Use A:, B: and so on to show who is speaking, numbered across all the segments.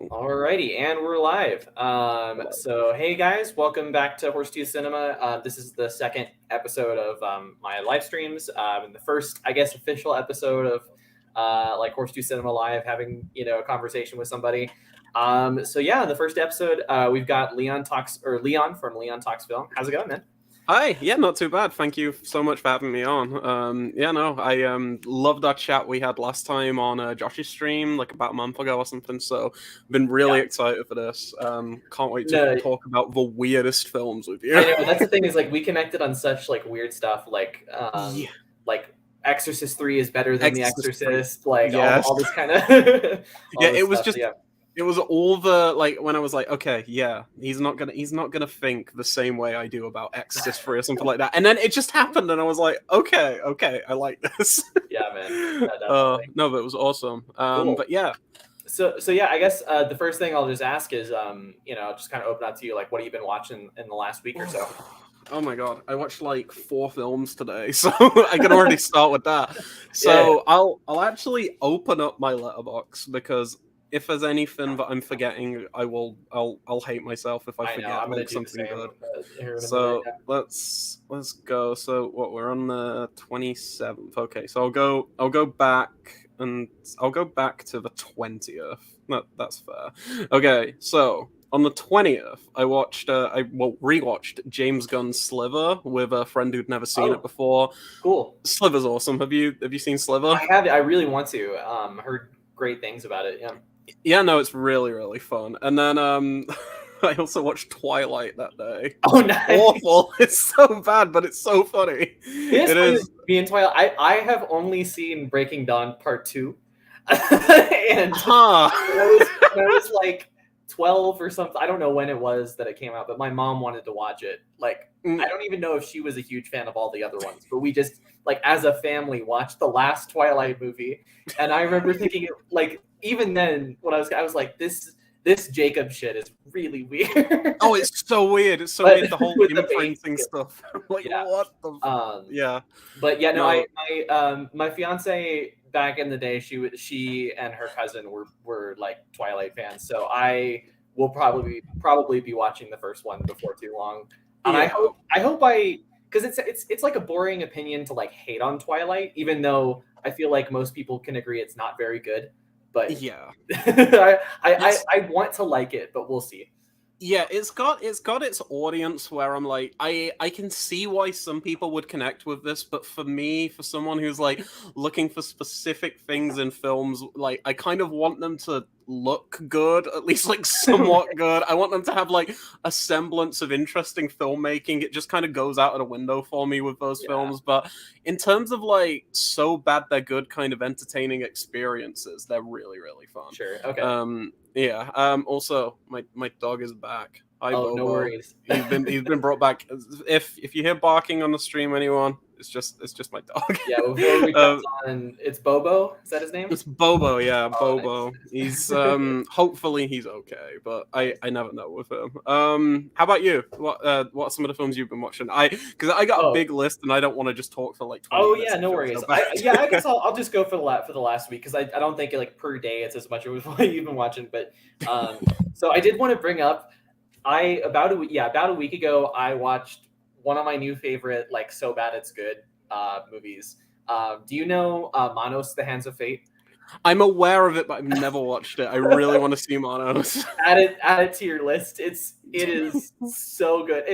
A: Alrighty, and we're live. So hey guys, welcome back to Horsetooth Cinema. This is the second episode of my live streams, and the first, I guess, official episode of like Horsetooth Cinema Live, having a conversation with somebody. So yeah, in the first episode, we've got Leon from Leon Talks Film. How's it going, man?
B: Hi, yeah, not too bad. Thank you so much for having me on. I loved our chat we had last time on Josh's stream, like about a month ago or something. So, been really
A: Yeah.
B: excited for this. Can't wait to
A: No,
B: talk about the weirdest films with you.
A: I know that's the thing is like we connected on such like weird stuff,
B: Yeah,
A: like Exorcist 3 is better than The
B: Exorcist 3.
A: Exorcist, like
B: Yes.
A: all this kind of all
B: Yeah,
A: this
B: it was
A: stuff.
B: just
A: Yeah.
B: it was all the like when I was like, okay, yeah, he's not gonna think the same way I do about Exorcist 3 or something like that. And then it just happened and I was like, okay, I like this.
A: Yeah, man. Yeah, definitely.
B: No, but it was awesome.
A: Cool.
B: But yeah.
A: So yeah, I guess the first thing I'll just ask is just kind of open up to you, like, what have you been watching in the last week or so?
B: Oh my god, I watched like 4 films today, so I can already start with that. So
A: Yeah.
B: I'll actually open up my letterbox because if there's anything that I'm forgetting, I'll hate myself if I
A: I know.
B: forget
A: I'm gonna
B: like
A: do the
B: something
A: same
B: good.
A: here in a
B: So
A: minute.
B: let's go. So what, we're on the 27th. Okay, so I'll go back to the 20th. That's fair. Okay, so on the 20th, I rewatched James Gunn's Sliver with a friend who'd never seen it before.
A: Cool.
B: Sliver's awesome. Have you seen Sliver?
A: I have. I really want to. Heard great things about it. Yeah.
B: Yeah, no, it's really, really fun. And then I also watched Twilight that day.
A: Oh, nice.
B: Awful. It's so bad, but it's so funny.
A: It is. Me and Twilight. I have only seen Breaking Dawn Part 2. And I was like 12 or something. I don't know when it was that it came out, but my mom wanted to watch it. Like, I don't even know if she was a huge fan of all the other ones, but we just, like, as a family, watched the last Twilight movie. And I remember thinking, like, even then, when I was like, this Jacob shit is really weird.
B: Oh, it's so weird. It's so weird, the whole imprinting stuff. Like,
A: Yeah.
B: what the yeah.
A: But yeah,
B: No.
A: my fiance back in the day, she and her cousin were like Twilight fans, so I will probably be watching the first one before too long. And
B: Yeah.
A: I hope because it's like a boring opinion to like hate on Twilight, even though I feel like most people can agree it's not very good. But
B: Yeah.
A: I want to like it, but we'll see.
B: Yeah, it's got its audience where I'm like, I can see why some people would connect with this, but for me, for someone who's like looking for specific things in films, like I kind of want them to look good, at least like somewhat good. I want them to have like a semblance of interesting filmmaking. It just kind of goes out of the window for me with those films. But in terms of like so bad they're good kind of entertaining experiences, they're really, really fun.
A: Sure. Okay.
B: Yeah. Also, my dog is back. Hi,
A: Oh,
B: Bobo.
A: no worries.
B: He's been brought back. If you hear barking on the stream, anyone, it's just my dog.
A: Yeah, before we jump on, it's Bobo. Is that his name?
B: It's Bobo. Yeah,
A: Oh,
B: Bobo.
A: nice.
B: He's hopefully he's okay, but I never know with him. How about you? What are some of the films you've been watching? Because I got a big list and I don't want to just talk for like 20
A: Oh
B: minutes.
A: yeah, no worries. I guess I'll just go for the last week because I don't think like per day it's as much as what you've been watching. But so I did want to bring up about a week ago I watched one of my new favorite like So Bad It's Good movies. Do you know Manos: The Hands of Fate?
B: I'm aware of it, but I've never watched it. I really want to see Manos.
A: Add it to your list. It is so good.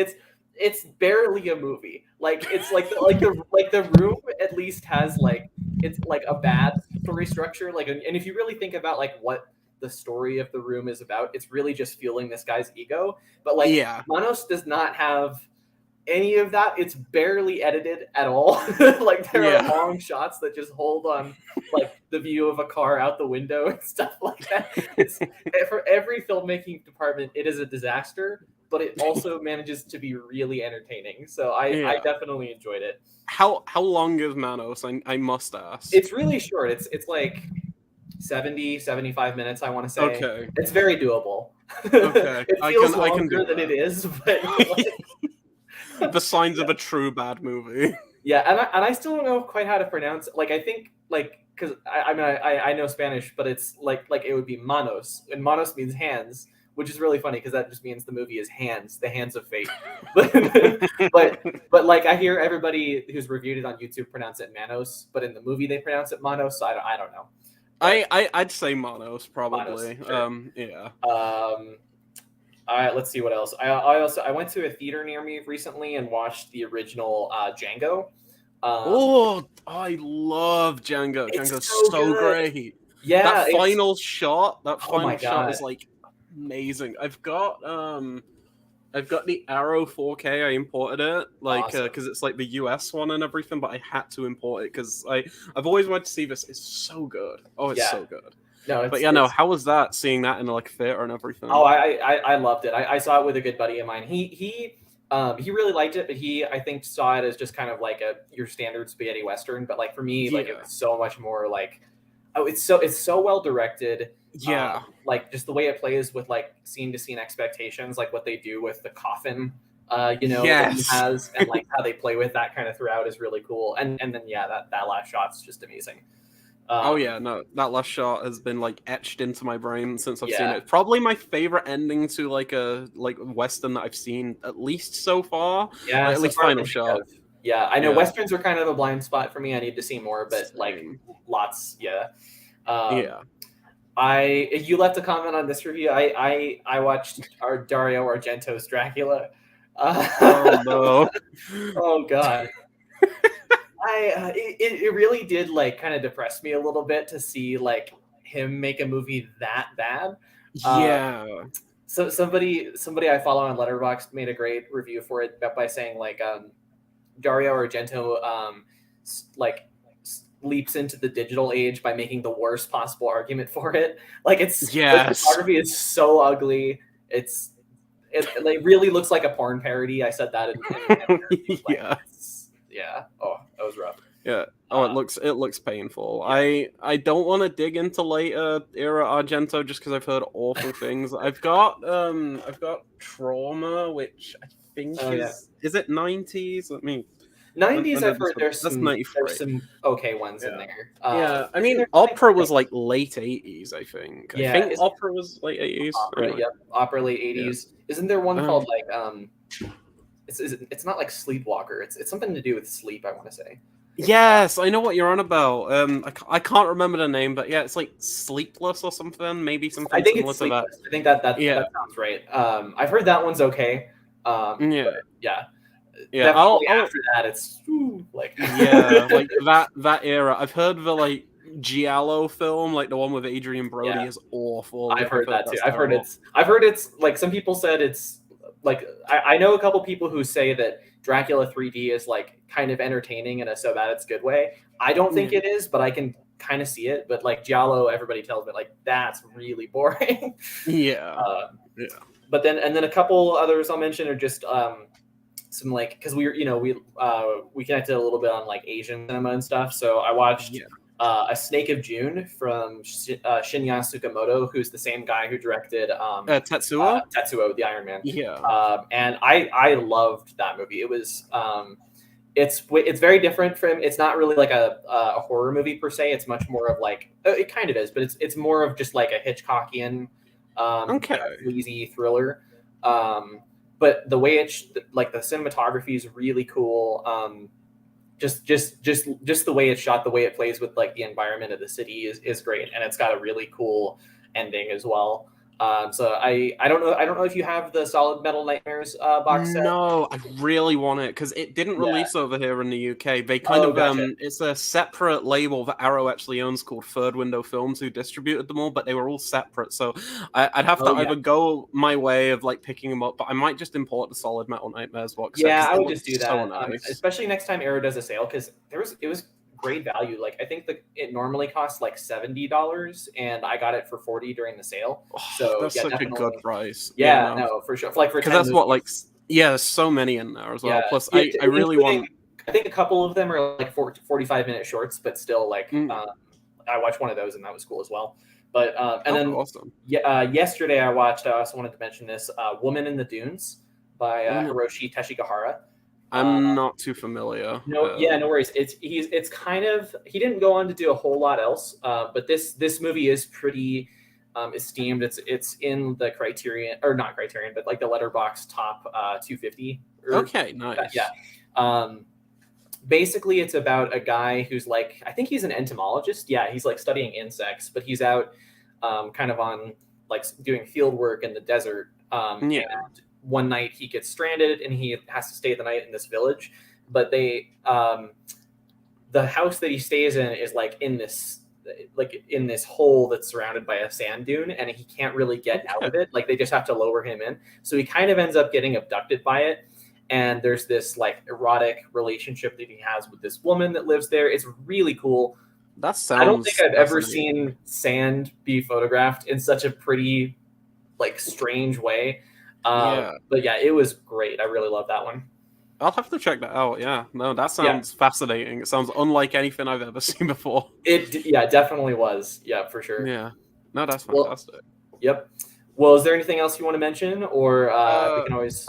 A: It's barely a movie. Like it's like the room at least has like it's like a bad story structure. Like, and if you really think about like what the story of the room is about, it's really just fueling this guy's ego. But like,
B: yeah,
A: Manos does not have any of that. It's barely edited at all. Like there are long shots that just hold on like the view of a car out the window and stuff like that. It's for every filmmaking department, it is a disaster, but it also manages to be really entertaining. So I definitely enjoyed it.
B: How long is Manos? I must ask.
A: It's really short. It's like 75 minutes, I want to say.
B: Okay.
A: It's very doable.
B: Okay.
A: It feels
B: I can do
A: longer than it is, but
B: the signs of a true bad movie.
A: Yeah, and I still don't know quite how to pronounce it. Like I think like because I mean I know Spanish, but it's like it would be manos, and manos means hands, which is really funny because that just means the movie is Hands, the Hands of Fate. But like I hear everybody who's reviewed it on YouTube pronounce it manos, but in the movie they pronounce it manos. So I don't know. But
B: I'd say Manos probably.
A: Manos, sure.
B: Yeah.
A: Let's see what else. I went to a theater near me recently and watched the original Django.
B: I love Django.
A: It's
B: Django's
A: so
B: great.
A: Yeah,
B: that final shot
A: my God.
B: is like amazing. I've got the Arrow 4K. I imported it
A: Awesome.
B: because it's like the US one and everything, but I had to import it because I've always wanted to see this. It's so good. Oh, it's so good.
A: No,
B: but how was that seeing that in like theater and everything?
A: Oh, I loved it. I saw it with a good buddy of mine. He really liked it, but I think saw it as just kind of like your standard spaghetti western. But like for me, like it was so much more like, it's so well directed.
B: Yeah.
A: Like just the way it plays with like scene to scene expectations, like what they do with the coffin, that he has, and like how they play with that kind of throughout is really cool. And then that last shot's just amazing.
B: That last shot has been like etched into my brain since I've seen it. Probably my favorite ending to like a western that I've seen at least so far.
A: Yeah,
B: at least final shot.
A: Yeah, I know westerns are kind of a blind spot for me. I need to see more, but like lots. Yeah. You left a comment on this review. I watched our Dario Argento's Dracula.
B: Oh no!
A: Oh God! It really did like kind of depress me a little bit to see like him make a movie that bad.
B: Yeah.
A: So somebody I follow on Letterboxd made a great review for it by saying like Dario Argento like leaps into the digital age by making the worst possible argument for it. Like the photography is so ugly. It like really looks like a porn parody. I said that in yeah. Oh, that was rough.
B: Yeah. Oh, it looks painful. Yeah. I don't want to dig into later era Argento just because I've heard awful things. I've got Trauma, which I think is it 90s? Let me
A: 90s. I've heard there's some okay ones in there.
B: Yeah, I mean, Opera was like late 80s, I think. Yeah, I think Opera was late 80s.
A: Opera, Opera late 80s. Yeah. Isn't there one called like it's not like Sleepwalker. It's something to do with sleep, I want to say.
B: Yes, I know what you're on about. I can't remember the name, but yeah, it's like Sleepless or something. Maybe something.
A: I think it's Sleepless. I think that sounds right. I've heard that one's okay.
B: Yeah.
A: After that, it's like
B: like that era. I've heard the like Giallo film, like the one with Adrian Brody, is awful.
A: I've heard that too. I've heard it's like some people said it's like I know a couple people who say that Dracula 3D is like kind of entertaining in a so bad it's good way. I don't think it is, but I can kind of see it. But like Giallo, everybody tells me like that's really boring. But then a couple others I'll mention are just some like because we connected a little bit on like Asian cinema and stuff. So I watched A Snake of June from Shinya Tsukamoto, who's the same guy who directed
B: Tetsuo,
A: the Iron Man. And I loved that movie. It was it's very different from. It's not really like a horror movie per se. It's much more of like it kind of is, but it's more of just like a Hitchcockian sleazy thriller. But the way like the cinematography is really cool. Just the way it's shot, the way it plays with like the environment of the city is great, and it's got a really cool ending as well. So I don't know if you have the Solid Metal Nightmares box set.
B: No, I really want it because it didn't release over here in the UK. They kind of it's a separate label that Arrow actually owns called Third Window Films, who distributed them all, but they were all separate. So I'd have to either go my way of like picking them up, but I might just import the Solid Metal Nightmares box set.
A: Yeah, I would just do that,
B: so nice.
A: Especially next time Arrow does a sale, because it was great value. Like I think it normally costs like $70, and I got it for $40 during the sale. So
B: that's such a good price.
A: No, for sure. Because
B: that's what like there's so many in there as well. Plus, I really want.
A: I think a couple of them are like 45-minute shorts, but still like I watched one of those and that was cool as well. But awesome. Yesterday I also wanted to mention this Woman in the Dunes by Hiroshi Teshigahara.
B: I'm not too familiar.
A: No, yeah, no worries. It's kind of, he didn't go on to do a whole lot else, but this movie is pretty esteemed. It's in the Criterion, or not Criterion, but like the Letterboxd top 250.
B: Okay, nice.
A: Yeah. Basically, it's about a guy who's like, I think he's an entomologist. Yeah, he's like studying insects, but he's out kind of on like doing field work in the desert. And one night he gets stranded and he has to stay the night in this village. But the house that he stays in is like in this hole that's surrounded by a sand dune, and he can't really get out of it. Like they just have to lower him in. So he kind of ends up getting abducted by it. And there's this like erotic relationship that he has with this woman that lives there. It's really cool.
B: That sounds.
A: I don't think I've ever seen sand be photographed in such a pretty, like, strange way. But yeah, it was great. I really love that one.
B: I'll have to check that out. Yeah, no, that sounds fascinating. It sounds unlike anything I've ever seen before.
A: It definitely was. Yeah, for sure.
B: Yeah, no, that's fantastic.
A: Yep. Well, is there anything else you want to mention, or we can always?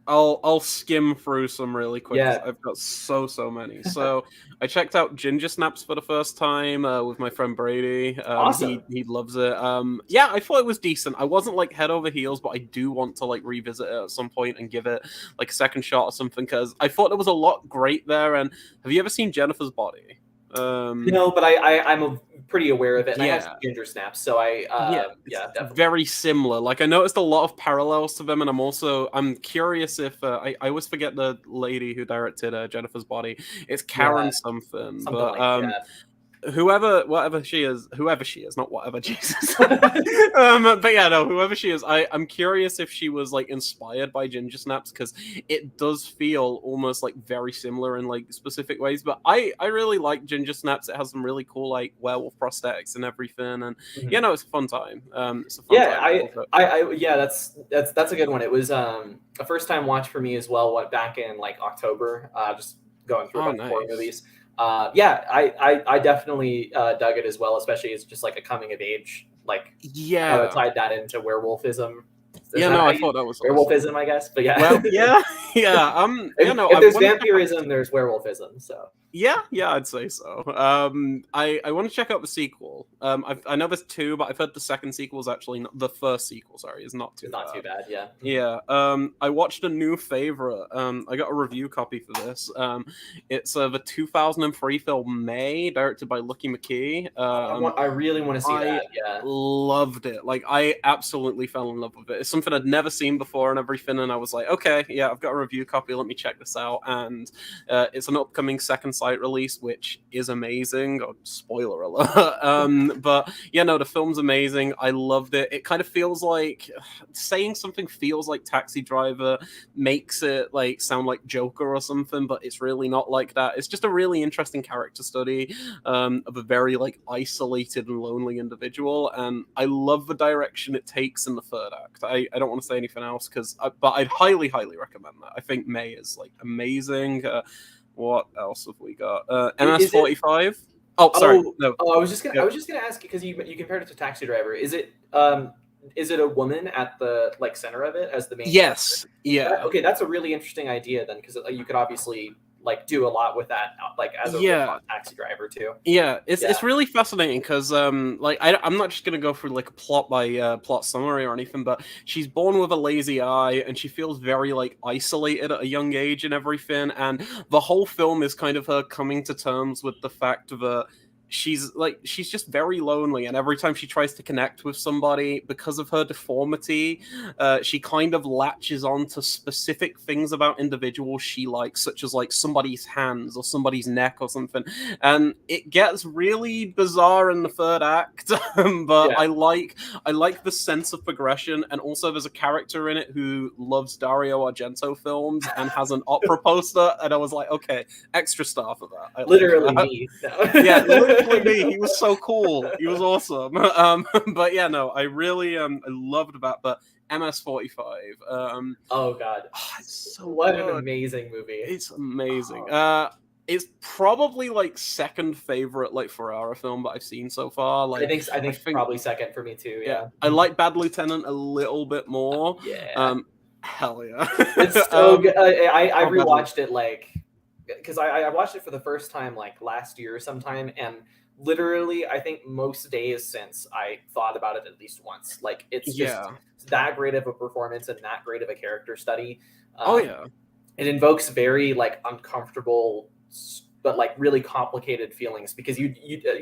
B: I'll skim through some really quick.
A: Yeah.
B: I've got so many. So I checked out Ginger Snaps for the first time with my friend Brady.
A: Awesome.
B: He loves it. Yeah, I thought it was decent. I wasn't like head over heels, but I do want to like revisit it at some point and give it like a second shot or something, because I thought there was a lot great there. And have you ever seen Jennifer's Body?
A: No, but I'm pretty aware of it. And I have some Ginger Snaps, so definitely.
B: Very similar. Like I noticed a lot of parallels to them, and I'm curious if I always forget the lady who directed Jennifer's Body. It's Karen something but
A: like that.
B: whoever she is, not whatever, Jesus. But yeah, no, whoever she is, I'm curious if she was like inspired by Ginger Snaps, because it does feel almost like very similar in like specific ways. But I really like Ginger Snaps. It has some really cool like werewolf prosthetics and everything, and it's a fun time. It's a fun time.
A: That's a good one. It was a first time watch for me as well. What, back in like October, just going through a bunch of horror movies. I definitely dug it as well, especially as just like a coming of age, like tied that into werewolfism.
B: I thought that was
A: werewolfism,
B: awesome.
A: I guess, but yeah.
B: Well,
A: if there's vampirism, there's werewolfism. So
B: yeah, I'd say so. I want to check out the sequel. I know there's two, but I've heard the second sequel is actually not the first sequel. Sorry, is not too bad. Yeah.
A: Yeah.
B: I watched a new favorite. I got a review copy for this. It's the 2003 film May, directed by Lucky McKee.
A: I really want to see that. Yeah.
B: Loved it. Like I absolutely fell in love with it. It's something I'd never seen before and everything, and I was like, okay, yeah, I've got a review copy. Let me check this out. And it's an upcoming second site release, which is amazing. Oh, spoiler alert. But yeah, no, the film's amazing. I loved it. It kind of feels like saying something feels like Taxi Driver makes it like sound like Joker or something, but it's really not like that. It's just a really interesting character study of a very like isolated and lonely individual, and I love the direction it takes in the third act. I don't want to say anything else but I'd highly recommend that. I think May is like amazing. What else have we got? MS-45. Oh, sorry. No.
A: I was just gonna ask, because you compared it to Taxi Driver. Is it a woman at the like center of it as the main?
B: Yes.
A: Character? Yeah. Okay, that's a really interesting idea then, because you could obviously like do a lot with that, like as a Taxi Driver too.
B: Yeah, it's really fascinating because like I'm not just gonna go through like a plot by plot summary or anything, but she's born with a lazy eye and she feels very like isolated at a young age and everything, and the whole film is kind of her coming to terms with the fact that she's just very lonely, and every time she tries to connect with somebody, because of her deformity, she kind of latches on to specific things about individuals she likes, such as like somebody's hands or somebody's neck or something, and it gets really bizarre in the third act. But I like the sense of progression, and also there's a character in it who loves Dario Argento films and has an opera poster, and I was like, okay, extra star for that.
A: Literally me.
B: Yeah, literally me. He was so cool. He was awesome. But yeah, no, I really I loved that. But MS-45.
A: Oh god,
B: it's so
A: what
B: good.
A: An amazing movie.
B: It's amazing. It's probably like second favorite like Ferrara film that I've seen so far. Like
A: I think probably second for me too. Yeah.
B: I like Bad Lieutenant a little bit more.
A: Yeah.
B: Hell yeah.
A: It's so good. I
B: oh, God.
A: rewatched it like because I watched it for the first time like last year sometime, and literally I think most days since I thought about it at least once. Like it's just
B: Yeah.
A: that great of a performance and that great of a character study.
B: Oh yeah.
A: It invokes very like uncomfortable but like really complicated feelings because you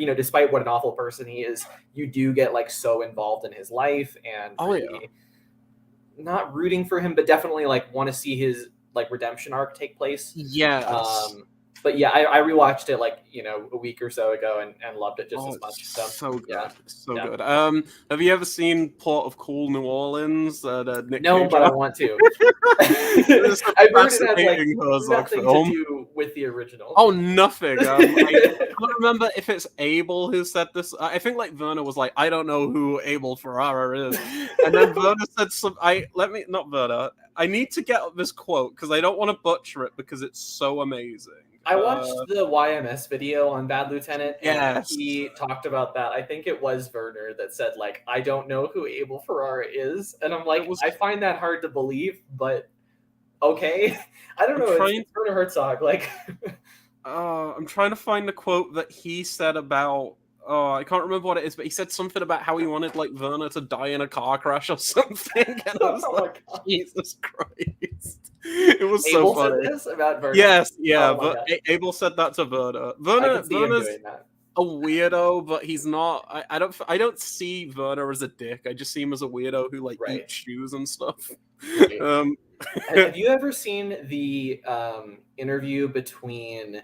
A: know, despite what an awful person he is, you do get like so involved in his life and
B: Oh yeah.
A: really not rooting for him, but definitely like want to see his like redemption arc take place.
B: Yes.
A: But yeah, I rewatched it like, you know, a week or so ago and loved it just
B: Oh,
A: as much.
B: it's
A: So
B: so good.
A: yeah,
B: So
A: yeah.
B: good. Have you ever seen Port of Call, New Orleans? Nick
A: No,
B: Cage?
A: but I want to.
B: It's a
A: I've heard it has like
B: fascinating Herzog
A: nothing
B: film.
A: to do with the original.
B: Oh, nothing. I can't remember if it's Abel who said this. I think like Werner was like, I don't know who Abel Ferrara is, and then Werner said some. Not Werner. I need to get this quote because I don't want to butcher it because it's so amazing.
A: I watched the YMS video on Bad Lieutenant, and
B: yes.
A: he talked about that. I think it was Werner that said, like, I don't know who Abel Ferrara is. And I'm like, I find that hard to believe, but okay. I don't know. It's Werner Herzog. Like,
B: I'm trying to find the quote that he said about. Oh, I can't remember what it is, but he said something about how he wanted like Werner to die in a car crash or something. And I was like, Jesus Christ. It was
A: Abel
B: so funny.
A: said this about Werner?
B: Yes, yeah,
A: Oh
B: but Abel said that to Werner. Werner's a weirdo, but he's not. I don't see Werner as a dick. I just see him as a weirdo who like eats shoes and stuff.
A: Right. Have you ever seen the interview between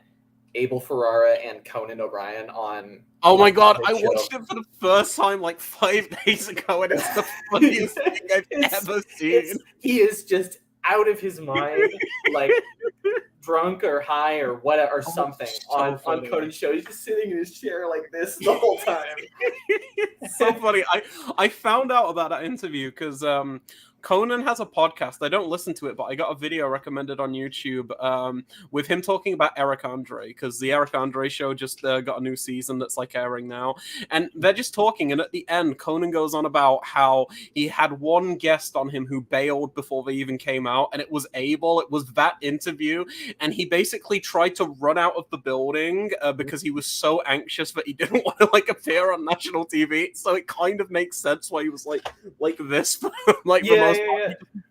A: Abel Ferrara and Conan O'Brien on?
B: Oh my god, I watched it for the first time like 5 days ago, and it's the funniest thing I've ever seen.
A: He is just out of his mind, like drunk or high or whatever or something on Conan's show. He's just sitting in his chair like this the whole time.
B: It's so funny. I found out about that interview because Conan has a podcast. I don't listen to it, but I got a video recommended on YouTube with him talking about Eric Andre, because the Eric Andre show just got a new season that's like airing now. And they're just talking, and at the end, Conan goes on about how he had one guest on him who bailed before they even came out, and it was Abel. It was that interview, and he basically tried to run out of the building because he was so anxious that he didn't want to like appear on national TV. So it kind of makes sense why he was like this, like the most.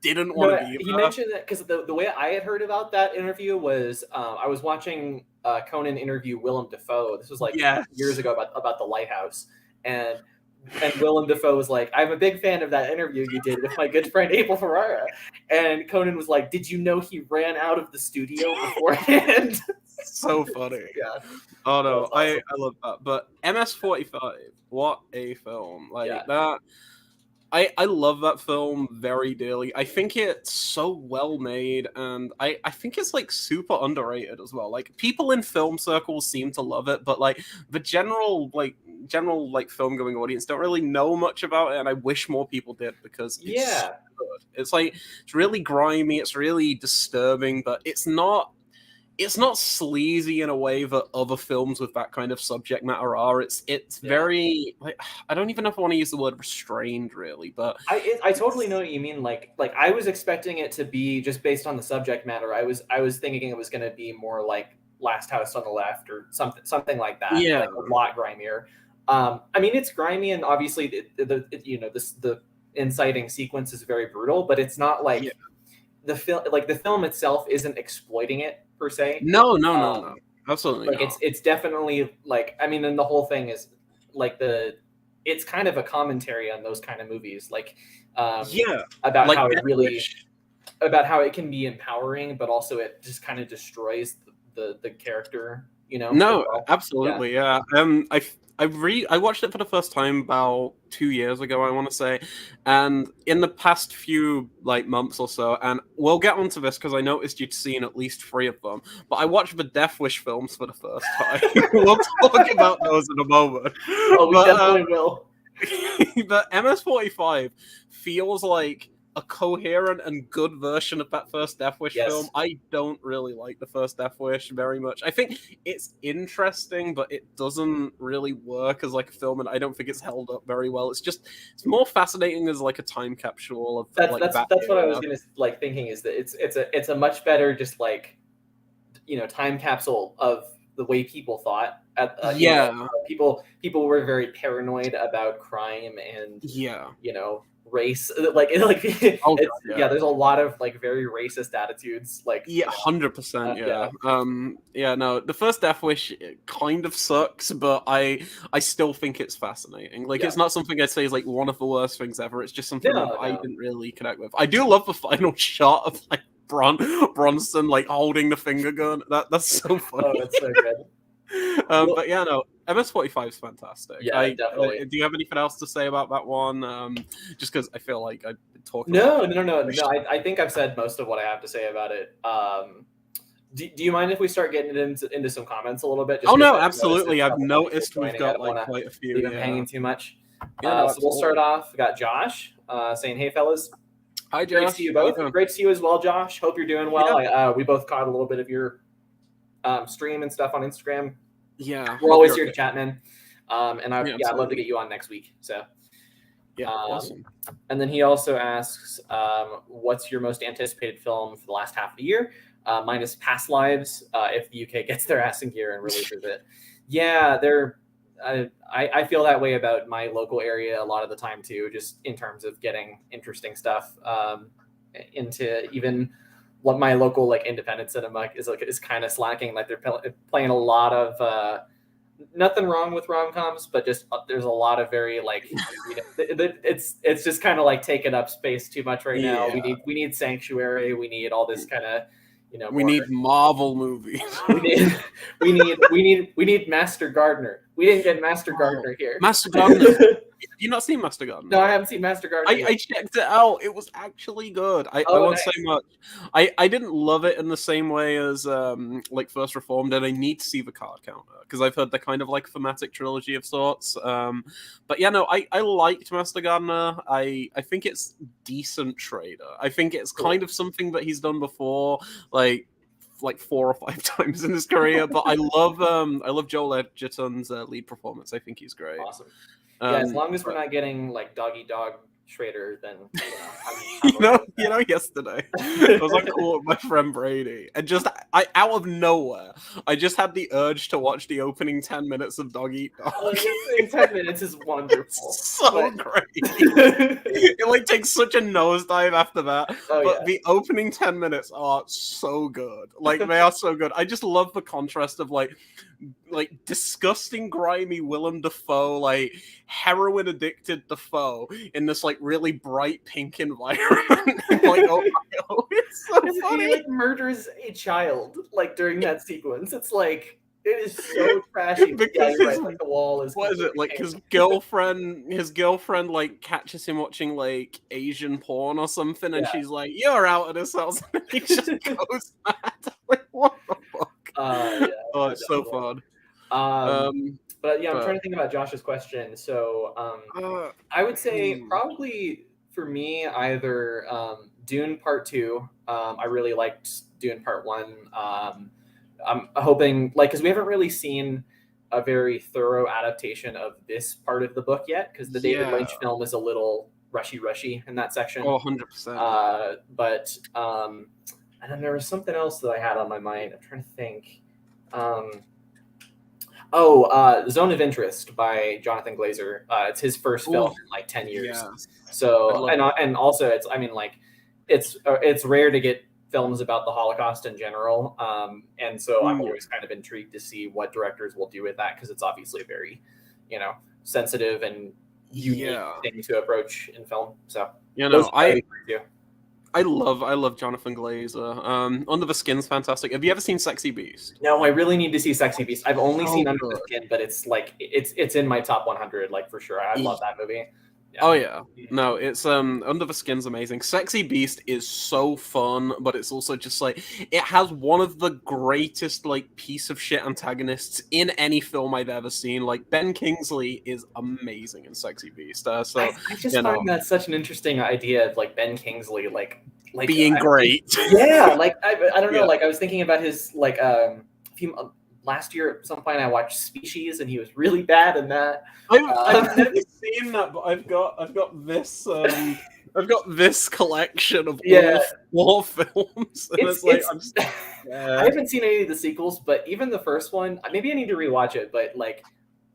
B: He didn't want to be.
A: He mentioned that because the way I had heard about that interview was I was watching Conan interview Willem Dafoe. This was like years ago about the Lighthouse, and Willem Dafoe was like, "I'm a big fan of that interview you did with my good friend Abel Ferrara," and Conan was like, "Did you know he ran out of the studio beforehand?"
B: So funny.
A: Yeah.
B: Oh no, awesome. I love that. But MS-45, what a film! Like that. I love that film very dearly. I think it's so well made, and I think it's like super underrated as well. Like people in film circles seem to love it, but like the general film going audience don't really know much about it, and I wish more people did because it's so good. It's like it's really grimy, it's really disturbing, but it's not sleazy in a way that other films with that kind of subject matter are. It's very like, I don't even know if I want to use the word restrained really, but
A: I totally know what you mean. Like I was expecting it to be just based on the subject matter. I was thinking it was going to be more like Last House on the Left or something like that.
B: Yeah,
A: like a lot grimier. I mean, it's grimy, and obviously the inciting sequence is very brutal, but it's not like the film itself isn't exploiting it per se.
B: No, absolutely.
A: Like
B: not.
A: it's definitely like, I mean, and the whole thing is like it's kind of a commentary on those kind of movies, like about like how it really about how it can be empowering, but also it just kind of destroys the character, you know.
B: No, absolutely, yeah. I watched it for the first time about 2 years ago, I want to say, and in the past few like months or so, and we'll get onto this because I noticed you'd seen at least 3 of them, but I watched the Death Wish films for the first time. We'll talk about those in a moment.
A: Oh, we definitely will.
B: But MS-45 feels like a coherent and good version of that first Death Wish
A: Yes.
B: film. I don't really like the first Death Wish very much. I think it's interesting, but it doesn't really work as like a film, and I don't think it's held up very well. It's more fascinating as like a time capsule of
A: That's
B: like
A: that's
B: that
A: that's what I
B: era.
A: was gonna like thinking is that it's a much better just like time capsule of the way people thought at people were very paranoid about crime and race
B: Oh,
A: there's a lot of like very racist attitudes
B: 100%. No, the first Death Wish kind of sucks, but I still think it's fascinating. Like it's not something I'd say is like one of the worst things ever. It's just something I didn't really connect with. I do love the final shot of like Bronson like holding the finger gun. That's so funny.
A: Oh, that's so good.
B: But yeah, no, MS-45 is fantastic.
A: Yeah, definitely.
B: Do you have anything else to say about that one? Just because I feel like I've been talking.
A: No. I think I've said most of what I have to say about it. Do you mind if we start getting into some comments a little bit?
B: Oh no, absolutely. I've noticed we've got like quite a few.
A: Leave them hanging too much.
B: Yeah,
A: so we'll start off. We got Josh saying, "Hey fellas,
B: hi Josh.
A: Great to see you both. Great to see you as well, Josh. Hope you're doing well.
B: Yeah.
A: We both caught a little bit of your stream and stuff on Instagram.
B: Yeah,
A: we're always here to chat, man. And I'd love to get you on next week. So
B: yeah, awesome.
A: And then he also asks, what's your most anticipated film for the last half of the year? Mine is Past Lives. If the UK gets their ass in gear and releases it, I feel that way about my local area a lot of the time too, just in terms of getting interesting stuff into even what my local like independent cinema is kind of slacking. Like they're playing a lot of nothing wrong with rom-coms, but just there's a lot of very like it's just kind of like taking up space too much right now. We need Sanctuary. We need all this kind of
B: we need Marvel movies.
A: we need Master Gardener. We didn't get Master Gardener here.
B: Master Gardener. Have you not seen Master Gardener?
A: No, I haven't seen Master Gardener.
B: I checked it out. It was actually good. I won't say much. I didn't love it in the same way as like First Reformed, and I need to see the card counter because I've heard they're kind of like thematic trilogy of sorts. But yeah, no, I liked Master Gardener. I think it's decent trader. I think it's kind of something that he's done before, like 4 or 5 times in his career. But I love Joel Edgerton's lead performance. I think he's great.
A: Awesome. As long as we're not getting like doggy dog Schrader, then I'm
B: yesterday I was on call with my friend Brady, and just out of nowhere, I just had the urge to watch the opening 10 minutes of Dog Eat Dog.
A: The opening 10 minutes is wonderful.
B: It's so great. It like takes such a nosedive after that, but the opening 10 minutes are so good. Like they are so good. I just love the contrast of like disgusting, grimy Willem Dafoe, like heroin addicted Dafoe in this like really bright pink environment. Like Ohio. It's so funny.
A: He like murders a child like during that sequence. It's like it is so trashy.
B: Because
A: the wall is.
B: What is it like? His girlfriend like catches him watching like Asian porn or something, and she's like, "You're out of this house." And he just goes mad. Like what the fuck? It's so fun.
A: But I'm trying to think about Josh's question. So I would say probably for me either Dune Part 2. I really liked Dune Part 1. I'm hoping because we haven't really seen a very thorough adaptation of this part of the book yet, because the David Lynch film is a little rushy in that section.
B: 100%.
A: But and then there was something else that I had on my mind. I'm trying to think. Zone of Interest by Jonathan Glazer. It's his first film in like 10 years. Yeah. So and also it's rare to get films about the Holocaust in general. And so I'm always kind of intrigued to see what directors will do with that, because it's obviously a very, sensitive and unique thing to approach in film. So
B: I love Jonathan Glazer. Under the Skin's fantastic. Have you ever seen Sexy Beast?
A: No, I really need to see Sexy Beast. I've only seen Under the Skin, but it's like it's in my top 100, like for sure. I love that movie.
B: Oh yeah, no, it's Under the Skin's amazing. Sexy Beast is so fun, but it's also just like it has one of the greatest like piece of shit antagonists in any film I've ever seen. Like Ben Kingsley is amazing in Sexy Beast. So
A: I just find that such an interesting idea of like Ben Kingsley, like
B: being great.
A: Yeah, like I don't know, like I was thinking about his like last year at some point I watched Species and he was really bad in that.
B: I've never seen that, but I've got this I've got this collection of all films. And
A: I haven't seen any of the sequels, but even the first one, maybe I need to rewatch it, but like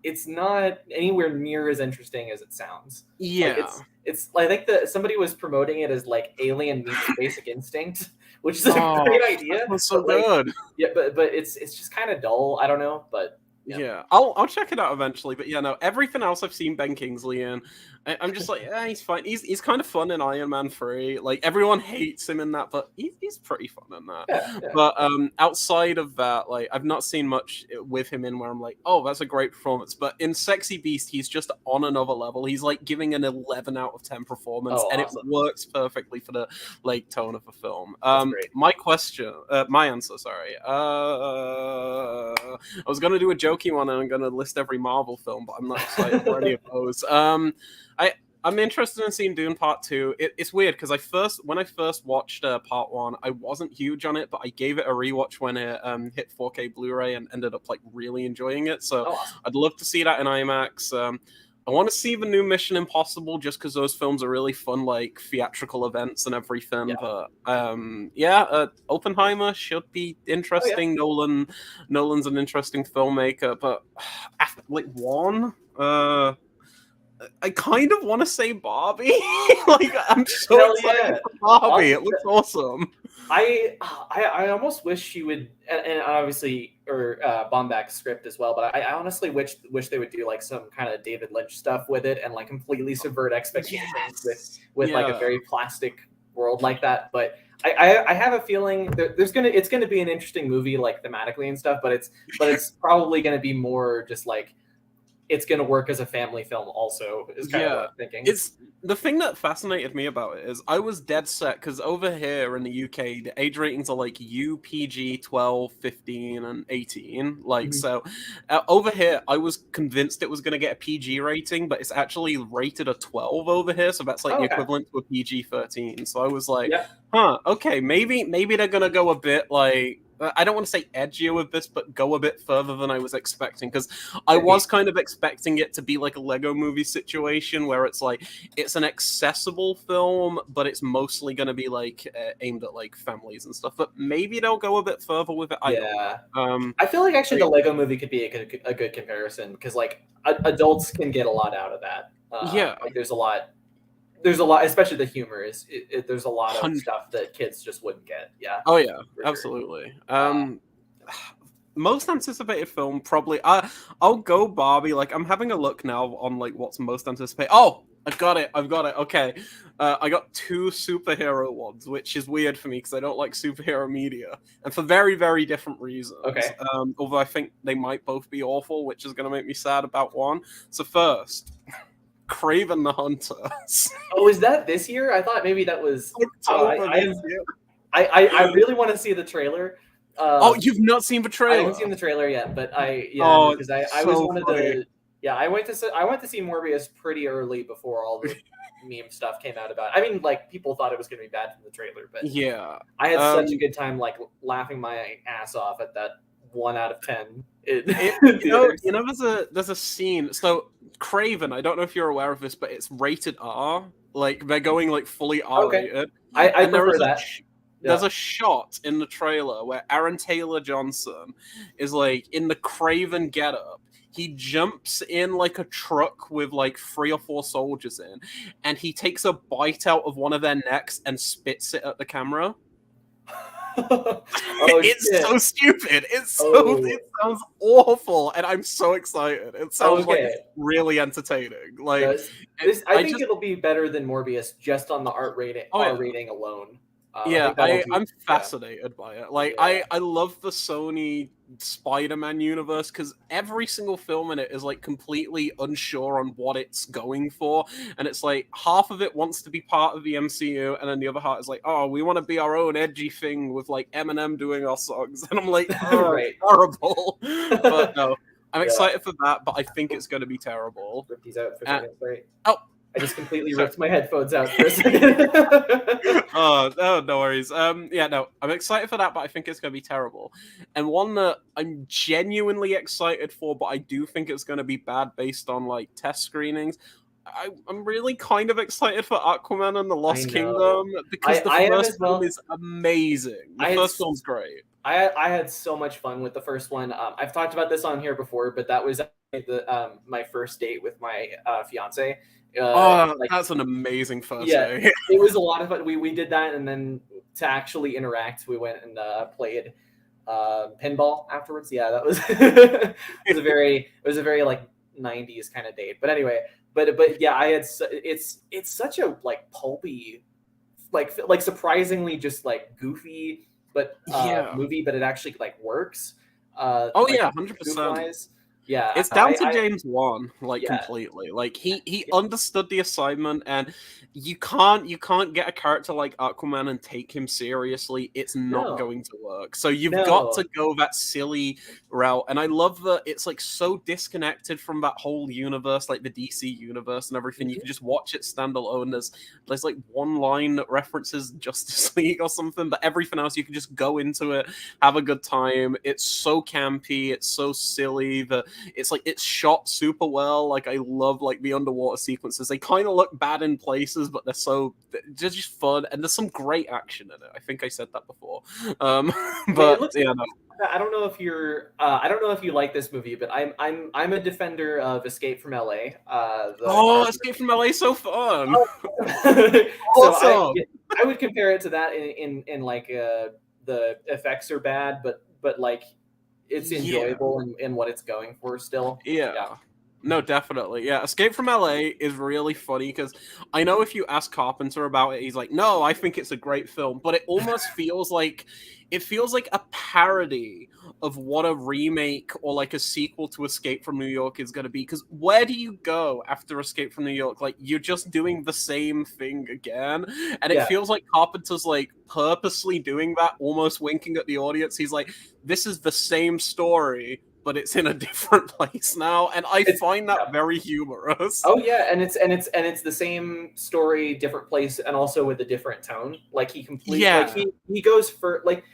A: it's not anywhere near as interesting as it sounds.
B: Yeah.
A: Like, it's I think that somebody was promoting it as like Alien meets Basic Instinct, which is a great idea.
B: That's so good.
A: Like, yeah, but it's just kind of dull. I don't know, but
B: yeah, I'll check it out eventually. But yeah, no, everything else I've seen Ben Kingsley in, I'm just like, yeah, he's fine. He's kind of fun in Iron Man 3. Like everyone hates him in that, but he's pretty fun in that.
A: Yeah.
B: But outside of that, like I've not seen much with him in where I'm like, oh, that's a great performance. But in Sexy Beast, he's just on another level. He's like giving an 11 out of 10 performance, and
A: awesome.
B: It works perfectly for the like tone of the film. My answer, sorry. I was gonna do a jokey one, and I'm gonna list every Marvel film, but I'm not excited for any of those. I'm interested in seeing Dune Part 2. It's weird because when I first watched Part 1, I wasn't huge on it, but I gave it a rewatch when it hit 4K Blu-ray and ended up like really enjoying it. So
A: awesome.
B: I'd love to see that in IMAX. I want to see the new Mission Impossible just because those films are really fun, like theatrical events and everything.
A: Yeah.
B: But Oppenheimer should be interesting. Nolan's an interesting filmmaker, but after like one, I kind of want to say Barbie. Like I'm so excited for Barbie. It looks awesome.
A: I almost wish she would, and obviously, or Baumbach's script as well. But I honestly wish they would do like some kind of David Lynch stuff with it and like completely subvert expectations with like a very plastic world like that. But I have a feeling it's gonna be an interesting movie like thematically and stuff. But it's probably gonna be more just like. It's going to work as a family film also, is kind of what I'm thinking.
B: It's the thing that fascinated me about it is I was dead set because over here in the UK, the age ratings are like UPG 12, 15, and 18. Like, so over here, I was convinced it was going to get a PG rating, but it's actually rated a 12 over here. So that's like the equivalent to a PG 13. So I was like, okay, maybe they're going to go a bit like, I don't want to say edgier with this, but go a bit further than I was expecting, because I was kind of expecting it to be like a Lego Movie situation where it's like it's an accessible film, but it's mostly going to be like aimed at like families and stuff. But maybe they'll go a bit further with it.
A: I feel like actually the Lego Movie could be a good comparison because like adults can get a lot out of that. Like there's a lot, especially the humor is. There's a lot of stuff that kids just wouldn't get. Yeah.
B: Oh yeah, absolutely. Sure. Most anticipated film probably. I'll go Barbie. Like I'm having a look now on like what's most anticipated. Oh, I've got it. Okay, I got 2 superhero ones, which is weird for me because I don't like superhero media, and for very very different reasons.
A: Okay.
B: Although I think they might both be awful, which is going to make me sad about one. So first. Kraven the Hunter.
A: Oh, is that this year? I thought maybe that was. I really want to see the trailer.
B: You've not seen the trailer?
A: I haven't seen the trailer yet, but because I was one of the. Yeah, I went to see Morbius pretty early before all the meme stuff came out about it. I mean, like people thought it was going to be bad from the trailer, but I had such a good time, like laughing my ass off at that 1 out of 10.
B: There's a scene. So Kraven, I don't know if you're aware of this, but it's rated R. Like they're going like fully R-rated.
A: I prefer that.
B: There's a shot in the trailer where Aaron Taylor Johnson is like in the Kraven getup. He jumps in like a truck with like 3 or 4 soldiers in, and he takes a bite out of one of their necks and spits it at the camera. It's so stupid. It sounds awful, and I'm so excited. It sounds like really entertaining. Like
A: I think it'll be better than Morbius just on the R rating alone.
B: Yeah,
A: that'll do.
B: I'm fascinated by it. Like,
A: Yeah.
B: I love the Sony Spider-Man universe because every single film in it is like completely unsure on what it's going for, and it's like half of it wants to be part of the MCU, and then the other half is like, oh, we want to be our own edgy thing with like Eminem doing our songs, and I'm like, oh,
A: Right.
B: it's horrible. But no, I'm
A: Yeah.
B: excited for that, but I think it's going to be terrible.
A: Rip these out for a
B: Uh,
A: second. Sorry.
B: oh,
A: I just completely
B: sorry.
A: ripped my headphones out for a second.
B: Oh, no worries. Yeah, no, I'm excited for that, but I think it's going to be terrible. And one that I'm genuinely excited for, but I do think it's going to be bad based on like test screenings. I'm really kind of excited for Aquaman and the Lost
A: I know.
B: Kingdom because the
A: I am
B: first
A: as
B: film
A: well.
B: is amazing. The first film's great.
A: I had so much fun with the first one. I've talked about this on here before, but that was my first date with my fiance.
B: That's an amazing first
A: Yeah,
B: day.
A: it was a lot of fun. We did that, and then to actually interact, we went and played pinball afterwards. Yeah, that was it was a very like 90s kind of date. But anyway, but yeah, it's such a like pulpy, like surprisingly just like goofy, but
B: Yeah.
A: movie, but it actually like works.
B: Oh
A: like,
B: yeah, 100%.
A: Yeah,
B: It's down to James Wan, like
A: yeah.
B: completely. Like he understood the assignment, and you can't get a character like Aquaman and take him seriously. It's not
A: No.
B: going to work. So you've
A: No.
B: got to go that silly route. And I love that it's like so disconnected from that whole universe, like the DC universe and everything. You can just watch it standalone. There's like one line that references Justice League or something, but everything else you can just go into it, have a good time. It's so campy, it's so silly. It's like it's shot super well. Like I love like the underwater sequences. They kind of look bad in places, but they're just fun, and there's some great action in it. I think I said that before. But yeah, no.
A: I don't know if you're. I don't know if you like this movie, but I'm a defender of Escape from LA.
B: Escape from LA, so fun.
A: So I would compare it to that in like the effects are bad, but like it's enjoyable in what it's going for still.
B: Yeah. No, definitely. Yeah, Escape from LA is really funny because I know if you ask Carpenter about it, he's like, "No, I think it's a great film," but it almost feels like a parody of what a remake or like a sequel to Escape from New York is going to be. Because where do you go after Escape from New York? Like you're just doing the same thing again, and it feels like Carpenter's like purposely doing that, almost winking at the audience. He's like, "This is the same story, but it's in a different place now," and I find that very humorous.
A: Oh yeah, and it's the same story, different place, and also with a different tone. Like he completely, like he goes for like.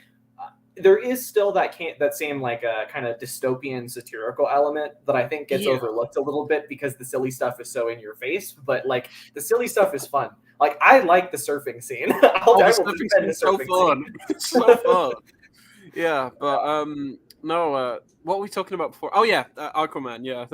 A: There is still that same like kind of dystopian satirical element that I think gets overlooked a little bit because the silly stuff is so in your face. But like the silly stuff is fun. Like I like the surfing scene.
B: The surfing scene is so fun. It's so fun. Yeah, but no, what were we talking about before? Oh yeah, Aquaman. Yeah,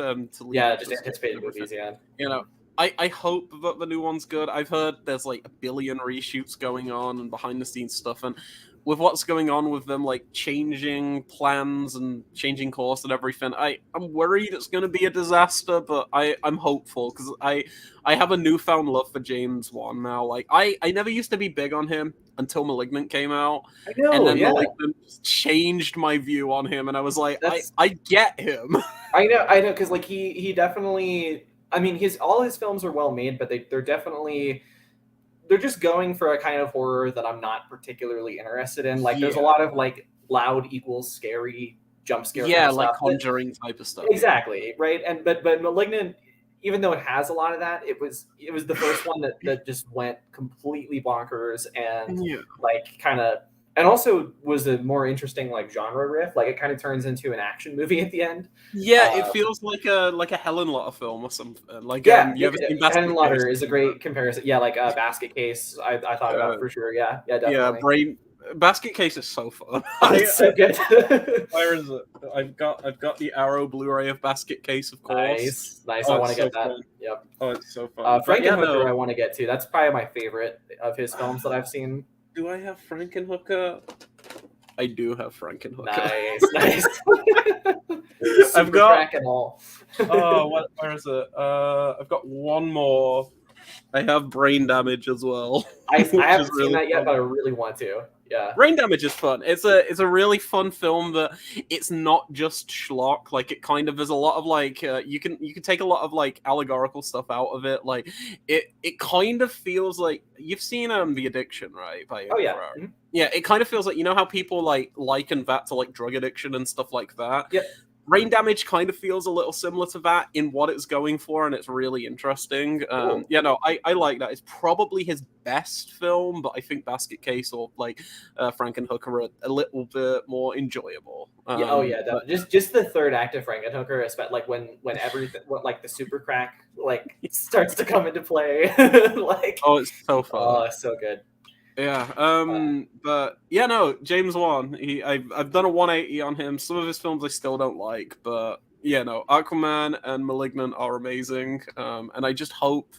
A: just anticipated movies. Yeah,
B: you know, I hope that the new one's good. I've heard there's like a billion reshoots going on and behind the scenes stuff, and with what's going on with them, like changing plans and changing course and everything, I'm worried it's going to be a disaster, but I'm hopeful because I have a newfound love for James Wan now. Like I never used to be big on him until malignant came out.
A: I know,
B: and then Malignant changed my view on him, and I was like, I get him.
A: I know, because like he definitely. I mean, all his films are well made, but they're just going for a kind of horror that I'm not particularly interested in. Like, there's a lot of like loud equals scary jump scare.
B: Yeah, like Conjuring type of stuff.
A: Exactly, right. And but Malignant, even though it has a lot of that, it was the first one that just went completely bonkers and like kind of. And also was a more interesting like genre riff. Like it kind of turns into an action movie at the end.
B: Yeah, it feels like a Helen Lotter film or something. Like you ever seen
A: Helen Lotter is a great comparison. Yeah, like Basket Case. I thought about it for sure. Yeah, definitely.
B: Yeah, Basket Case is so fun.
A: It's so good.
B: Where is it? I've got the Arrow Blu-ray of Basket Case, of course.
A: Nice. I want to get that. Fun. Yep.
B: Oh, it's so fun.
A: Frankenhooker, I want to get to. That's probably my favorite of his films that I've seen.
B: Do I have Frankenhooker? I do have Frankenhooker.
A: Nice.
B: I've got.
A: Where
B: Where is it? I've got one more. I have Brain Damage as well.
A: I
B: which
A: haven't
B: is
A: seen
B: really
A: that yet,
B: fun.
A: but I really want to. Yeah.
B: Brain Damage is fun. It's a really fun film that it's not just schlock. Like it kind of there's a lot of like you can take a lot of like allegorical stuff out of it. Like it kind of feels like you've seen The Addiction, right? By
A: Oh yeah.
B: Ferrari.
A: Mhm.
B: Yeah, it kind of feels like, you know how people like liken that to like drug addiction and stuff like that.
A: Yep.
B: Brain Damage kind of feels a little similar to that in what it's going for, and it's really interesting.
A: Cool.
B: Yeah, no, I like that. It's probably his best film, but I think Basket Case or like Frankenhooker are a little bit more enjoyable.
A: Yeah. Oh yeah. Definitely. Just the third act of Frankenhooker, especially like when everything, what like the super crack like starts to come into play. Like,
B: oh, it's so fun.
A: Oh, so good.
B: Yeah, but yeah, no, James Wan. I've done a 180 on him. Some of his films I still don't like, but yeah, no, Aquaman and Malignant are amazing. And I just hope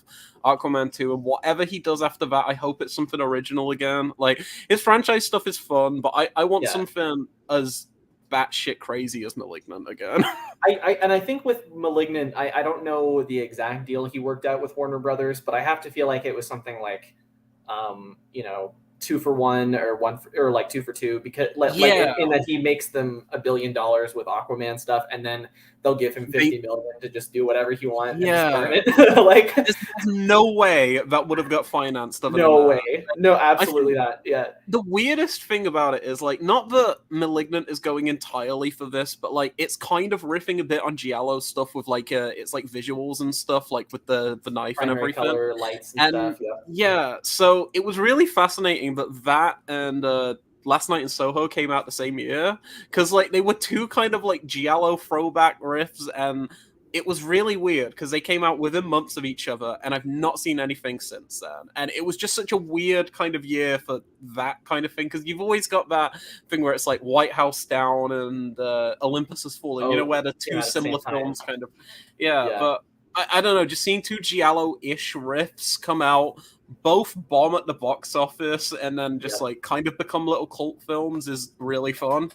B: Aquaman 2 and whatever he does after that, I hope it's something original again. Like his franchise stuff is fun, but I want something as batshit crazy as Malignant again.
A: I think with Malignant, I don't know the exact deal he worked out with Warner Brothers, but I have to feel like it was something like 2 for 1 or 1 for, or like 2 for 2, because like in that he makes them $1 billion with Aquaman stuff, and then they'll give him 50 million to just do whatever he wants.
B: Yeah,
A: and just burn it. Like
B: there's no way that would have got financed.
A: No way. No, absolutely not. Yeah.
B: The weirdest thing about it is like not that Malignant is going entirely for this, but like it's kind of riffing a bit on Giallo stuff with like it's like visuals and stuff, like with the knife
A: Primary
B: and everything,
A: color, lights and stuff.
B: Yeah. So it was really fascinating that and Last Night in Soho came out the same year, because like they were two kind of like Giallo throwback riffs, and it was really weird because they came out within months of each other, and I've not seen anything since then. And it was just such a weird kind of year for that kind of thing, because you've always got that thing where it's like White House Down and Olympus Has Fallen, you know, where the two similar films kind of, but I don't know, just seeing two Giallo-ish riffs come out, both bomb at the box office, and then just like kind of become little cult films is really fun.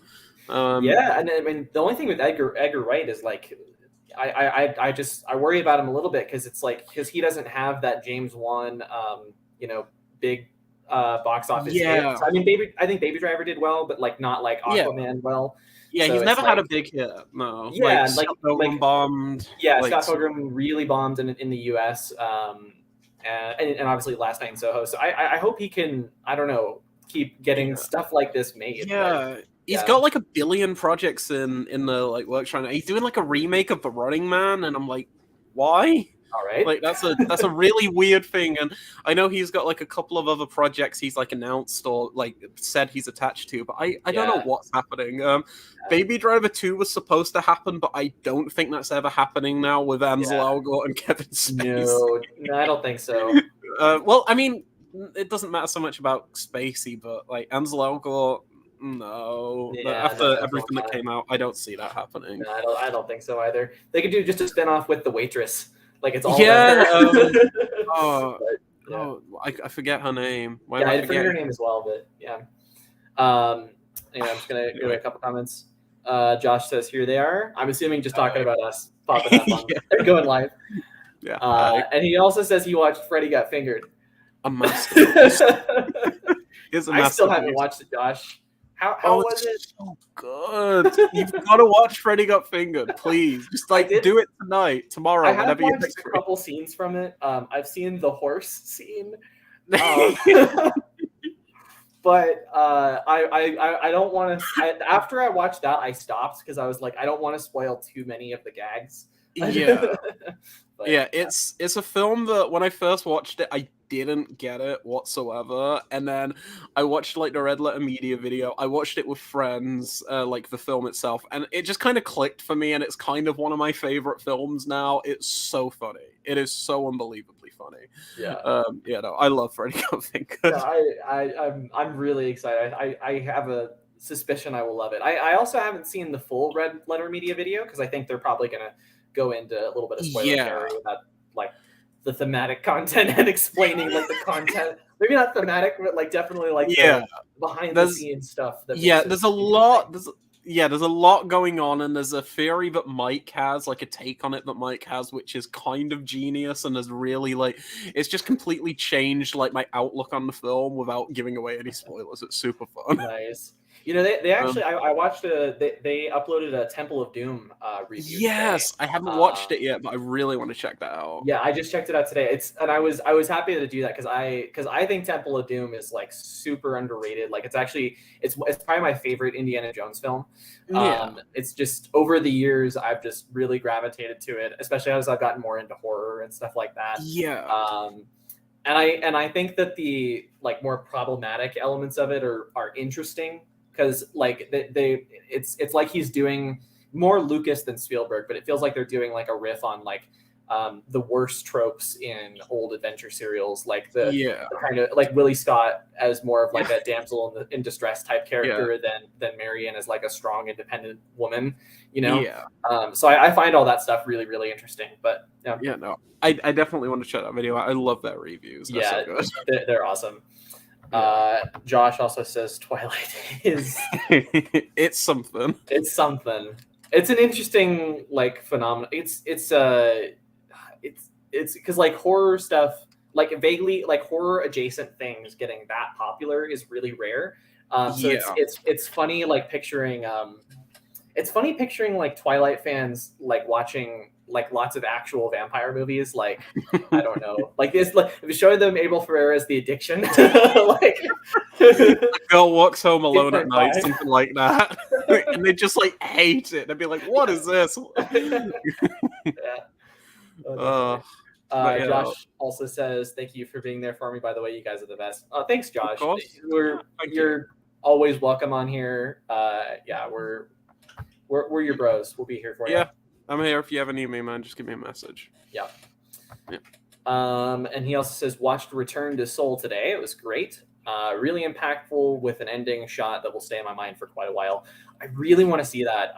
A: And I mean, the only thing with Edgar Wright is like, I worry about him a little bit, because it's like, because he doesn't have that James Wan, big box office hits. I mean, I think Baby Driver did well, but like not like Aquaman well.
B: Yeah, so he's never had a big hit. No. Yeah, like Scott Pilgrim bombed.
A: Yeah, Scott Pilgrim really bombed in the US. And obviously Last Night in Soho. So I hope he can, I don't know, keep getting stuff like this made.
B: Yeah. He's got like 1 billion projects in the like works right now. He's doing like a remake of The Running Man, and I'm like, why?
A: All right.
B: Like that's a really weird thing. And I know he's got like a couple of other projects he's like announced or like said he's attached to, but I don't know what's happening. Baby Driver 2 was supposed to happen, but I don't think that's ever happening now with Ansel Elgort and Kevin Spacey.
A: No, I don't think so.
B: Well, I mean, it doesn't matter so much about Spacey, but like Ansel Elgort, no. After everything that came out, I don't see that happening.
A: No, I don't think so either. They could do just a spin-off with The Waitress. Like it's all
B: I forget her name.
A: I forget her name as well, but I'm just gonna give a couple comments. Josh says, "Here they are." I'm assuming just talking about us popping up on going live. Yeah. And he also says he watched Freddy Got Fingered.
B: A masterpiece.
A: I still haven't watched it, Josh. How was it?
B: So good. You've got to watch Freddy Got Fingered, please. Just do it tonight, tomorrow.
A: I have watched a couple scenes from it. I've seen the horse scene, but I don't want to. After I watched that, I stopped because I was like, I don't want to spoil too many of the gags.
B: Yeah. It's a film that when I first watched it, I didn't get it whatsoever, and then I watched like the Red Letter Media video. I watched it with friends, like the film itself, and it just kind of clicked for me, and it's kind of one of my favorite films now. It's so funny. It is so unbelievably funny. I love Freddy Got Fingered.
A: I'm really excited. I have a suspicion I will love it. I also haven't seen the full Red Letter Media video, because I think they're probably gonna go into a little bit of spoiler territory about like the thematic content and explaining like the content. Maybe not thematic, but like definitely like the behind the scenes stuff.
B: There's a lot. there's a lot going on, and there's a theory that Mike has, like a take on it that Mike has, which is kind of genius and has really it's just completely changed like my outlook on the film without giving away any spoilers. It's super fun.
A: Nice. You know, they actually I watched they uploaded a Temple of Doom review.
B: Yes,
A: today.
B: I haven't watched it yet, but I really want to check that out.
A: Yeah, I just checked it out today. I was happy to do that because I think Temple of Doom is like super underrated. Like it's probably my favorite Indiana Jones film. It's just over the years I've just really gravitated to it, especially as I've gotten more into horror and stuff like that. And I think that the like more problematic elements of it are interesting because like it's like he's doing more Lucas than Spielberg, but it feels like they're doing like a riff on like the worst tropes in old adventure serials, like the kind of like Willie Scott as more of like a damsel in distress type character than Marion as like a strong independent woman, you know. So I find all that stuff really, really interesting. But
B: I definitely want to check that video out. I love their reviews. They're so good.
A: They're awesome. Josh also says Twilight is
B: it's something.
A: It's something. It's an interesting like phenomenon. It's because like horror stuff, like vaguely like horror adjacent things getting that popular is really rare. So it's funny like picturing like Twilight fans like watching like lots of actual vampire movies, like I don't know, like this, like if you show them Abel Ferrara's The Addiction, like
B: the girl walks home alone at night, something like that, and they just like hate it. They'd be like, "What is this?"
A: Josh also says, "Thank you for being there for me. By the way, you guys are the best." Thanks, Josh. You're always welcome on here. We're your bros. We'll be here for you.
B: Yeah. I'm here. If you ever need me, man, just give me a message.
A: Yeah. And he also says, watched Return to Seoul today. It was great. Really impactful with an ending shot that will stay in my mind for quite a while. I really want to see that.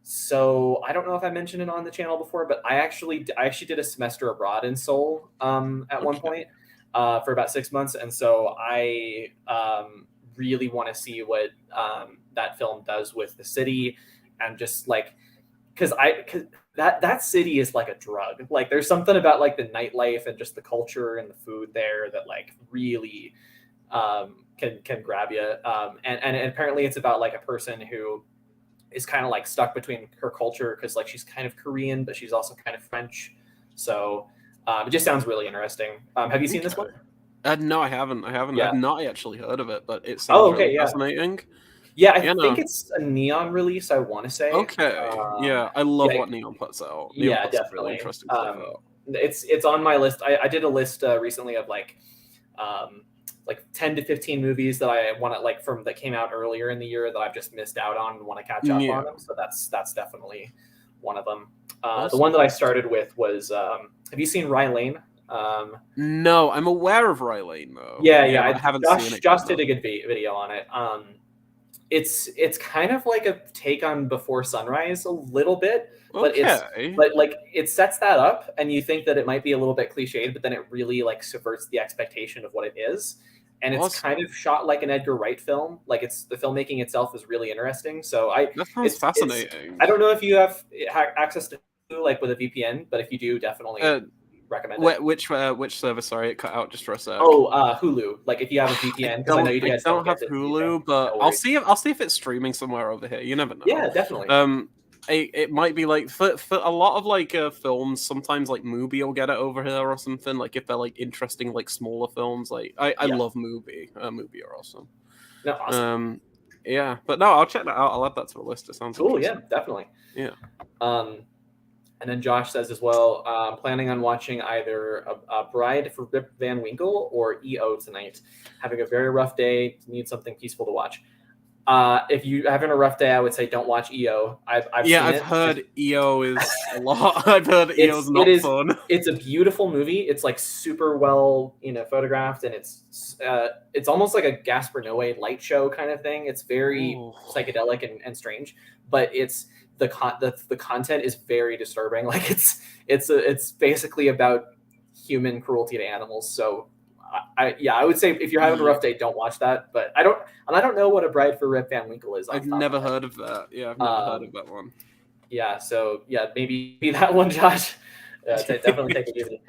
A: So I don't know if I mentioned it on the channel before, but I actually did a semester abroad in Seoul at one point for about 6 months. And so I really want to see what that film does with the city and just like, because that city is like a drug. Like there's something about like the nightlife and just the culture and the food there that like really can grab you. And apparently it's about like a person who is kind of like stuck between her culture because like she's kind of Korean, but she's also kind of French. So it just sounds really interesting. Have you seen this one?
B: No, I haven't. Yeah. I've not actually heard of it, but it sounds fascinating.
A: Yeah, I think it's a Neon release, I want to say.
B: Okay. I love what Neon puts out. Neon puts
A: definitely.
B: Really interesting stuff out.
A: It's on my list. I did a list recently of like 10 to 15 movies that I want to like that came out earlier in the year that I've just missed out on and want to catch up on them. So that's definitely one of them. The one that I started with was have you seen Rye Lane?
B: No, I'm aware of Rye Lane though.
A: I haven't seen it. Josh did a good video on it. It's kind of like a take on Before Sunrise a little bit, but it sets that up, and you think that it might be a little bit cliched, but then it really like subverts the expectation of what it is, and it's kind of shot like an Edgar Wright film. Like the filmmaking itself is really interesting. So
B: that sounds fascinating.
A: I don't know if you have access to like with a VPN, but if you do, definitely. Recommend it.
B: Which service? Sorry, it cut out just for a sec.
A: Hulu. Like if you have a VPN, because I know you guys
B: don't have Hulu, but I'll see if it's streaming somewhere over here. You never know.
A: Yeah, definitely.
B: It might be like for a lot of like films. Sometimes like Mubi will get it over here or something. Like if they're like interesting like smaller films. Like I love Mubi. Mubi are awesome.
A: No, awesome.
B: But no, I'll check that out. I'll add that to the list. It sounds
A: cool. Yeah, definitely.
B: Yeah.
A: And then Josh says as well, planning on watching either a Bride for Rip Van Winkle or EO tonight. Having a very rough day, need something peaceful to watch. If you're having a rough day, I would say don't watch EO. I've
B: heard EO is a lot. I've heard EO is not fun.
A: It's a beautiful movie. It's like super well, photographed, and it's almost like a Gaspar Noé light show kind of thing. It's very psychedelic and strange, but it's the content is very disturbing. Like it's basically about human cruelty to animals. So I would say if you're having a rough day, don't watch that. But I don't know what A Bride for Rip Van Winkle is.
B: I've never heard of that. Yeah, I've never heard of that one.
A: Yeah, so yeah, maybe that one, Josh. Definitely take it easy.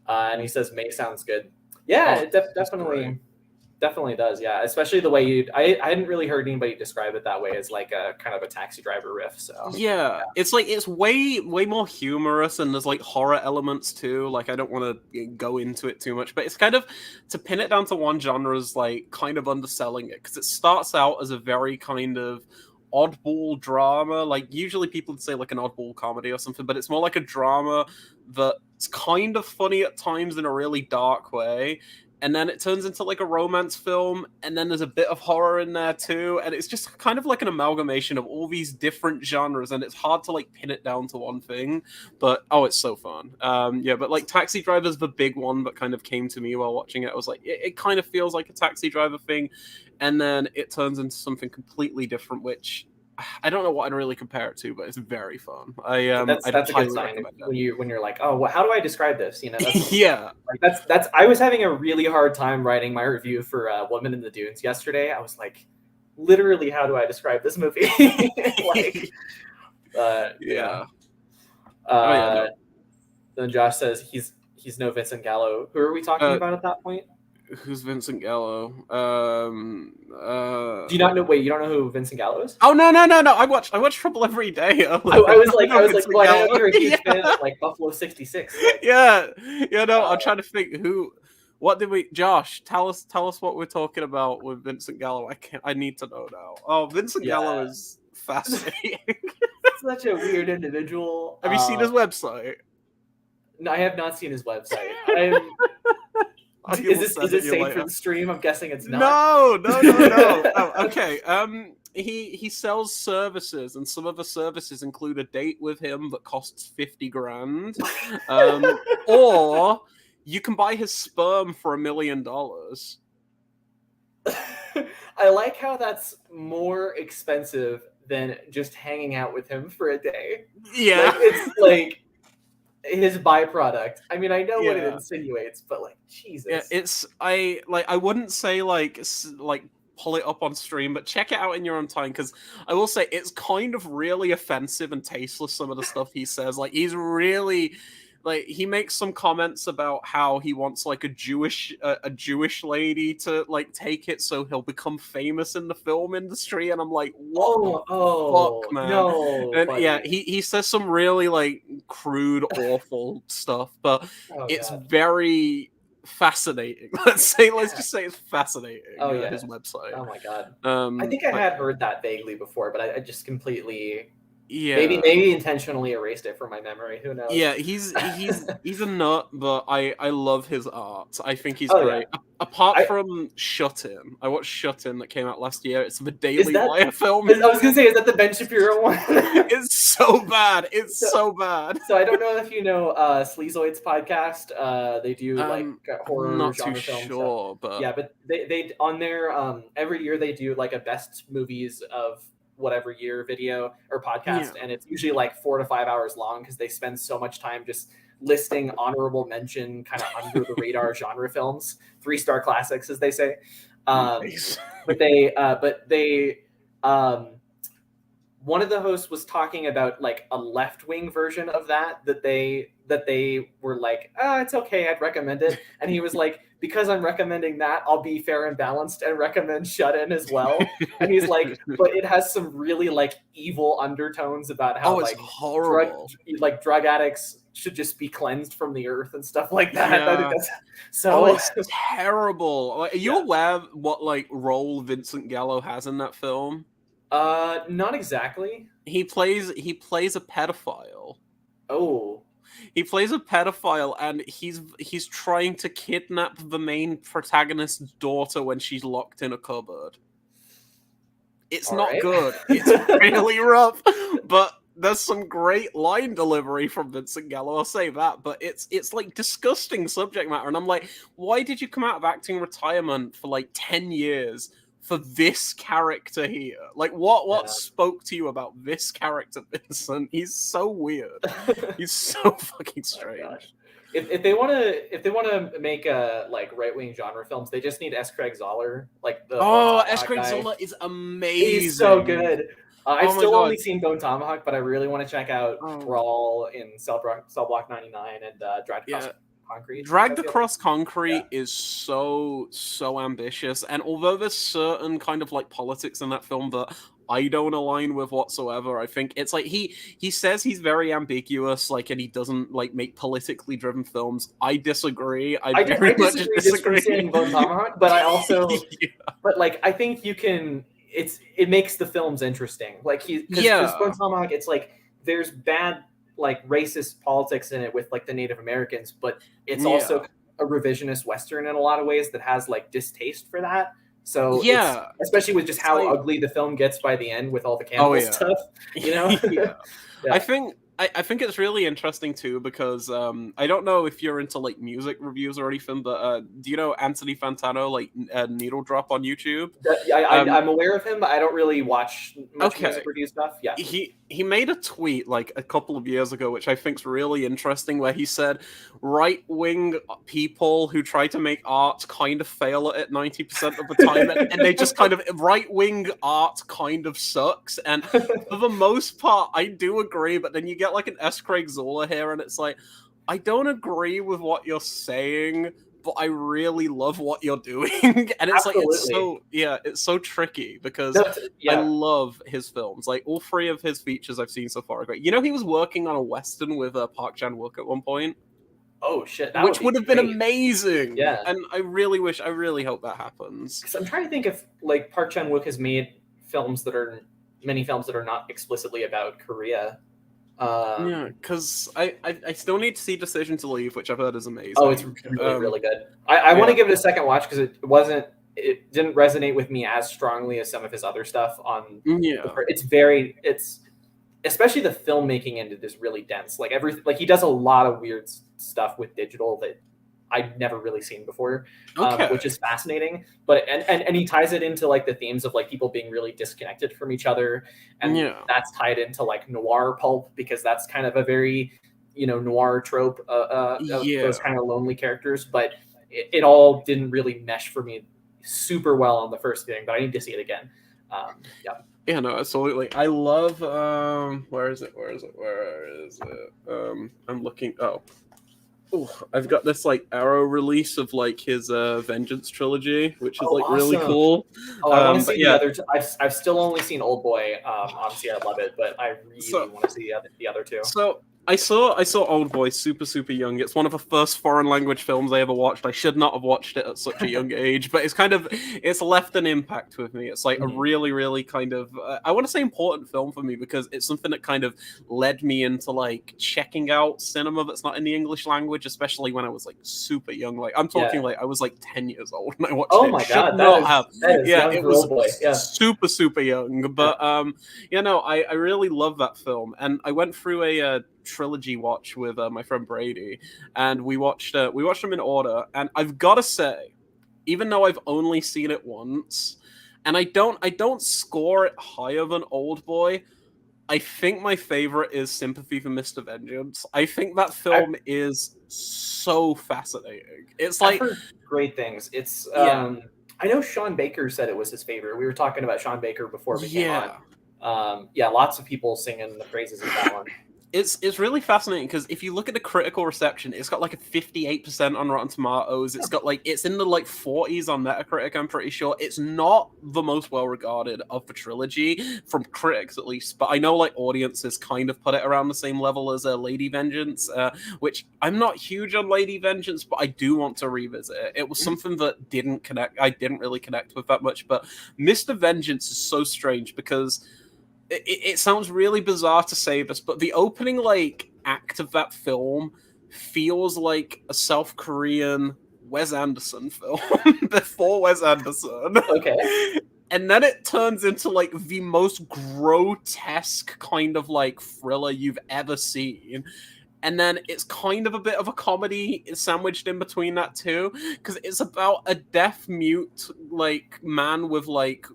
A: And he says May sounds good. Yeah, it definitely does. Yeah, especially the way I hadn't really heard anybody describe it that way, as like a kind of a Taxi Driver riff. So
B: yeah, it's like it's way more humorous, and there's like horror elements too. Like I don't want to go into it too much, but it's kind of, to pin it down to one genre is like kind of underselling it, because it starts out as a very kind of oddball drama. Like usually people would say like an oddball comedy or something, but it's more like a drama that's kind of funny at times in a really dark way, and then it turns into like a romance film, and then there's a bit of horror in there too, and it's just kind of like an amalgamation of all these different genres, and it's hard to like pin it down to one thing, but it's so fun. Yeah, but like Taxi Driver's the big one that kind of came to me while watching it. I was like, it kind of feels like a Taxi Driver thing, and then it turns into something completely different, which I don't know what I'd really compare it to, but it's very fun.
A: That's a good sign when you're like, oh, well, how do I describe this? You know, that's,
B: yeah.
A: Like that's. I was having a really hard time writing my review for Woman in the Dunes yesterday. I was like, literally, how do I describe this movie? Like, yeah. Then Josh says he's no Vincent Gallo. Who are we talking about at that point?
B: Who's Vincent Gallo?
A: Do you not know? Wait, you don't know who Vincent Gallo is?
B: Oh no! I watch Trouble every day.
A: I was like, well, I know you're a huge fan of like Buffalo '66. Like,
B: yeah. No, I'm trying to think who. What did we? Josh, tell us what we're talking about with Vincent Gallo. I need to know now. Oh, Vincent Gallo is fascinating.
A: Such a weird individual.
B: Have you seen his website?
A: No, I have not seen his website. Is it safe for the stream? I'm guessing it's not.
B: No. Oh, okay. He sells services, and some of the services include a date with him that costs $50,000, or you can buy his sperm for $1 million.
A: I like how that's more expensive than just hanging out with him for a day.
B: Yeah,
A: like, it's like his byproduct. I mean, I know what it insinuates, but like, Jesus.
B: Yeah, I wouldn't say like pull it up on stream, but check it out in your own time, because I will say it's kind of really offensive and tasteless, some of the stuff he says. Like, he's really, like, he makes some comments about how he wants like a Jewish lady to like take it so he'll become famous in the film industry, and I'm like, what the fuck, man?
A: No,
B: and
A: buddy.
B: yeah, he says some really like crude, awful stuff, but it's very fascinating. Let's just say it's fascinating. His website.
A: Oh my god. I think I had heard that vaguely before, but I just completely maybe intentionally erased it from my memory. Who knows?
B: Yeah, he's a nut, but I love his art. I think he's great.
A: Yeah.
B: Apart from Shut In, I watched Shut In that came out last year. It's the Daily Wire film.
A: I was gonna say, is that the Ben Shapiro one?
B: It's so bad. It's so bad.
A: So I don't know if you know Sleazoids podcast. They do like horror
B: not
A: genre
B: too
A: films.
B: Sure, but
A: yeah, but they on their every year they do like a best movies of whatever year video or podcast, and it's usually like 4 to 5 hours long, because they spend so much time just listing honorable mention kind of under the radar genre films, 3-star classics, as they say.
B: Nice.
A: But they one of the hosts was talking about like a left-wing version of that they were like, it's okay, I'd recommend it. And he was like, because I'm recommending that, I'll be fair and balanced and recommend Shut In as well. And he's like, but it has some really like evil undertones about how
B: it's
A: like
B: horrible.
A: drug addicts should just be cleansed from the earth and stuff like that.
B: Yeah.
A: I think that's so
B: it's terrible. Like, are you aware what like role Vincent Gallo has in that film?
A: Not exactly.
B: He plays a pedophile.
A: Oh.
B: He plays a pedophile, and he's trying to kidnap the main protagonist's daughter when she's locked in a cupboard. It's not good. It's really rough, but there's some great line delivery from Vincent Gallo, I'll say that, but it's like disgusting subject matter, and I'm like, why did you come out of acting retirement for like 10 years for this character here? Like, what spoke to you about this character, Vincent? He's so weird. He's so fucking strange.
A: if they want to make like right wing genre films, they just need S. Craig Zoller, like the Bone
B: Oh, S.
A: Tomahawk
B: Craig
A: guy.
B: Zola is
A: He's so
B: amazing.
A: good. I've
B: Oh my
A: still
B: god.
A: only seen Bone Tomahawk, but I really want to check out
B: Oh,
A: Brawl in Cell Block 99 and Drive Across
B: yeah.
A: Concrete. I think
B: Dragged
A: that's the other one.
B: Across Concrete is so ambitious, and although there's certain kind of like politics in that film that I don't align with whatsoever, I think it's like he says he's very ambiguous, like, and he doesn't like make politically driven films. I disagree. I
A: I
B: very much
A: disagree just from
B: disagree.
A: seeing Bone Tomahawk, but I also
B: Yeah.
A: but like I think you can it makes the films interesting. Like because Bone
B: Yeah.
A: Tomahawk, it's like there's bad like racist politics in it with like the Native Americans, but it's also
B: Yeah.
A: a revisionist Western in a lot of ways that has like distaste for that. So it's
B: Yeah.
A: especially with just
B: It's
A: how
B: like,
A: ugly the film gets by the end with all the
B: oh
A: cannibal
B: yeah.
A: stuff, you know?
B: Yeah. I
A: Yeah.
B: think I think it's really interesting too because I don't know if you're into like music reviews or anything, but do you know Anthony Fantano, like Needle Drop on YouTube? Um,
A: I'm aware of him, but I don't really watch much
B: okay,
A: music review stuff. Yeah.
B: he made a tweet like a couple of years ago, which I think's really interesting, where he said right wing people who try to make art kind of fail at it 90% of the time, and they just kind of right wing art kind of sucks. And for the most part, I do agree, but then you get like an S. Craig Zola here, and it's like I don't agree with what you're saying, but I really love what you're doing. And it's like
A: Absolutely.
B: it's so tricky because
A: That's,
B: I
A: yeah.
B: love his films. Like all three of his features I've seen so far are great. You know, he was working on a western with Park Chan Wook at one point,
A: Oh shit, that would
B: which
A: be
B: would have been
A: great.
B: amazing.
A: Yeah.
B: And I really hope that happens.
A: Because I'm trying to think if like Park Chan Wook has made many films that are not explicitly about Korea.
B: Yeah, because I still need to see Decision to Leave, which I've heard is
A: Oh, it's
B: amazing.
A: really good. I want
B: Yeah.
A: to give it a second watch because it didn't resonate with me as strongly as some of his other stuff on
B: Yeah.
A: it's especially the filmmaking end is really dense. Like he does a lot of weird stuff with digital that I'd never really seen before,
B: Okay.
A: which is fascinating. But and he ties it into like the themes of like people being really disconnected from each other, and
B: Yeah.
A: that's tied into like noir pulp because that's kind of a very noir trope of
B: Yeah.
A: those kind of lonely characters. But it all didn't really mesh for me super well on the first viewing. But I need to see it again. Yeah.
B: Yeah, no, absolutely. I love where is it? I'm looking oh, I've got this like Arrow release of like his Vengeance trilogy, which is
A: Oh,
B: like really
A: awesome.
B: cool.
A: Oh, I want to
B: But
A: see the
B: yeah,
A: other two. I've still only seen Old Boy. Obviously, I love it, but I really
B: so
A: want to see the other two.
B: so I saw Old Boy super young. It's one of the first foreign language films I ever watched. I should not have watched it at such a young age, but it's left an impact with me. It's like a
A: Mhm.
B: really kind of I want to say important film for me because it's something that kind of led me into like checking out cinema that's not in the English language, especially when I was like super young. Like I'm talking
A: Yeah.
B: like I was like 10 years old when I watched
A: Oh
B: it.
A: my
B: Should
A: god,
B: not have.
A: that is
B: Yeah,
A: young
B: it
A: for
B: was
A: Old Boy. Yeah.
B: super young, but I really love that film, and I went through a trilogy watch with my friend Brady, and we watched them in order. And I've got to say, even though I've only seen it once, and I don't score it higher than Old Boy, I think my favorite is Sympathy for Mr. Vengeance. I think that film is so fascinating. It's
A: I've
B: like,
A: heard great things. It's
B: yeah,
A: I know Sean Baker said it was his favorite. We were talking about Sean Baker before we came on.
B: yeah.
A: Yeah, lots of people singing the praises of that one.
B: It's really fascinating because if you look at the critical reception, it's got like a 58% on Rotten Tomatoes. It's got like it's in the like 40s on Metacritic. I'm pretty sure it's not the most well regarded of the trilogy from critics, at least. But I know like audiences kind of put it around the same level as Lady Vengeance, which I'm not huge on Lady Vengeance, but I do want to revisit it. It was something that didn't connect. I didn't really connect with that much. But Mr. Vengeance is so strange because it sounds really bizarre to say this, but the opening like act of that film feels like a South Korean Wes Anderson film before Wes Anderson.
A: Okay.
B: And then it turns into like the most grotesque kind of like thriller you've ever seen. And then it's kind of a bit of a comedy sandwiched in between that too, because it's about a deaf mute like man with like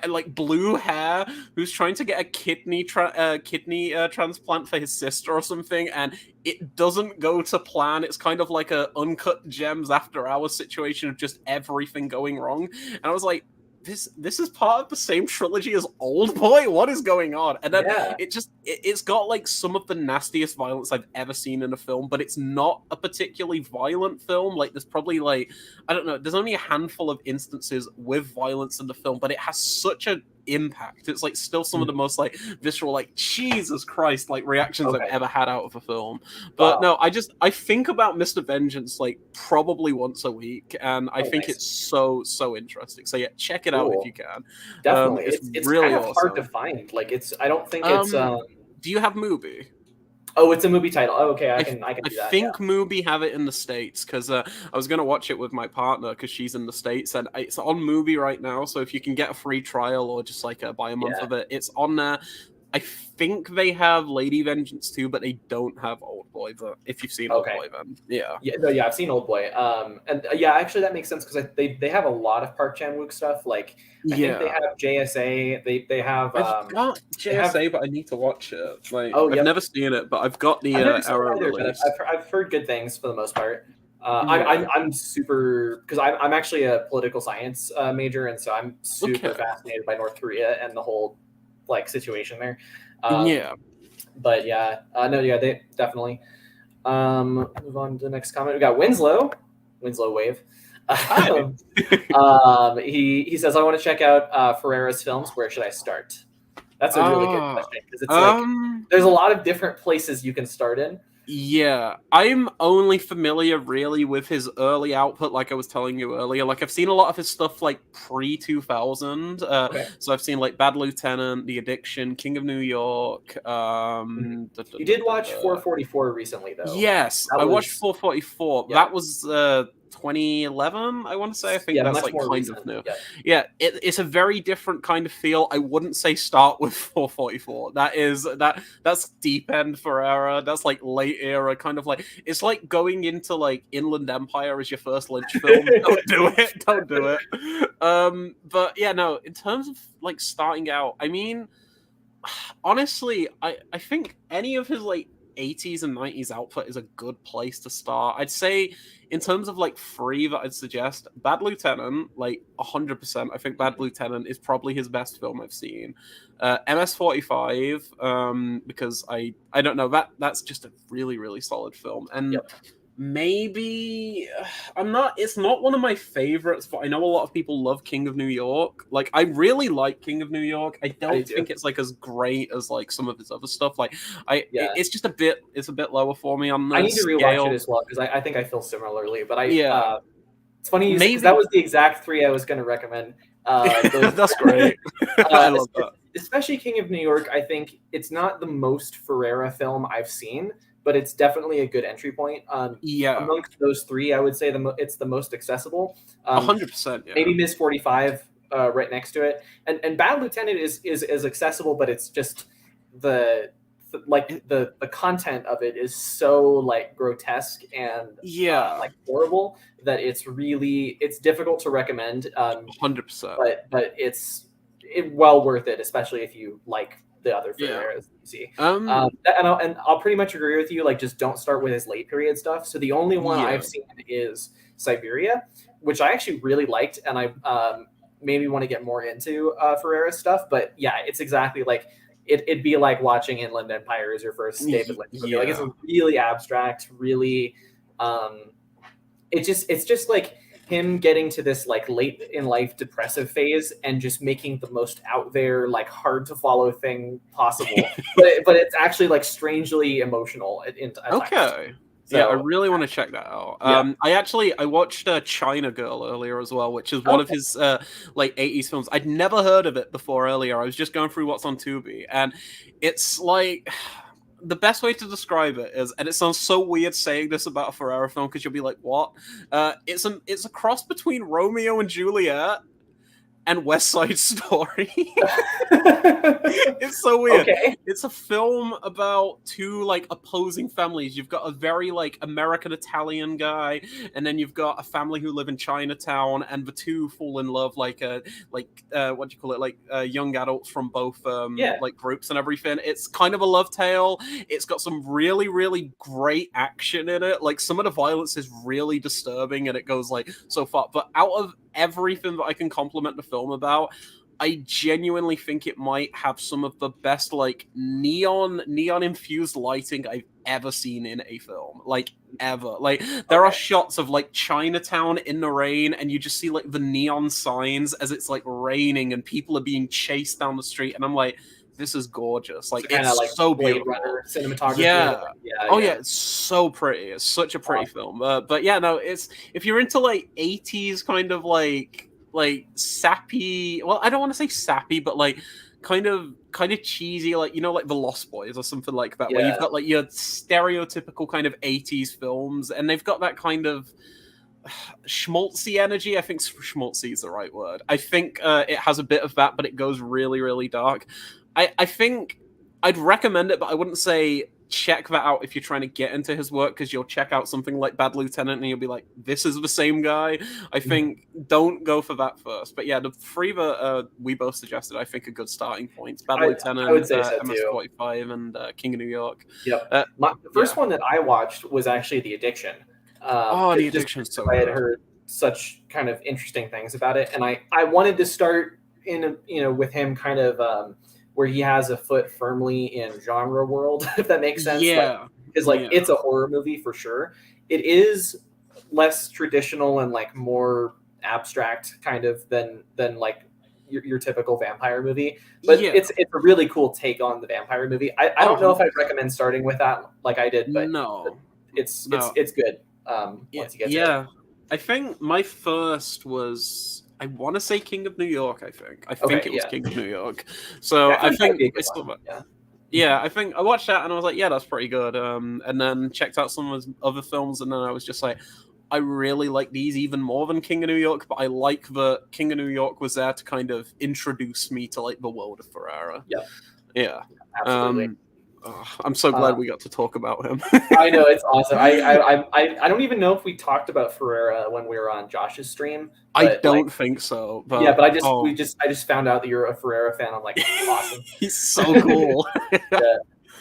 B: like blue hair who's trying to get a kidney transplant for his sister or something, and it doesn't go to plan. It's kind of like a Uncut Gems After Hours situation of just everything going wrong. And I was like, this is part of the same trilogy as Old Boy. What is going on? And then it's got like some of the nastiest violence I've ever seen in a film, but it's not a particularly violent film. Like there's probably like, I don't know, there's only a handful of instances with violence in the film, but it has such an impact. It's like still some of the most like visceral, like Jesus Christ, like reactions I've ever had out of a film. But no, I think about Mr. Vengeance like probably once a week, and I think it's so interesting. So yeah, check it out if you can.
A: Definitely, it's really kind of hard to find. Like I don't think it's.
B: Do you have Mubi?
A: Oh, it's a movie title. Oh, okay, I can do that.
B: I think Mubi have it in the States, because I was going to watch it with my partner because she's in the States, and it's on Mubi right now. So if you can get a free trial or just like buy a month of it, it's on there. I think they have Lady Vengeance too, but they don't have Old Boy. But if you've seen Old Boy, then
A: yeah, I've seen Old Boy. And actually that makes sense because they have a lot of Park Chan-wook stuff. Like I think they have JSA. They have.
B: I've got JSA, but I need to watch it. Like I've never seen it, but I've got the Arrow release.
A: I've heard good things for the most part. I'm super, because I'm actually a political science major, and so I'm super fascinated by North Korea and the whole like situation there. But they definitely. Move on to the next comment. We got Winslow Wave. He says, I want to check out Ferrera's films. Where should I start? That's a really good question, because it's like there's a lot of different places you can start in.
B: Yeah, I'm only familiar really with his early output, like I was telling you earlier. Like I've seen a lot of his stuff like pre-2000. So I've seen like Bad Lieutenant, The Addiction, King of New York.
A: You did watch 444 recently, though.
B: Yes, I watched 444. Yeah. That was 2011, I want to say. I think that's like kind of new. Yeah, it's a very different kind of feel. I wouldn't say start with 444. That's deep end Ferrera. That's like late era, kind of like, it's like going into like Inland Empire as your first Lynch film. Don't do it. But yeah, no, in terms of like starting out, I mean, honestly, I think any of his like 80s and 90s output is a good place to start. I'd say in terms of like free that I'd suggest, Bad Lieutenant, like 100%. I think Bad Lieutenant is probably his best film I've seen. MS-45, because I don't know, that's just a really, really solid film. And maybe it's not one of my favorites, but I know a lot of people love King of New York. Like I really like King of New York. I don't think it's like as great as like some of his other stuff. Like it's just a bit lower for me on the
A: I need to rewatch it as well, because I think I feel similarly, but it's funny because that was the exact three I was going to recommend.
B: That's great. I love that.
A: Especially King of New York. I think it's not the most Ferrera film I've seen, but it's definitely a good entry point. Amongst those three, I would say it's the most accessible.
B: 100%. Yeah.
A: Maybe Miss 45 right next to it, and Bad Lieutenant is accessible, but it's just the content of it is so like grotesque and like horrible that it's difficult to recommend.
B: 100%.
A: But it's well worth it, especially if you like the other Ferreras you see. And I'll pretty much agree with you. Like, just don't start with his late period stuff. So the only one I've seen is Siberia, which I actually really liked, and I maybe want to get more into Ferrera's stuff. But yeah, it's exactly like it'd be like watching Inland Empire as your first David Lynch movie. Like, it's really abstract, really. It's just like him getting to this like late in life depressive phase and just making the most out there, like hard to follow thing possible. but it's actually like strangely emotional at times. So,
B: yeah, I really want to check that out. I watched China Girl earlier as well, which is one of his like 80s films. I'd never heard of it before earlier. I was just going through what's on Tubi, and it's like, the best way to describe it is, and it sounds so weird saying this about a Ferrera film because you'll be like, what? It's a cross between Romeo and Juliet and West Side Story. It's so weird.
A: Okay.
B: It's a film about two like opposing families. You've got a very like American Italian guy, and then you've got a family who live in Chinatown, and the two fall in love what do you call it, like young adults from both
A: Yeah.
B: like groups and everything. It's kind of a love tale. It's got some really really great action in it. Like some of the violence is really disturbing, and it goes like so far. But out of everything that I can compliment the film about, I genuinely think it might have some of the best like neon infused lighting I've ever seen in a film. Like ever. Like there are shots of like Chinatown in the rain, and you just see like the neon signs as it's like raining and people are being chased down the street, and I'm like, this is gorgeous. Like it's
A: like
B: so
A: Blade
B: beautiful.
A: Runner cinematography.
B: Yeah.
A: Oh
B: yeah, it's so pretty. It's such a pretty film. But yeah, no, it's if you're into like 80s kind of like sappy, well, I don't want to say sappy, but like kind of cheesy, like like The Lost Boys or something like that, where you've got like your stereotypical kind of 80s films, and they've got that kind of schmaltzy energy. I think schmaltzy is the right word. I think it has a bit of that, but it goes really really dark. I think I'd recommend it, but I wouldn't say check that out if you're trying to get into his work, because you'll check out something like Bad Lieutenant and you'll be like, this is the same guy. I think don't go for that first. But yeah, the three that we both suggested, I think, are good starting points. Bad Lieutenant,
A: I would say so
B: MS-45, and King of New York.
A: Yep. The first one that I watched was actually The Addiction.
B: The Addiction is so good.
A: I had heard such kind of interesting things about it, and I wanted to start in with him kind of where he has a foot firmly in genre world, if that makes sense.
B: Yeah.
A: Because it's a horror movie for sure. It is less traditional and like more abstract kind of than like your typical vampire movie. But it's a really cool take on the vampire movie. I don't know if I'd recommend starting with that like I did, but it's good. Once you get to it.
B: I think my first was, I want to say King of New York. I think it was King of New York. So I think it's I think I watched that and I was like, yeah, that's pretty good. And then checked out some of his other films, and then I was just like, I really like these even more than King of New York. But I like that King of New York was there to kind of introduce me to like the world of Ferrara. Yeah, absolutely. I'm so glad we got to talk about him.
A: I know, it's awesome. I don't even know if we talked about Ferrara when we were on Josh's stream.
B: I don't think so. But,
A: yeah, but I just found out that you're a Ferrara fan. I'm like, awesome.
B: He's so cool.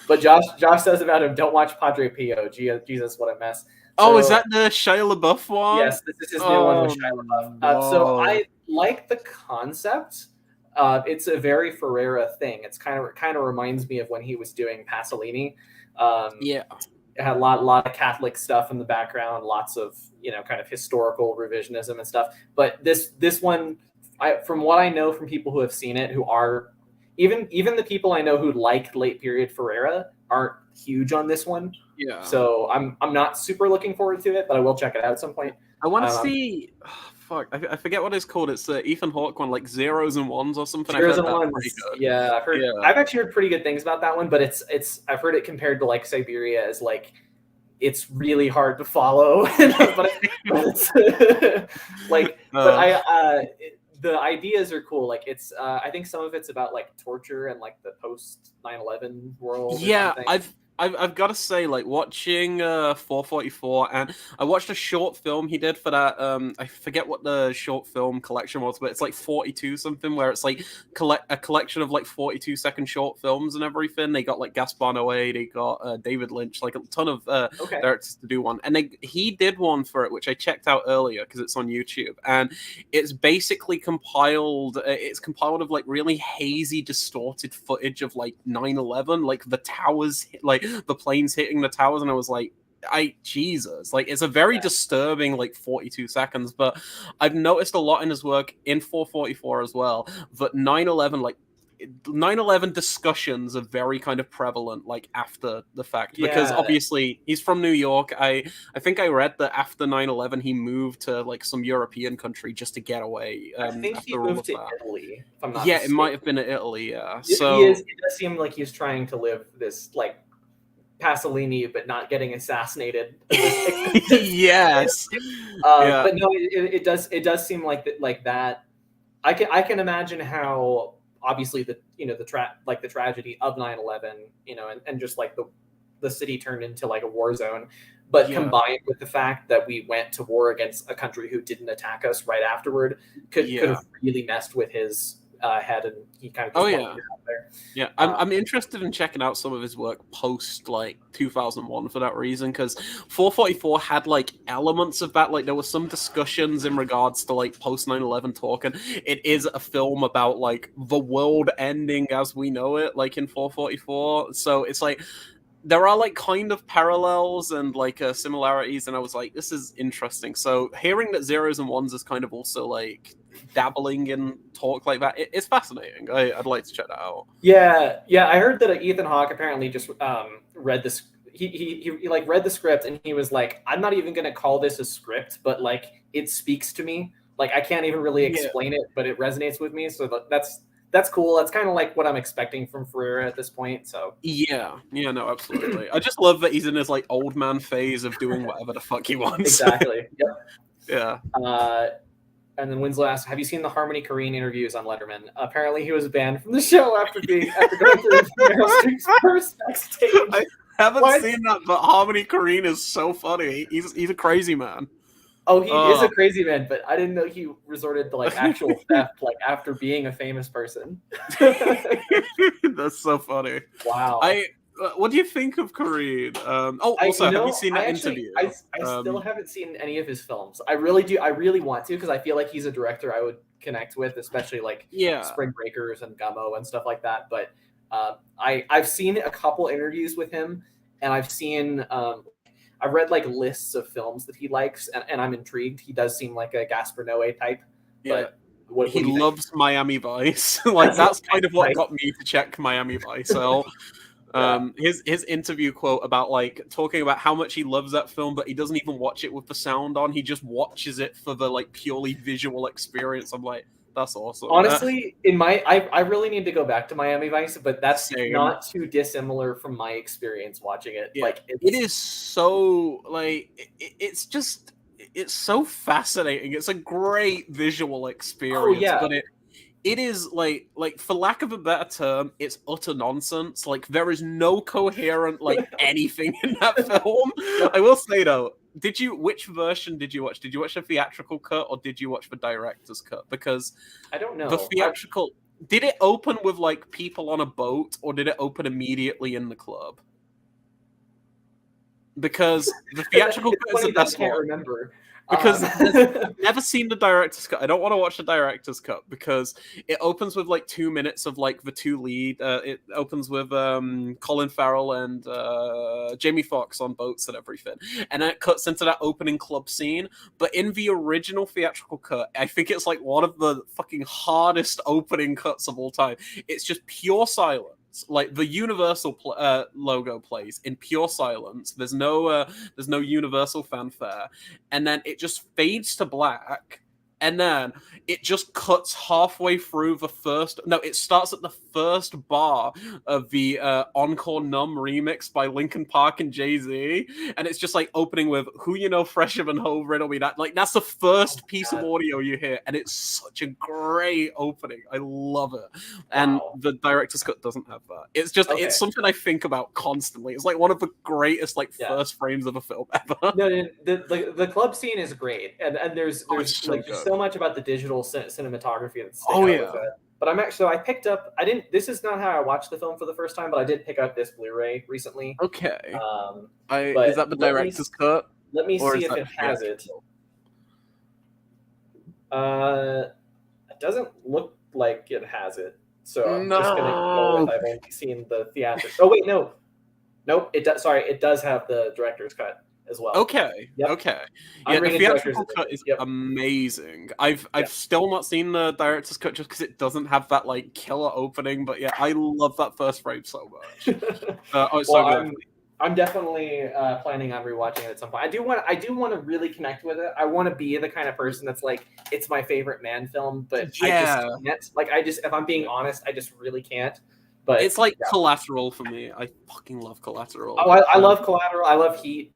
A: But Josh says about him, don't watch Padre Pio. Jesus, what a mess.
B: So, is that the Shia LaBeouf one?
A: Yes, this is his new one with Shia LaBeouf. So I like the concept. It's a very Ferrara thing. It's kind of reminds me of when he was doing Pasolini. It had a lot of Catholic stuff in the background, lots of kind of historical revisionism and stuff. But this one, from what I know from people who have seen it, who are even the people I know who like late period Ferrara aren't huge on this one. Yeah. So I'm not super looking forward to it, but I will check it out at some point.
B: I want to see. I forget what it's called. It's the Ethan Hawke one, like Zeros and Ones or something.
A: Zeros and Ones. Yeah, I've heard. I've actually heard pretty good things about that one, but it's I've heard it compared to like Siberia as like it's really hard to follow. but the ideas are cool. Like it's I think some of it's about like torture and like the post 9/11 world.
B: Yeah, I've got to say, like, watching 444, and I watched a short film he did for that. I forget what the short film collection was, but it's like 42 something, where it's like a collection of like 42-second short films and everything. They got like Gaspar Noé, they got David Lynch, like a ton of directors to do one. And he did one for it, which I checked out earlier because it's on YouTube. And it's basically compiled of like really hazy, distorted footage of like 9/11, like the towers, like the planes hitting the towers, and I was like, Jesus, like it's a very disturbing like 42 seconds. But I've noticed a lot in his work in 444 as well that 9/11 discussions are very kind of prevalent like after the fact, because obviously he's from New York. I think I read that after 9/11 he moved to like some European country just to get away.
A: I think he moved to Italy, if I'm not
B: mistaken. It might have been to Italy. It
A: does seem like he's trying to live this like Pasolini, but not getting assassinated.
B: Yes.
A: But no, it does seem like that I can imagine how obviously the the tragedy of 9/11, and just like the city turned into like a war zone, but
B: Yeah.
A: combined with the fact that we went to war against a country who didn't attack us right afterward could
B: Yeah.
A: have really messed with his head, and he kind of
B: Oh
A: just wanted
B: yeah.
A: to get out there.
B: Yeah, I'm interested in checking out some of his work post like 2001 for that reason, because 444 had like elements of that. Like there were some discussions in regards to like post 9/11 talk, and it is a film about like the world ending as we know it, like in 444. So it's like there are like kind of parallels and like similarities, and I was like, this is interesting. So hearing that zeros and ones is kind of also like dabbling in talk like that, it's fascinating. I'd like to check that out.
A: Yeah, yeah. I heard that Ethan Hawke apparently just read this. He like read the script, and he was like, "I'm not even gonna call this a script, but like it speaks to me. Like I can't even really
B: Yeah.
A: explain it, but it resonates with me. So that's cool. That's kind of like what I'm expecting from Ferreira at this point. So
B: Yeah, no, absolutely. I just love that he's in his like old man phase of doing whatever the fuck he wants.
A: exactly. Yep.
B: Yeah.
A: And then Winslow asked, "Have you seen the Harmony Korine interviews on Letterman? Apparently, he was banned from the show after going through Meryl Streep's first backstage."
B: I haven't
A: What?
B: seen that, but Harmony Korine is so funny. He's a crazy man.
A: Oh, he is a crazy man, but I didn't know he resorted to like actual theft, like after being a famous person.
B: That's so funny.
A: Wow.
B: What do you think of Kareem? Also, have you seen that interview?
A: I still haven't seen any of his films. I really do. I really want to, because I feel like he's a director I would connect with, especially like Spring Breakers and Gummo and stuff like that. But I've seen a couple interviews with him, and I've read like lists of films that he likes, and I'm intrigued. He does seem like a Gaspar Noé type.
B: Yeah.
A: But
B: he loves Miami Vice. Like that's kind of what got me to check Miami Vice. So his interview quote about like talking about how much he loves that film, but he doesn't even watch it with the sound on. He just watches it for the like purely visual experience. I'm like, that's awesome.
A: Honestly, I really need to go back to Miami Vice, but that's not too dissimilar from my experience watching it.
B: Yeah,
A: like
B: it is so like it's so fascinating. It's a great visual experience.
A: Oh, yeah.
B: But it is like for lack of a better term, it's utter nonsense. Like there is no coherent like anything in that film. I will say though, which version did you watch? Did you watch the theatrical cut or did you watch the director's cut? Because
A: I don't know.
B: The theatrical did it open with like people on a boat or did it open immediately in the club? Because the theatrical cut is the best one. I can't remember. Because I've never seen the director's cut. I don't want to watch the director's cut because it opens with like 2 minutes of like the two lead. It opens with Colin Farrell and Jamie Foxx on boats and everything, and then it cuts into that opening club scene. But in the original theatrical cut, I think it's like one of the fucking hardest opening cuts of all time. It's just pure silence. Like the Universal logo plays in pure silence. There's no Universal fanfare, and then it just fades to black, and then it just cuts halfway through the first. No, it starts at the first bar of the Encore Numb remix by Linkin Park and Jay-Z, and it's just like opening with "Who You Know Fresher Than Ho, Riddle Me That." Like that's the first piece of audio you hear, and it's such a great opening. I love it, and the director's cut doesn't have that. It's just it's something I think about constantly. It's like one of the greatest like first frames of a film ever.
A: No, the club scene is great, and there's
B: so
A: like just so much about the digital cinematography that's
B: with
A: it. But I picked up. I didn't. This is not how I watched the film for the first time, but I did pick up this Blu-ray recently.
B: Okay. Is that the director's cut?
A: Let me see if it has it. It doesn't look like it has it, so I'm just gonna go with I've only seen the theatrical. Oh wait, nope. It does. Sorry, it does have the director's cut as well.
B: Okay. Okay. Yeah, the theatrical cut is amazing. I've still not seen the director's cut just because it doesn't have that like killer opening. But yeah, I love that first frame so much. I'm
A: definitely planning on rewatching it at some point. I do want to really connect with it. I want to be the kind of person that's like, it's my favorite man film, but I just can't. Like, if I'm being honest, I just really can't. But
B: it's like Collateral for me. I fucking love Collateral.
A: Oh, I love Collateral. I love Heat.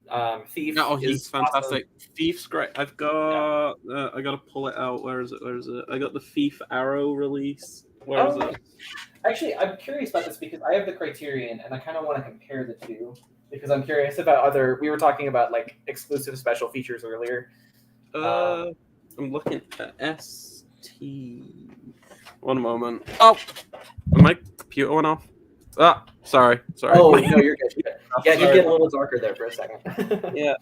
A: Thief.
B: He's fantastic. Awesome. Thief's great. I gotta pull it out. Where is it? I got the Thief Arrow release. Where is it?
A: Actually, I'm curious about this because I have the Criterion, and I kind of want to compare the two because I'm curious about other. We were talking about like exclusive special features earlier.
B: I'm looking at ST. One moment. Oh, my computer went off. Ah, sorry.
A: Oh no, you're good. Yeah, you get a little darker there for a second.
B: Yeah.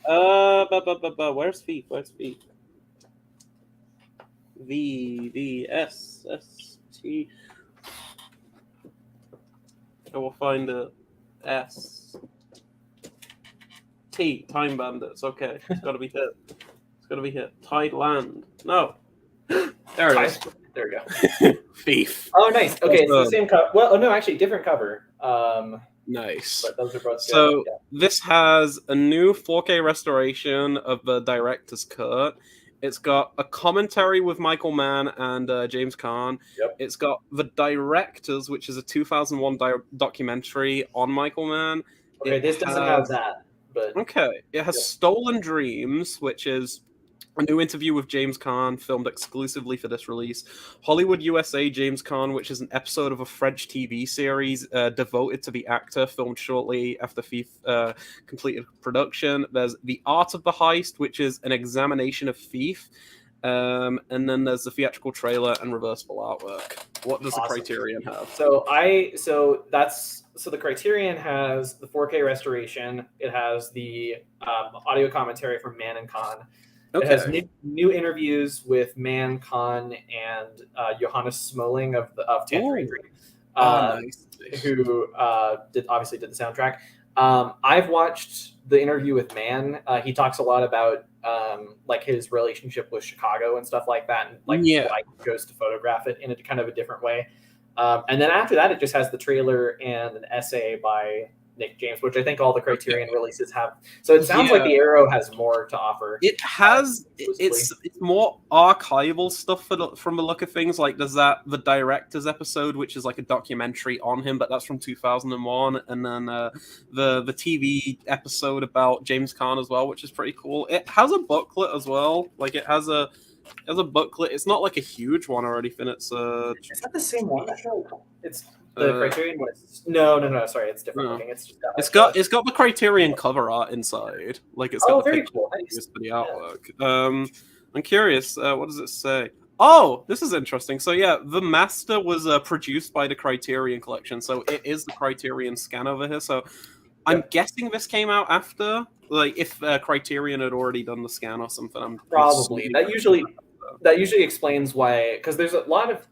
B: Where's Thief? VVSST. I will find it. S. T. Time Bandits. Okay, it's got to be hit. Tide Land. No. There it is.
A: There we go.
B: Thief.
A: Oh, nice. Okay, it's the same cover. Well, no, actually, different cover.
B: Nice.
A: But those are both
B: so good. This has a new 4K restoration of the director's cut. It's got a commentary with Michael Mann and James Caan.
A: Yep.
B: It's got the directors, which is a 2001 documentary on Michael Mann.
A: Okay, this doesn't have that. But
B: okay, it has Stolen Dreams, which is a new interview with James Caan, filmed exclusively for this release. Hollywood USA James Caan, which is an episode of a French TV series devoted to the actor, filmed shortly after Thief completed production. There's The Art of the Heist, which is an examination of Thief. And then there's the theatrical trailer and reversible artwork. What does the Criterion have?
A: So the Criterion has the 4K restoration. It has the audio commentary from Mann and Caan. Okay. It has new interviews with Mann, Caan, and Johannes Smoling of Tangerine Dream,
B: nice.
A: Who obviously did the soundtrack. I've watched the interview with Mann. He talks a lot about like his relationship with Chicago and stuff like that, and why he goes to photograph it in a kind of a different way. And then after that, it just has the trailer and an essay by Nick James, which I think all the Criterion releases have. So it sounds like the Arrow has more to offer.
B: It has. It's more archival stuff from the look of things. Like there's the director's episode, which is like a documentary on him, but that's from 2001, and then the TV episode about James Caan as well, which is pretty cool. It has a booklet as well. Like it has a booklet. It's not like a huge one or anything. It's
A: is that the same one? That's really cool. It's the Criterion one. No. Sorry, it's different looking. It's got
B: the Criterion cover art inside. Like it's got the
A: very cool.
B: Nice. For the artwork. I'm curious. What does it say? Oh, this is interesting. So yeah, the master was produced by the Criterion Collection. So it is the Criterion scan over here. So I'm guessing this came out after, like, if Criterion had already done the scan or something. I'm
A: probably that usually explains why. Because there's a lot of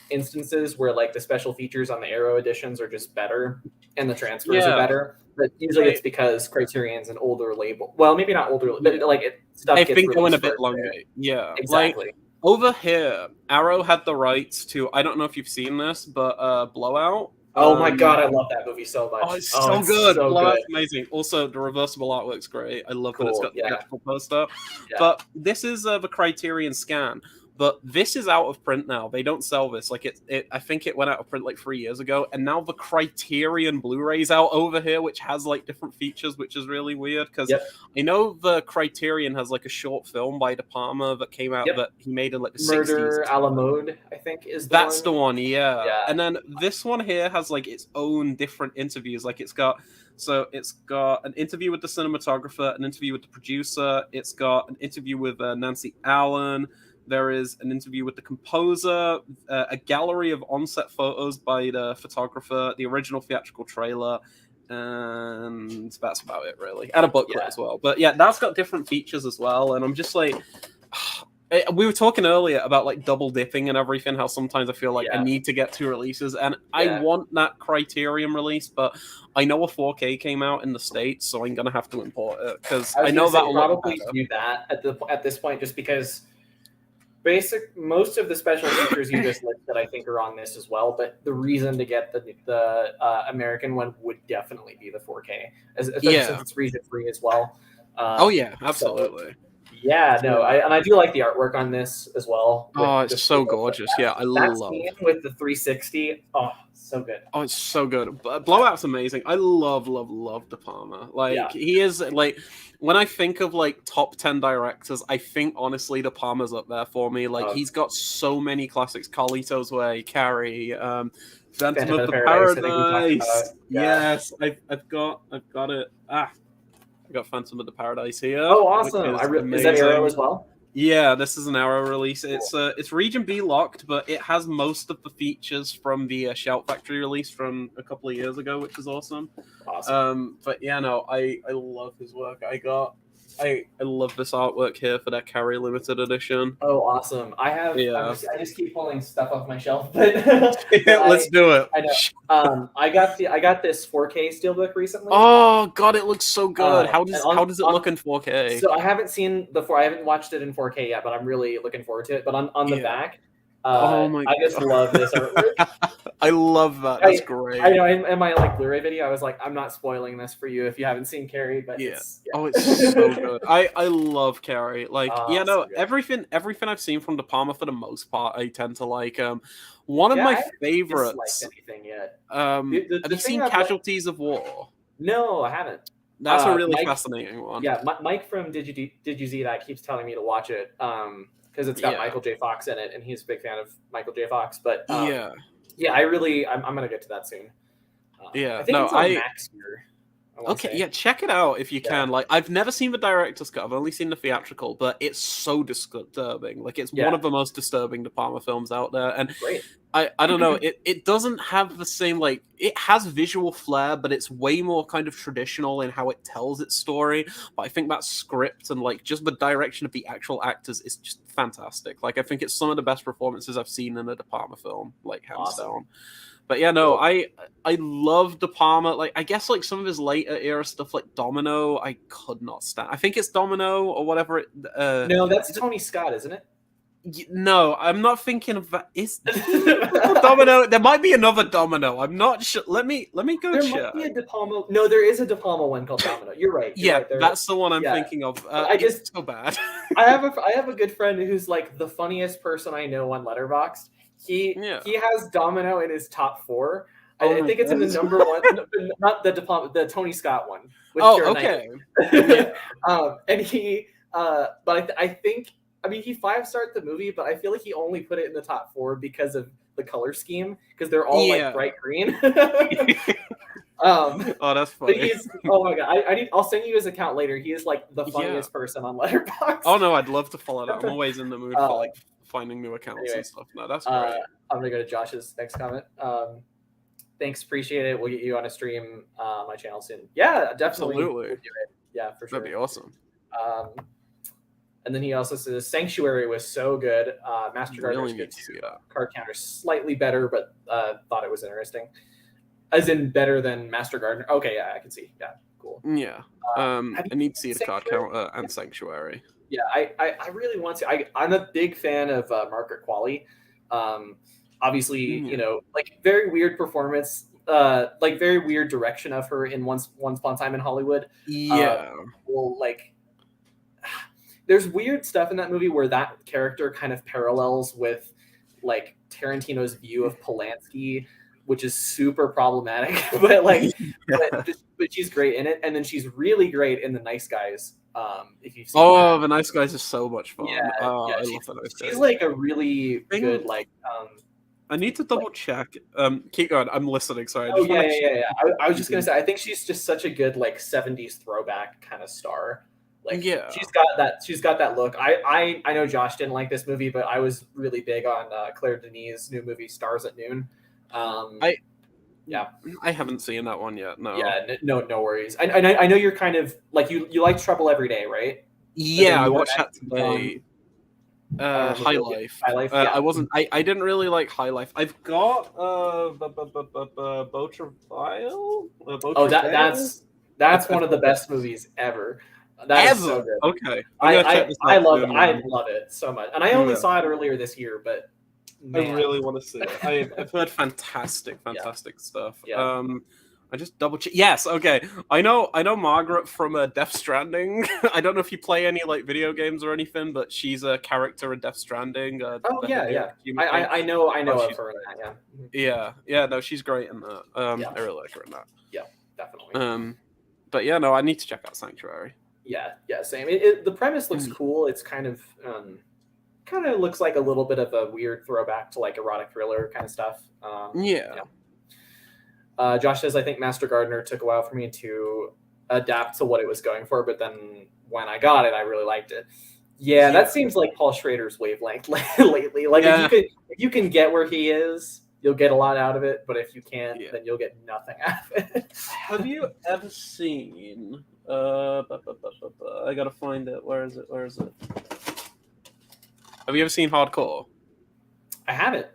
A: instances where like the special features on the Arrow editions are just better and the transfers are better, but usually it's because Criterion's an older label. Well, maybe not older, but like
B: I've been going a bit longer. Yeah,
A: exactly.
B: Like, over here, Arrow had the rights to, I don't know if you've seen this, but Blowout.
A: Oh my god, I love that movie so much.
B: Oh, it's so good. Blowout's amazing. Also, the reversible artwork's great. I love that it's got the actual poster. Yeah. But this is the Criterion scan. But this is out of print now. They don't sell this. Like I think it went out of print like 3 years ago, and now the Criterion Blu-ray's out over here, which has like different features, which is really weird because I know the Criterion has like a short film by De Palma that came out that he made in like the
A: Murder
B: 60s.
A: a la mode, I think is
B: the one. Yeah. And then this one here has like its own different interviews. Like it's got an interview with the cinematographer, an interview with the producer. It's got an interview with Nancy Allen. There is an interview with the composer, a gallery of on-set photos by the photographer, the original theatrical trailer, and that's about it, really. And a booklet as well. But yeah, that's got different features as well. And I'm just like, we were talking earlier about like double dipping and everything, how sometimes I feel like I need to get two releases. And I want that Criterion release, but I know a 4K came out in the States, so I'm going to have to import it. Because I know that will
A: probably do that at this point, just because most of the special features you just listed, I think, are on this as well. But the reason to get the American one would definitely be the 4K, especially since it's region free as well.
B: Absolutely.
A: So, Yeah, no, I do like the artwork on this as well.
B: Oh, it's so gorgeous. Yeah, I
A: that
B: love.
A: scene with the 360. Oh, so good.
B: Oh, it's so good. Blowout's amazing. I love De Palma. Like he is like when I think of like top 10 directors, I think honestly De Palma's up there for me. Like he's got so many classics. Carlito's Way, Carrie, Phantom of the Paradise. Yes, I've got it. I got Phantom of the Paradise here.
A: Oh, awesome! Is that Arrow as well?
B: Yeah, this is an Arrow release. It's Region B locked, but it has most of the features from the Shout Factory release from a couple of years ago, which is awesome.
A: Awesome.
B: But yeah, no, I love his work. I love this artwork here for that Carrie limited edition.
A: Oh, awesome! I just keep pulling stuff off my shelf, but
B: let's do it.
A: I know. I got this 4K steelbook recently.
B: Oh God, it looks so good. How does it look in 4K?
A: So I haven't watched it in 4K yet, but I'm really looking forward to it. But on the back, I just love this artwork.
B: I love that. That's great.
A: I know in my like Blu-ray video, I was like, I'm not spoiling this for you if you haven't seen Carrie, but
B: it's so good. I love Carrie. Like everything I've seen from De Palma for the most part, I tend to like. One of my favorites.
A: Anything yet?
B: Have you seen Casualties of War?
A: No, I haven't.
B: That's a really fascinating one.
A: Yeah, Mike from Did You See That keeps telling me to watch it. Because it's got Michael J. Fox in it, and he's a big fan of Michael J. Fox. But I'm gonna get to that soon. I think it's on Max here.
B: Okay, check it out if you can. Like, I've never seen the director's cut. I've only seen the theatrical, but it's so disturbing. Like, it's one of the most disturbing De Palma films out there. And I don't know. It doesn't have the same like. It has visual flair, but it's way more kind of traditional in how it tells its story. But I think that script and like just the direction of the actual actors is just fantastic. Like, I think it's some of the best performances I've seen in a De Palma film. Like, hands down. But yeah, no, I love De Palma. Like, I guess like some of his later era stuff, like Domino, I could not stand. I think it's Domino or whatever.
A: No, that's Tony Scott, isn't it?
B: No, I'm not thinking of that. Is Domino? There might be another Domino. I'm not sure. Let me go check.
A: There might be a De Palma. No, there is a De Palma one called Domino. You're right.
B: That's the one I'm thinking of. It's so bad.
A: I have a good friend who's like the funniest person I know on Letterboxd. He has Domino in his top 4. I think it's in the number 1, not the De Palma, the Tony Scott one.
B: Okay.
A: And he, but I think, I mean, he 5-starred the movie, but I feel like he only put it in the top 4 because of the color scheme, because they're all like bright green.
B: Oh, that's funny.
A: Oh my god! I'll send you his account later. He is like the funniest person on Letterboxd.
B: Oh no, I'd love to follow that. I'm always in the mood for like finding new accounts and stuff. No, that's great.
A: I'm gonna go to Josh's next comment. Thanks, appreciate it. We'll get you on a stream on my channel soon. Yeah, definitely.
B: Absolutely.
A: We'll do it. Yeah, for sure.
B: That'd be awesome.
A: And then he also says Sanctuary was so good. Master Gardener's good too. Card counter slightly better, but thought it was interesting. As in better than Master Gardener. Okay, yeah, I can see. Yeah, cool.
B: Yeah. I need to see the card counter and Sanctuary.
A: Yeah, I really want to. I'm a big fan of Margaret Qualley. Obviously, you know, like very weird performance, like very weird direction of her in Once Upon a Time in Hollywood.
B: Yeah.
A: Well, like there's weird stuff in that movie where that character kind of parallels with like Tarantino's view of Polanski, which is super problematic. But like, but she's great in it, and then she's really great in The Nice Guys. If you've seen that.
B: The Nice Guys is so much fun. I love The Nice Guys.
A: She's like a really good like.
B: I need to double check. Keep going. I'm listening. Sorry.
A: I was just gonna say I think she's just such a good like 70s throwback kind of star. Like she's got that look. I know Josh didn't like this movie, but I was really big on Claire Denis' new movie Stars at Noon.
B: I haven't seen that one yet. No.
A: Yeah, no worries. I know you're kind of like you like Trouble Every Day, right?
B: Yeah, I watched that today. High Life. I didn't really like High Life. I've got Beau Travail.
A: That's one of the best movies ever. That is so good.
B: Okay.
A: I love it so much. And I only saw it earlier this year, but man.
B: I really want to see it. I've heard fantastic stuff.
A: Yeah.
B: I just double check. Yes, okay. I know Margaret from Death Stranding. I don't know if you play any like video games or anything, but she's a character in Death Stranding.
A: Oh
B: the
A: yeah,
B: Hideo
A: yeah.
B: Kojima game.
A: I know of
B: She's
A: her in
B: great.
A: that. Yeah.
B: Yeah. No, she's great in that.
A: Yeah.
B: I really like her in that.
A: Yeah, definitely.
B: But yeah, no, I need to check out Sanctuary.
A: Yeah, same. The premise looks cool. It's kind of looks like a little bit of a weird throwback to like erotic thriller kind of stuff.
B: Yeah.
A: Josh says, I think Master Gardener took a while for me to adapt to what it was going for, but then when I got it, I really liked it. Yeah, that seems like Paul Schrader's wavelength lately. Like if you can get where he is, you'll get a lot out of it, but if you can't, then you'll get nothing out of it.
B: Have you ever seen I gotta find it. Where is it? Have you ever seen Hardcore?
A: I haven't.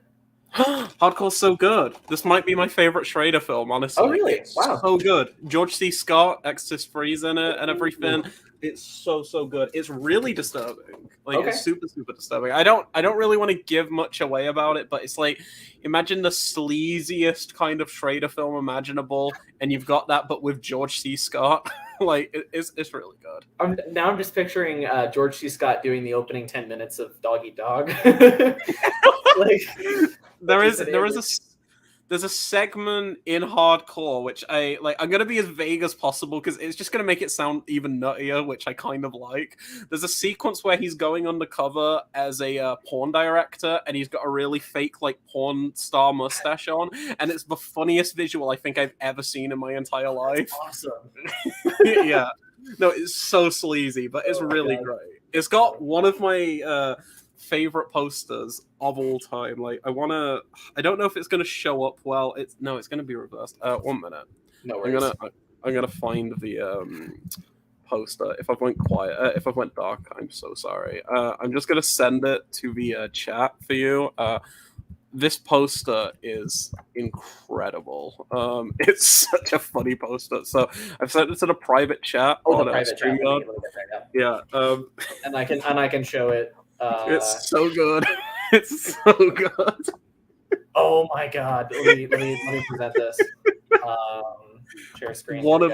B: Hardcore's so good. This might be my favorite Schrader film, honestly.
A: Oh, really?
B: It's
A: wow.
B: So good. George C. Scott, Exorcist Freeze in it and everything. It's so good. It's really disturbing. Like it's super disturbing. I don't really want to give much away about it, but it's like imagine the sleaziest kind of Schrader film imaginable, and you've got that, but with George C. Scott. Like it's really good.
A: I'm just picturing George C. Scott doing the opening 10 minutes of Dog Eat Dog. Like
B: there's a segment in Hardcore which I'm gonna be as vague as possible because it's just gonna make it sound even nuttier, which I kind of like. There's a sequence where he's going undercover as a porn director, and he's got a really fake like porn star mustache on, and it's the funniest visual I think I've ever seen in my entire life.
A: That's awesome.
B: Yeah, no, it's so sleazy, but it's really great. It's got one of my favorite posters of all time. Like I don't know if it's gonna show up well. It's gonna be reversed. 1 minute.
A: No worries.
B: I'm gonna find the poster. If I went dark, I'm so sorry. I'm just gonna send it to the chat for you. This poster is incredible. It's such a funny poster. So I've sent it to the private chat.
A: The private chat.
B: Yeah.
A: And I can show it.
B: It's so good. It's so good.
A: Oh my god! Let me present this. Share screen.
B: One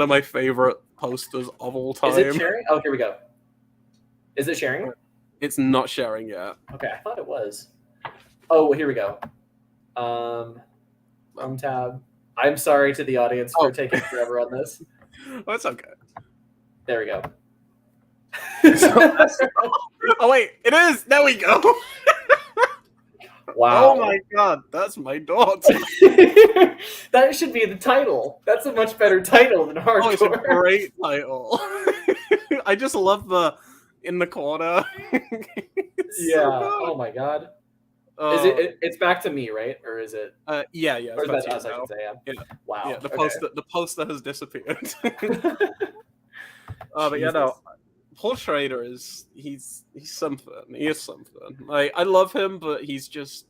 B: of my favorite posters of all time.
A: Is it sharing? Oh, here we go. Is it sharing?
B: It's not sharing yet.
A: Okay, I thought it was. Oh, here we go. Tab. I'm sorry to the audience for taking forever on this.
B: Oh, it's okay.
A: There we go.
B: Oh wait, it is. There we go.
A: Wow.
B: Oh my god, that's my daughter.
A: That should be the title. That's a much better title than Hardcore.
B: Oh, it's a great title. I just love the in the corner.
A: Yeah. So oh my god. Is it? It's back to me, right? Or is it?
B: Yeah.
A: Or is that us? I can say yeah. Wow.
B: Yeah. The poster has disappeared. But yeah, no. Paul Schrader he's something. He is something. I love him, but he's just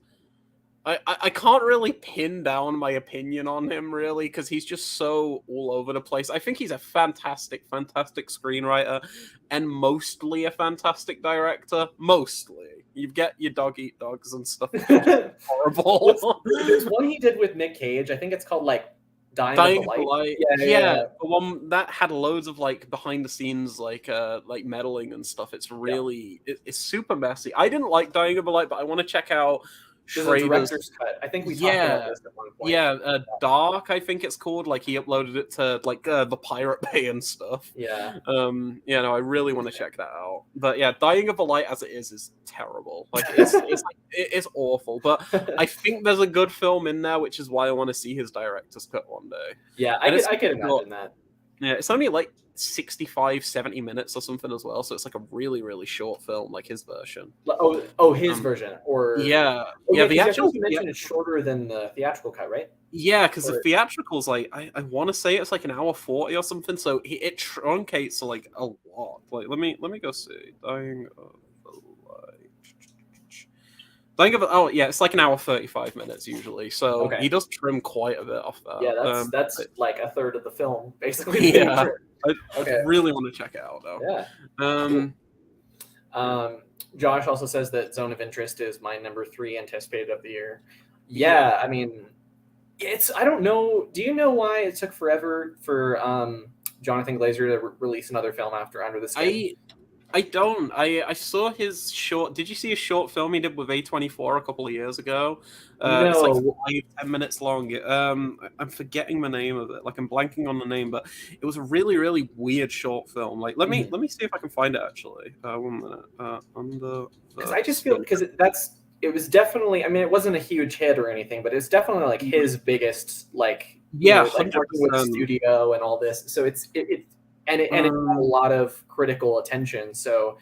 B: I can't really pin down my opinion on him really because he's just so all over the place. I think he's a fantastic screenwriter and mostly a fantastic director. Mostly. You get your Dog Eat Dogs and stuff. Horrible.
A: There's one he did with Nick Cage. I think it's called like Dying of the Light.
B: Yeah. The one that had loads of like behind the scenes like meddling and stuff. It's really it's super messy. I didn't like Dying of the Light, but I want to check out
A: Schrader's director's cut. I think we talked about this at one point.
B: Yeah, Dark, I think it's called. Like he uploaded it to like the Pirate Bay and stuff.
A: Yeah.
B: I really want to check that out. But yeah, Dying of the Light as it is terrible. Like it's awful. But I think there's a good film in there, which is why I want to see his director's cut one day.
A: Yeah, I could imagine that.
B: Yeah, it's only like 65-70 minutes or something as well, so it's like a really, really short film, like his version.
A: His version, or
B: the actual
A: you mentioned it's shorter than the theatrical cut, right?
B: Yeah, because the theatrical's like I want to say it's like an hour 40 or something, so it truncates like a lot. Like let me go see. Dying of it's like an hour 35 minutes usually. So he does trim quite a bit off that.
A: Yeah, that's like a third of the film, basically.
B: Yeah. I really want to check it out though.
A: Yeah. Josh also says that Zone of Interest is my number 3 anticipated of the year. Yeah, I mean, I don't know. Do you know why it took forever for Jonathan Glazer to release another film after Under the Skin?
B: I don't. I saw his short. Did you see a short film he did with A24 a couple of years ago? It's like
A: No.
B: 5-10 minutes long. I'm forgetting the name of it. Like I'm blanking on the name, but it was a really really weird short film. Like let me see if I can find it actually. 1 minute. Under
A: Because
B: the
A: I just feel
B: Skin.
A: because it was definitely. I mean, it wasn't a huge hit or anything, but it's definitely like his biggest like
B: Yeah,
A: like working with the
B: 100%.
A: studio and all this. So it got a lot of critical attention. So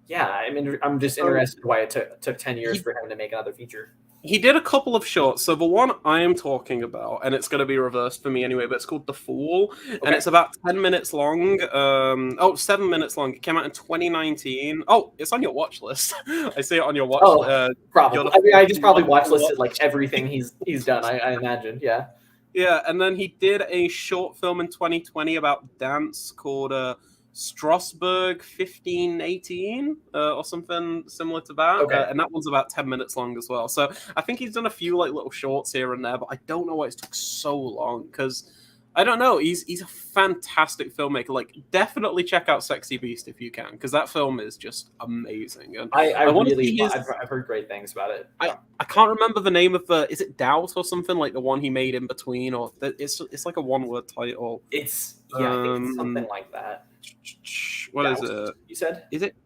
A: yeah, I mean, I'm just interested why it took 10 years for him to make another feature.
B: He did a couple of shorts. So the one I am talking about, and it's going to be reversed for me anyway, but it's called The Fool, and it's about 10 minutes long. 7 minutes long. It came out in 2019. Oh, it's on your watch list. I see it on your watch.
A: Probably. I mean, I just probably watch listed like everything he's done. I imagine. Yeah.
B: Yeah, and then he did a short film in 2020 about dance called Strasbourg 1518 or something similar to that.
A: Okay.
B: And that one's about 10 minutes long as well. So I think he's done a few like little shorts here and there, but I don't know why it took so long because I don't know. He's a fantastic filmmaker. Like, definitely check out Sexy Beast if you can, because that film is just amazing. And
A: I
B: want to
A: really
B: see his.
A: I've heard great things about it.
B: I can't remember the name of the. Is it Doubt or something like the one he made in between, or it's like a one-word title.
A: I think it's something like that.
B: What is it?
A: You said?
B: Is it?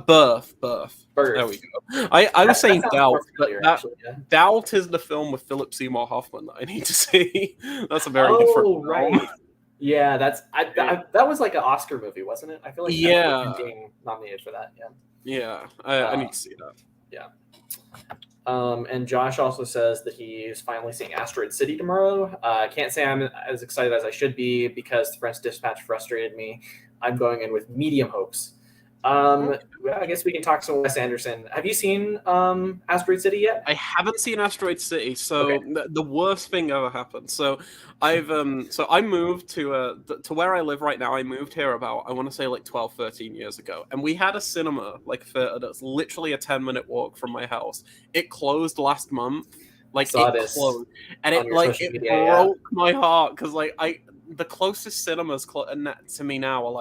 B: Birth. There we go. I was saying Doubt, but Doubt is the film with Philip Seymour Hoffman that I need to see. That's a very different film.
A: Right. Yeah, that was like an Oscar movie, wasn't it? I feel like being nominated for that.
B: Yeah, I need to see that.
A: Yeah. And Josh also says that he's finally seeing Asteroid City tomorrow. I can't say I'm as excited as I should be because the French Dispatch frustrated me. I'm going in with medium hopes. I guess we can talk some Wes Anderson. Have you seen Asteroid City yet?
B: I haven't seen Asteroid City, so the worst thing ever happened. So I moved to where I live right now. I moved here about, I want to say like 12, 13 years ago, and we had a cinema like theater that's literally a 10-minute walk from my house. It closed last month. Like it closed, and it broke my heart because the closest cinemas to me now are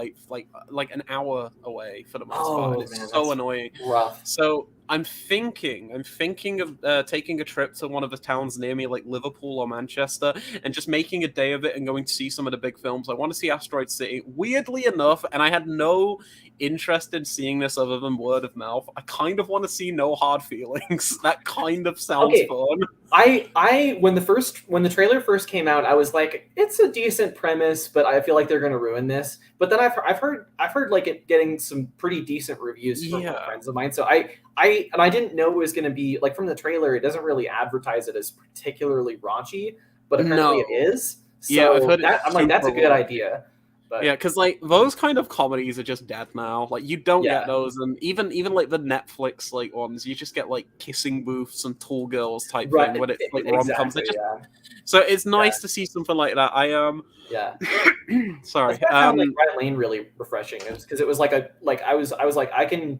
B: like an hour away for the most part. It's so annoying.
A: Rough.
B: So I'm thinking of taking a trip to one of the towns near me, like Liverpool or Manchester, and just making a day of it and going to see some of the big films. I want to see Asteroid City. Weirdly enough, and I had no interest in seeing this other than word of mouth, I kind of want to see No Hard Feelings. That kind of sounds fun.
A: When the trailer first came out, I was like, it's a decent premise, but I feel like they're going to ruin this. But then I've heard like it getting some pretty decent reviews from friends of mine. So I didn't know it was going to be like, from the trailer, it doesn't really advertise it as particularly raunchy, but apparently it is. So
B: I've heard
A: I'm like, that's a good idea. But
B: yeah, because like those kind of comedies are just dead now. Like you don't get those, and even like the Netflix like ones, you just get like kissing booths and tall girls type thing when it's like rom-coms. So it's nice to see something like that. Sorry.
A: I found like Ryan Lane really refreshing. It was because it was like I was like, I can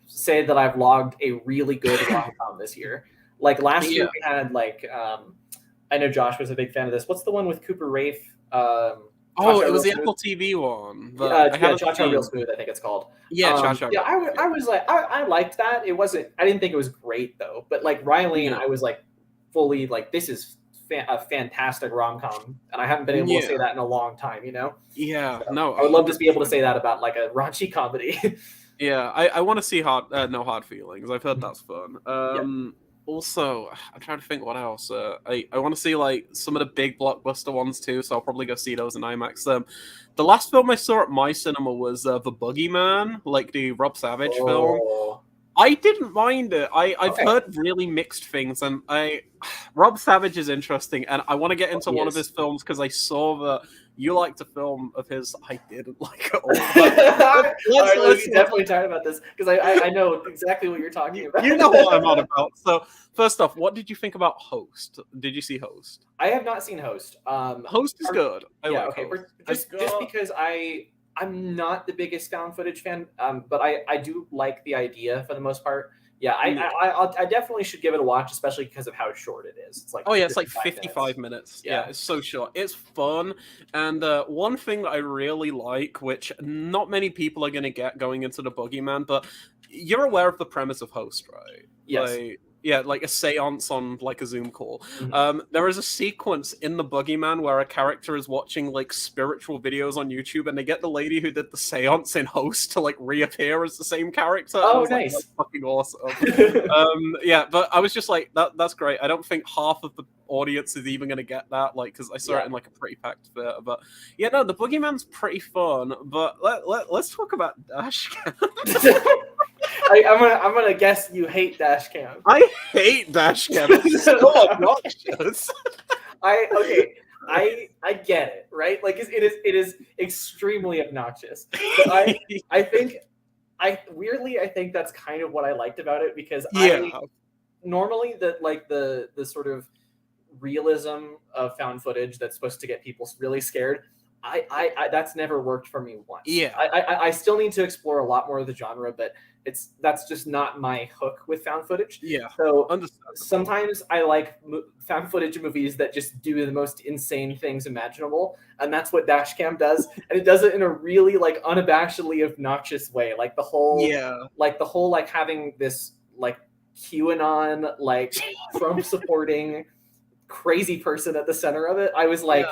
A: say that I've logged a really good rom-com this year. Like last year we had like I know Josh was a big fan of this. What's the one with Cooper Raiff?
B: It was the Apple TV one.
A: Cha-Cha Real Smooth, I think it's called.
B: Cha-Cha.
A: Yeah, I was like, I liked that. I didn't think it was great though. But like Ryan Lane, I was like fully like, this is a fantastic rom-com, and I haven't been able to say that in a long time.
B: Yeah,
A: so
B: no,
A: I would love to be able to say that about like a raunchy comedy.
B: Yeah, I want to see No Hard Feelings. I've heard that's fun. Also, I'm trying to think what else. I want to see like some of the big blockbuster ones too, so I'll probably go see those in IMAX. The last film I saw at my cinema was The Boogeyman, like the Rob Savage film. I didn't mind it. I've heard really mixed things, and Rob Savage is interesting, and I want to get into one of his films because I saw that you liked a film of his. I didn't like it all.
A: Let's definitely talk about this because I know exactly what you're talking about.
B: You know what I'm on about. So first off, what did you think about Host? Did you see Host?
A: I have not seen Host.
B: Host is good.
A: Just because I'm not the biggest found footage fan, but I do like the idea for the most part. Yeah, I definitely should give it a watch, especially because of how short it is. It's like
B: it's like 55 minutes. Yeah, it's so short. It's fun, and one thing that I really like, which not many people are going to get going into the Boogeyman, but you're aware of the premise of Host, right?
A: Yes.
B: Like a seance on like a Zoom call.
A: Mm-hmm.
B: There is a sequence in the Boogeyman where a character is watching like spiritual videos on YouTube, and they get the lady who did the seance in Host to like reappear as the same character.
A: Oh,
B: nice! Like, that's fucking awesome. Yeah, but I was just like, that's great. I don't think half of the audience is even going to get that, like, because I saw it in like a pretty packed theater. But yeah, no, the Boogeyman's pretty fun. But let's talk about Dashcam.
A: I'm gonna guess you hate Dashcam.
B: I hate Dashcam. It's so obnoxious.
A: I get it, right? Like it is extremely obnoxious. But I think that's kind of what I liked about it, because normally the sort of realism of found footage that's supposed to get people really scared, I that's never worked for me once.
B: Yeah.
A: I still need to explore a lot more of the genre, but that's just not my hook with found footage.
B: Yeah.
A: So sometimes I like found footage movies that just do the most insane things imaginable, and that's what Dashcam does, and it does it in a really like unabashedly obnoxious way. Like the whole like having this like QAnon like Trump supporting crazy person at the center of it. I was like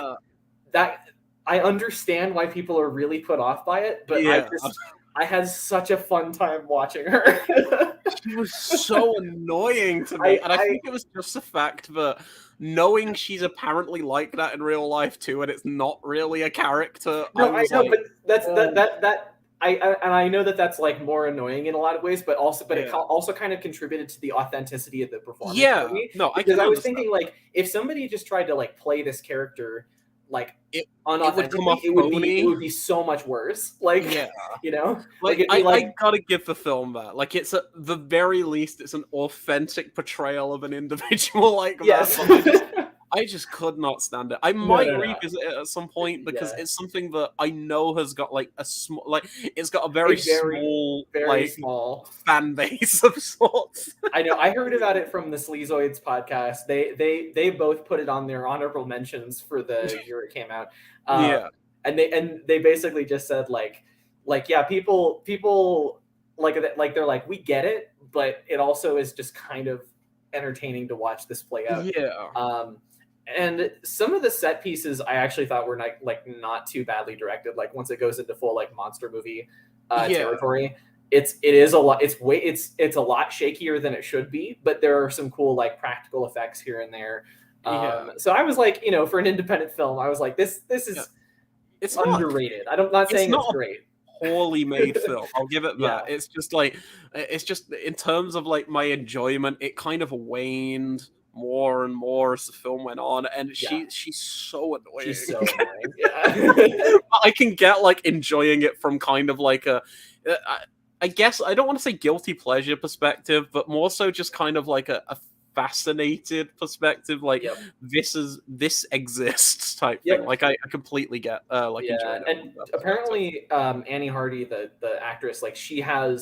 A: that. I understand why people are really put off by it, but I had such a fun time watching her.
B: She was so annoying to me, and I think it was just the fact that knowing she's apparently like that in real life too, and it's not really a character.
A: No, I know, but that's I know that's like more annoying in a lot of ways, but it also kind of contributed to the authenticity of the performance.
B: Yeah,
A: for me,
B: no,
A: because I was thinking like if somebody just tried to like play this character like unauthentically, it would be so much worse. Like, you know,
B: like I gotta give the film that. Like, it's at the very least, it's an authentic portrayal of an individual like that. I just could not stand it. I might revisit it at some point, because it's something that I know has got like a small, like it's got a very small fan base of sorts.
A: I know. I heard about it from the Sleazoids podcast. They both put it on their honorable mentions for the year it came out. And they basically just said like people like they're like, we get it, but it also is just kind of entertaining to watch this play out. And some of the set pieces I actually thought were not too badly directed. Like once it goes into full like monster movie territory, it's a lot shakier than it should be, but there are some cool like practical effects here and there. So I was like, for an independent film, I was like, this is it's underrated. I'm not saying it's great.
B: Poorly made film, I'll give it that. It's just in terms of like my enjoyment, it kind of waned more and more as the film went on, and she's so annoying.
A: She's so annoying.
B: I can get like enjoying it from kind of like I guess I don't want to say guilty pleasure perspective, but more so just kind of like a fascinated perspective, like this exists type thing. Like I completely get enjoying it.
A: And apparently Annie Hardy, the actress, like I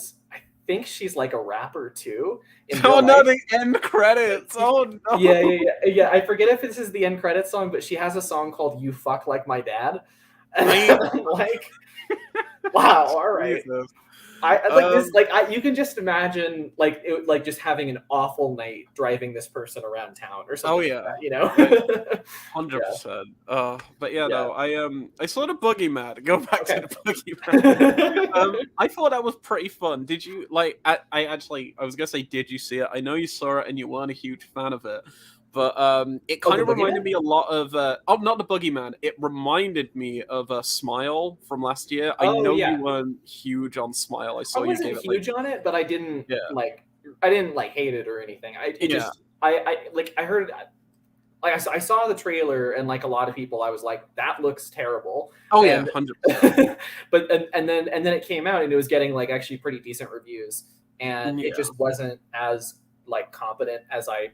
A: think she's like a rapper too.
B: The end credits. Oh no.
A: Yeah. I forget if this is the end credits song, but she has a song called "You Fuck Like My Dad." And I'm like, wow, all right. Jesus. You can just imagine just having an awful night driving this person around town or something. Like that,
B: 100%. But no, I saw the Boogeyman. Go back to the Boogeyman. I thought that was pretty fun. Did you I was gonna say, did you see it? I know you saw it and you weren't a huge fan of it. But it kind of reminded me a lot of not the Boogeyman. It reminded me of Smile from last year. I know you weren't huge on Smile. I saw you gave it
A: huge on it, but I didn't hate it or anything. I heard I saw the trailer, and like a lot of people, I was like, that looks terrible.
B: 100%.
A: But and then it came out and it was getting like actually pretty decent reviews, and it just wasn't as like competent as I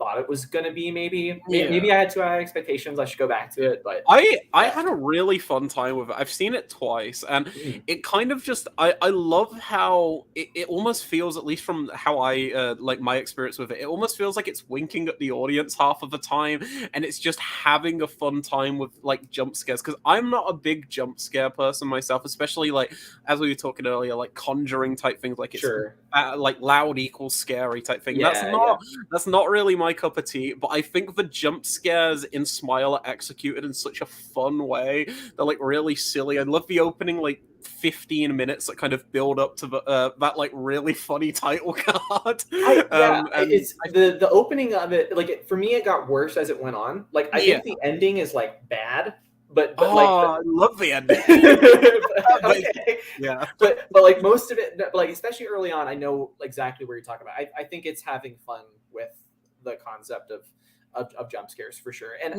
A: thought it was going to be. Maybe
B: Yeah.
A: I had too high expectations. I should go back to it, but
B: I had a really fun time with it. I've seen it twice, and it kind of just I love how it almost feels, at least from how I like my experience with it, it almost feels like it's winking at the audience half of the time, and it's just having a fun time with like jump scares. Because I'm not a big jump scare person myself, especially like as we were talking earlier, like Conjuring type things, like it's
A: sure.
B: like loud equals scary type thing.
A: Yeah,
B: That's not really my cup of tea, but I think the jump scares in Smile are executed in such a fun way. They're like really silly. I love the opening like 15 minutes that kind of build up to that like really funny title card.
A: It's the opening of it. Like for me, it got worse as it went on. Like I think the ending is like bad, but
B: I love the ending.
A: Okay.
B: Yeah,
A: but like most of it, like especially early on, I know exactly where you're talking about. I think it's having fun with the concept of jump scares for sure, and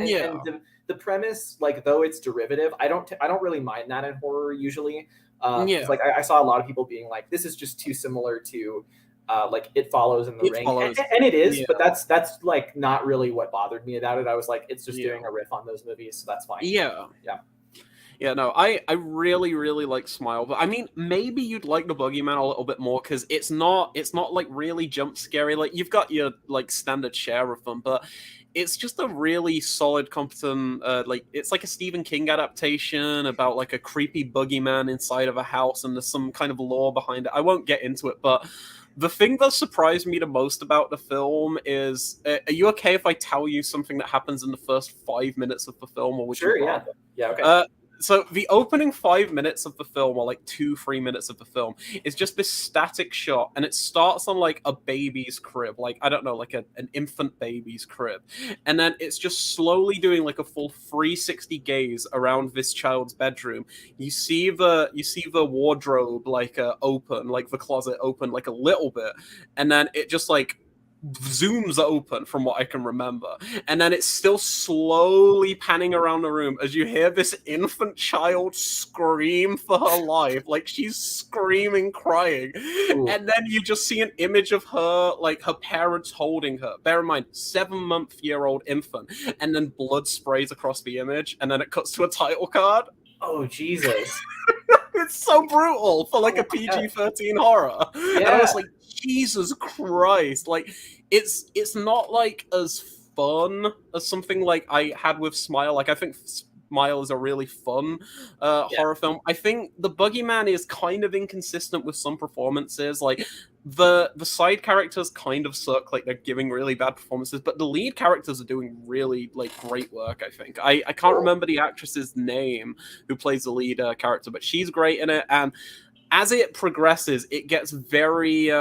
A: the premise, like though it's derivative, I don't really mind that in horror usually. Like I saw a lot of people being like, this is just too similar to like It Follows in the Ring, and it is, but that's like not really what bothered me about it. I was like, it's just doing a riff on those movies, so that's fine.
B: Yeah, no, I really, really like Smile, but I mean, maybe you'd like the Boogeyman a little bit more because it's not like really jump scary. Like you've got your like standard share of them, but it's just a really solid, competent, like it's like a Stephen King adaptation about like a creepy boogeyman inside of a house, and there's some kind of lore behind it. I won't get into it, but the thing that surprised me the most about the film is, are you okay if I tell you something that happens in the first 5 minutes of the film, or would you rather?
A: Yeah, okay.
B: So the opening 5 minutes of the film, or like 2-3 minutes of the film, is just this static shot, and it starts on like a baby's crib, like I don't know, like an infant baby's crib, and then it's just slowly doing like a full 360 gaze around this child's bedroom. You see the wardrobe like open, like the closet open like a little bit, and then it just like zooms open from what I can remember, and then it's still slowly panning around the room as you hear this infant child scream for her life, like she's screaming, crying. Ooh. And then you just see an image of her, like her parents holding her. Bear in mind, 7-month-old infant, and then blood sprays across the image, and then it cuts to a title card.
A: Oh Jesus.
B: It's so brutal for like a PG-13 horror. Yeah. And I was like, Jesus Christ. Like, it's not like as fun as something like I had with Smile. Like, I think Smile is a really fun horror film. I think The Boogeyman is kind of inconsistent with some performances. Like, the side characters kind of suck, like they're giving really bad performances, but the lead characters are doing really like great work. I think I can't remember the actress's name who plays the lead character, but she's great in it. And as it progresses, it gets very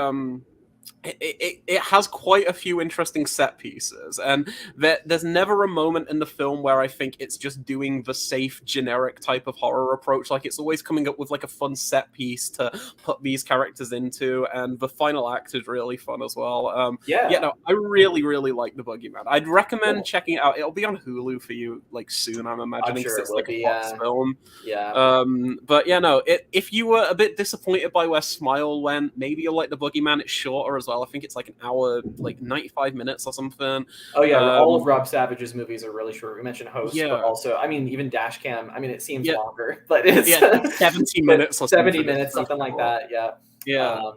B: it has quite a few interesting set pieces, and there's never a moment in the film where I think it's just doing the safe generic type of horror approach. Like, it's always coming up with like a fun set piece to put these characters into, and the final act is really fun as well. No, I really, really like The Boogeyman. I'd recommend checking it out. It'll be on Hulu for you like soon, I'm imagining, because it's like a Fox film. But yeah, no, if you were a bit disappointed by where Smile went, maybe you'll like The Boogeyman. It's shorter as well. I think it's like an hour, like 95 minutes or something.
A: Oh yeah, all of Rob Savage's movies are really short. We mentioned Host, but also, I mean, even Dashcam. I mean, it seems longer, but it's
B: 70 minutes or
A: 70 minutes, something like that. No,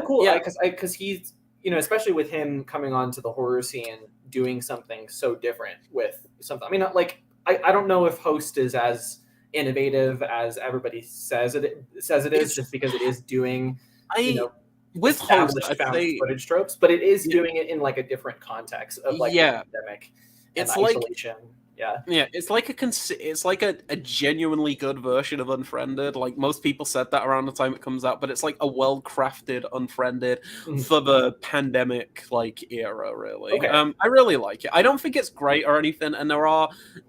A: cool. Because he's, you know, especially with him coming onto the horror scene, doing something so different with something. I mean, like I don't know if Host is as innovative as everybody says it is, just because it is doing, you know, with established found footage tropes, but it is doing it in like a different context of like the pandemic and isolation.
B: It's like a genuinely good version of Unfriended. Like, most people said that around the time it comes out, but it's like a well-crafted Unfriended for the pandemic like era, really. I really like it. I don't think it's great or anything, and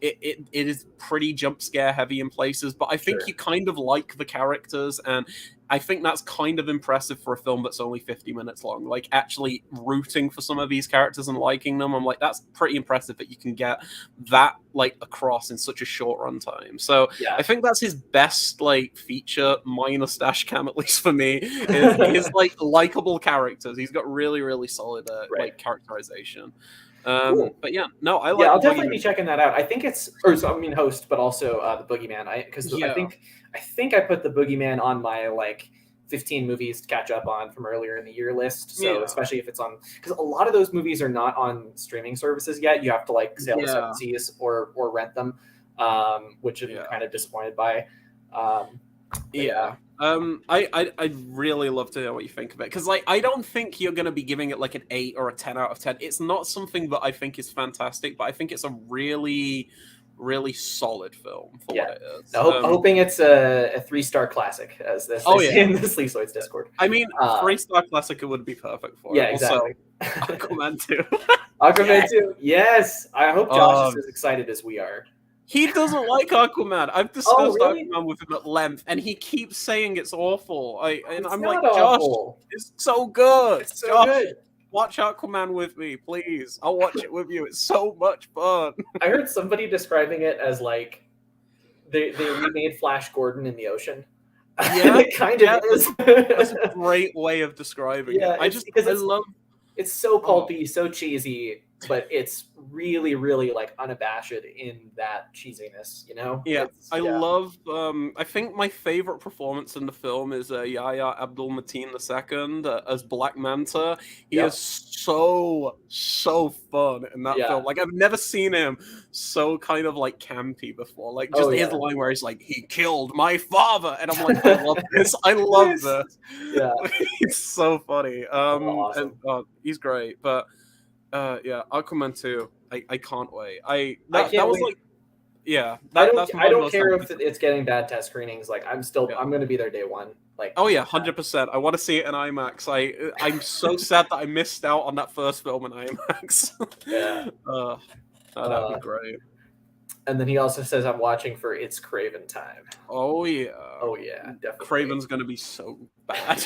B: it is pretty jump scare heavy in places, but I think you kind of like the characters, and I think that's kind of impressive for a film that's only 50 minutes long. Like, actually rooting for some of these characters and liking them, I'm like, that's pretty impressive that you can get that like across in such a short runtime. So
A: Yeah.
B: I think that's his best like feature, minus dash cam, at least for me, is his like likable characters. He's got really, really solid like characterization.
A: Cool.
B: But yeah, no, I like.
A: Yeah, I'll definitely be checking that out. I think it's, or so, I mean, Host, but also the Boogeyman. Because I think I put the Boogeyman on my like 15 movies to catch up on from earlier in the year list. So especially if it's on, because a lot of those movies are not on streaming services yet. You have to like sail the seven seas or rent them, which I'm kind of disappointed by.
B: I'd really love to hear what you think of it, because like I don't think you're going to be giving it like an 8 or a 10 out of 10. It's not something that I think is fantastic, but I think it's a really, really solid film for what it is.
A: Hoping it's a 3-star classic, as this in the Sleevesoids Discord.
B: I mean, 3-star classic would be perfect for it.
A: Yeah, exactly.
B: Also, Aquaman 2.
A: Aquaman 2, yes. I hope Josh is as excited as we are.
B: He doesn't like Aquaman. I've discussed Aquaman with him at length, and he keeps saying it's awful. I'm like, Josh, it's so good.
A: It's so good.
B: Watch Aquaman with me, please. I'll watch it with you. It's so much fun.
A: I heard somebody describing it as like they remade Flash Gordon in the ocean.
B: Yeah,
A: it kind of is.
B: That's a great way of describing it. I love.
A: It's so pulpy, so cheesy, but it's really, really like unabashed in that cheesiness, you know?
B: Yeah, I love. I think my favorite performance in the film is Yahya Abdul-Mateen II as Black Manta. He is so fun in that film. Like, I've never seen him so kind of like campy before. Like, just his line where he's like, "He killed my father," and I'm like, I love this. I love this.
A: Yeah,
B: he's so funny.
A: Awesome.
B: And, he's great, but. Aquaman 2. I can't wait.
A: I don't care if it's getting bad test screenings. Like I'm going to be there day one. Like
B: 100%. I want to see it in IMAX. I'm so sad that I missed out on that first film in IMAX. That'd be great.
A: And then he also says, "I'm watching for It's Craven time."
B: Oh yeah,
A: definitely.
B: Craven's going to be so bad.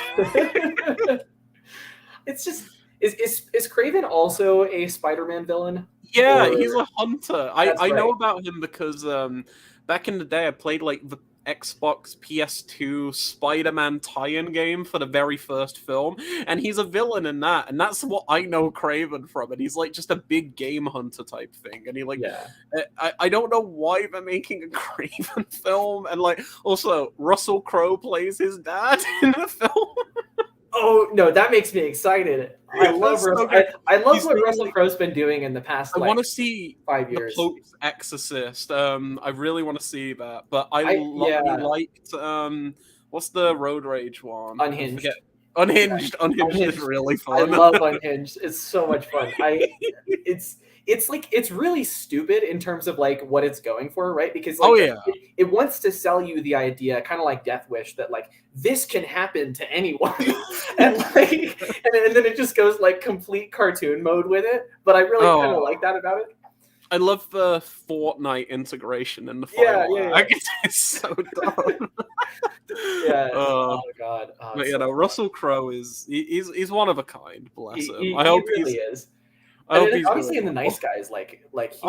A: It's just. Is Craven also a Spider-Man villain?
B: Yeah, he's a hunter. I know about him because back in the day I played like the Xbox PS2 Spider-Man tie-in game for the very first film, and he's a villain in that, and that's what I know Craven from. And he's like just a big game hunter type thing, and he like I don't know why they're making a Craven film, and like also Russell Crowe plays his dad in the film.
A: Oh no, that makes me excited. I love I love what Russell Crowe's been doing in the past. I want
B: to see
A: 5 years.
B: The Pope's Exorcist. I really want to see that. But I liked what's the road rage one?
A: Unhinged.
B: Unhinged is really fun.
A: I love Unhinged. It's so much fun. It's like it's really stupid in terms of like what it's going for, right? Because like, it wants to sell you the idea, kind of like Death Wish, that like this can happen to anyone, and like and then it just goes like complete cartoon mode with it. But I really kind of like that about it.
B: I love the Fortnite integration in the final act. It's so dumb.
A: Oh god.
B: But you know, Russell Crowe he's one of a kind. Bless him.
A: I hope he really is. And obviously, in The Nice Guys, like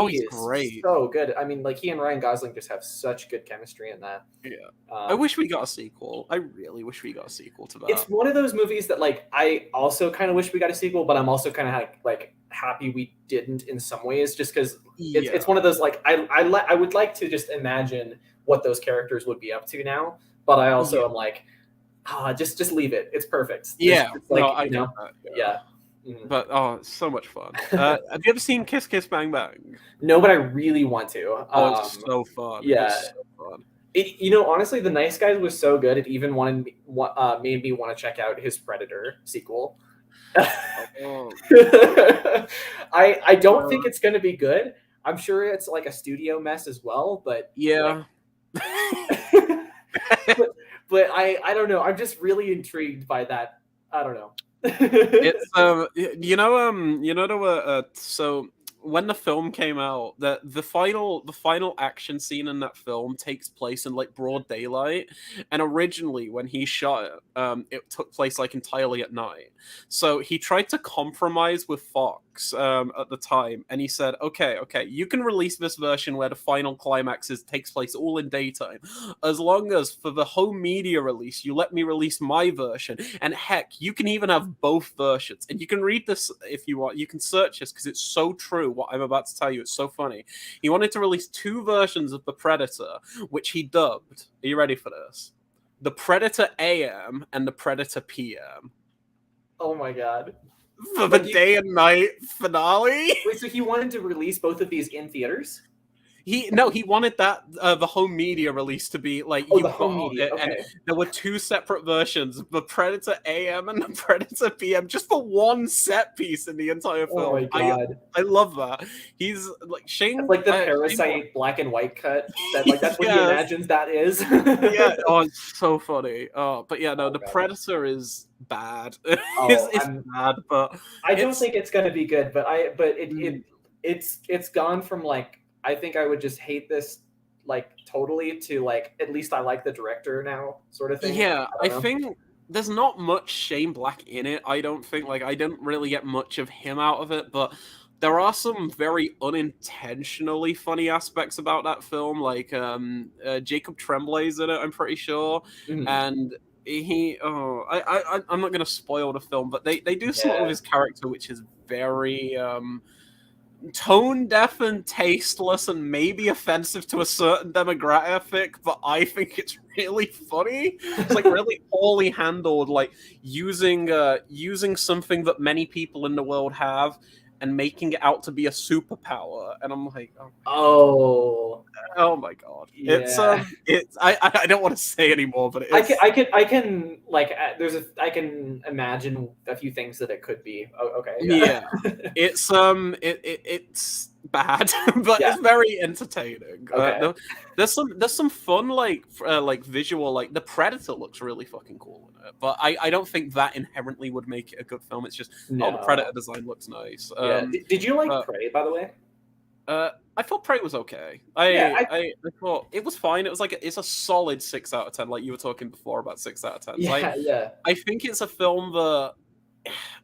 A: he's
B: great.
A: So good. I mean, like he and Ryan Gosling just have such good chemistry in that.
B: Yeah, I wish we got a sequel. I really wish we got a sequel to that.
A: It's one of those movies that, like, I also kind of wish we got a sequel, but I'm also kind of like happy we didn't in some ways, just because it's one of those like I would like to just imagine what those characters would be up to now, but I also am like, just leave it. It's perfect. It's like,
B: I know.
A: Yeah.
B: But it's so much fun. Have you ever seen Kiss Kiss Bang Bang?
A: No, but I really want to.
B: It's so fun.
A: Yeah,
B: it's so fun.
A: Honestly, The Nice Guys was so good. It even made me want to check out his Predator sequel. I don't think it's going to be good. I'm sure it's like a studio mess as well. But
B: yeah.
A: but I don't know. I'm just really intrigued by that. I don't know.
B: It's so when the film came out, the final action scene in that film takes place in like broad daylight, and originally when he shot it, it took place like entirely at night. So he tried to compromise with Fox at the time, and he said, "Okay, you can release this version where the final climax takes place all in daytime, as long as for the home media release you let me release my version, and heck, you can even have both versions." And you can read this if you want. You can search this because it's so true. What I'm about to tell you, it's so funny. He wanted to release two versions of the Predator, which he dubbed. Are you ready for this? The Predator AM and the Predator PM.
A: Oh my god.
B: For the day and night finale?
A: Wait, so he wanted to release both of these in theaters?
B: He wanted that the home media release to be like
A: the home media. Okay.
B: And there were two separate versions, the Predator AM and the Predator PM, just for one set piece in the entire film.
A: Oh my god,
B: I love that. He's like Shane,
A: that's like the Parasite black and white cut. That's what he imagines that is.
B: Yeah. Oh, it's so funny. Oh, but yeah, no, the god. Predator is bad. It's bad, but
A: I don't think it's gonna be good. But it's gone from like, I think I would just hate this like totally to like, at least I like the director now sort of thing.
B: Yeah, I think there's not much Shane Black in it. I don't think, like, I didn't really get much of him out of it, but there are some very unintentionally funny aspects about that film. Like Jacob Tremblay's in it, I'm pretty sure. Mm-hmm. And I'm not going to spoil the film, but they do something with his character which is very tone deaf and tasteless and maybe offensive to a certain demographic, but I think it's really funny. It's like really poorly handled, like using something that many people in the world have and making it out to be a superpower, and I'm like, oh my god, yeah. It's I don't want to say anymore, but it's,
A: I can like I can imagine a few things that it could be. Okay,
B: yeah. It's bad, but it's very entertaining. Okay. There's some fun like visual, like the Predator looks really fucking cool in it, but I don't think that inherently would make it a good film. It's just the Predator design looks nice.
A: Did you like Prey, by the way?
B: I thought Prey was okay. I thought it was fine. It was like it's a solid 6 out of 10. Like you were talking before about 6 out of 10. I think it's a film that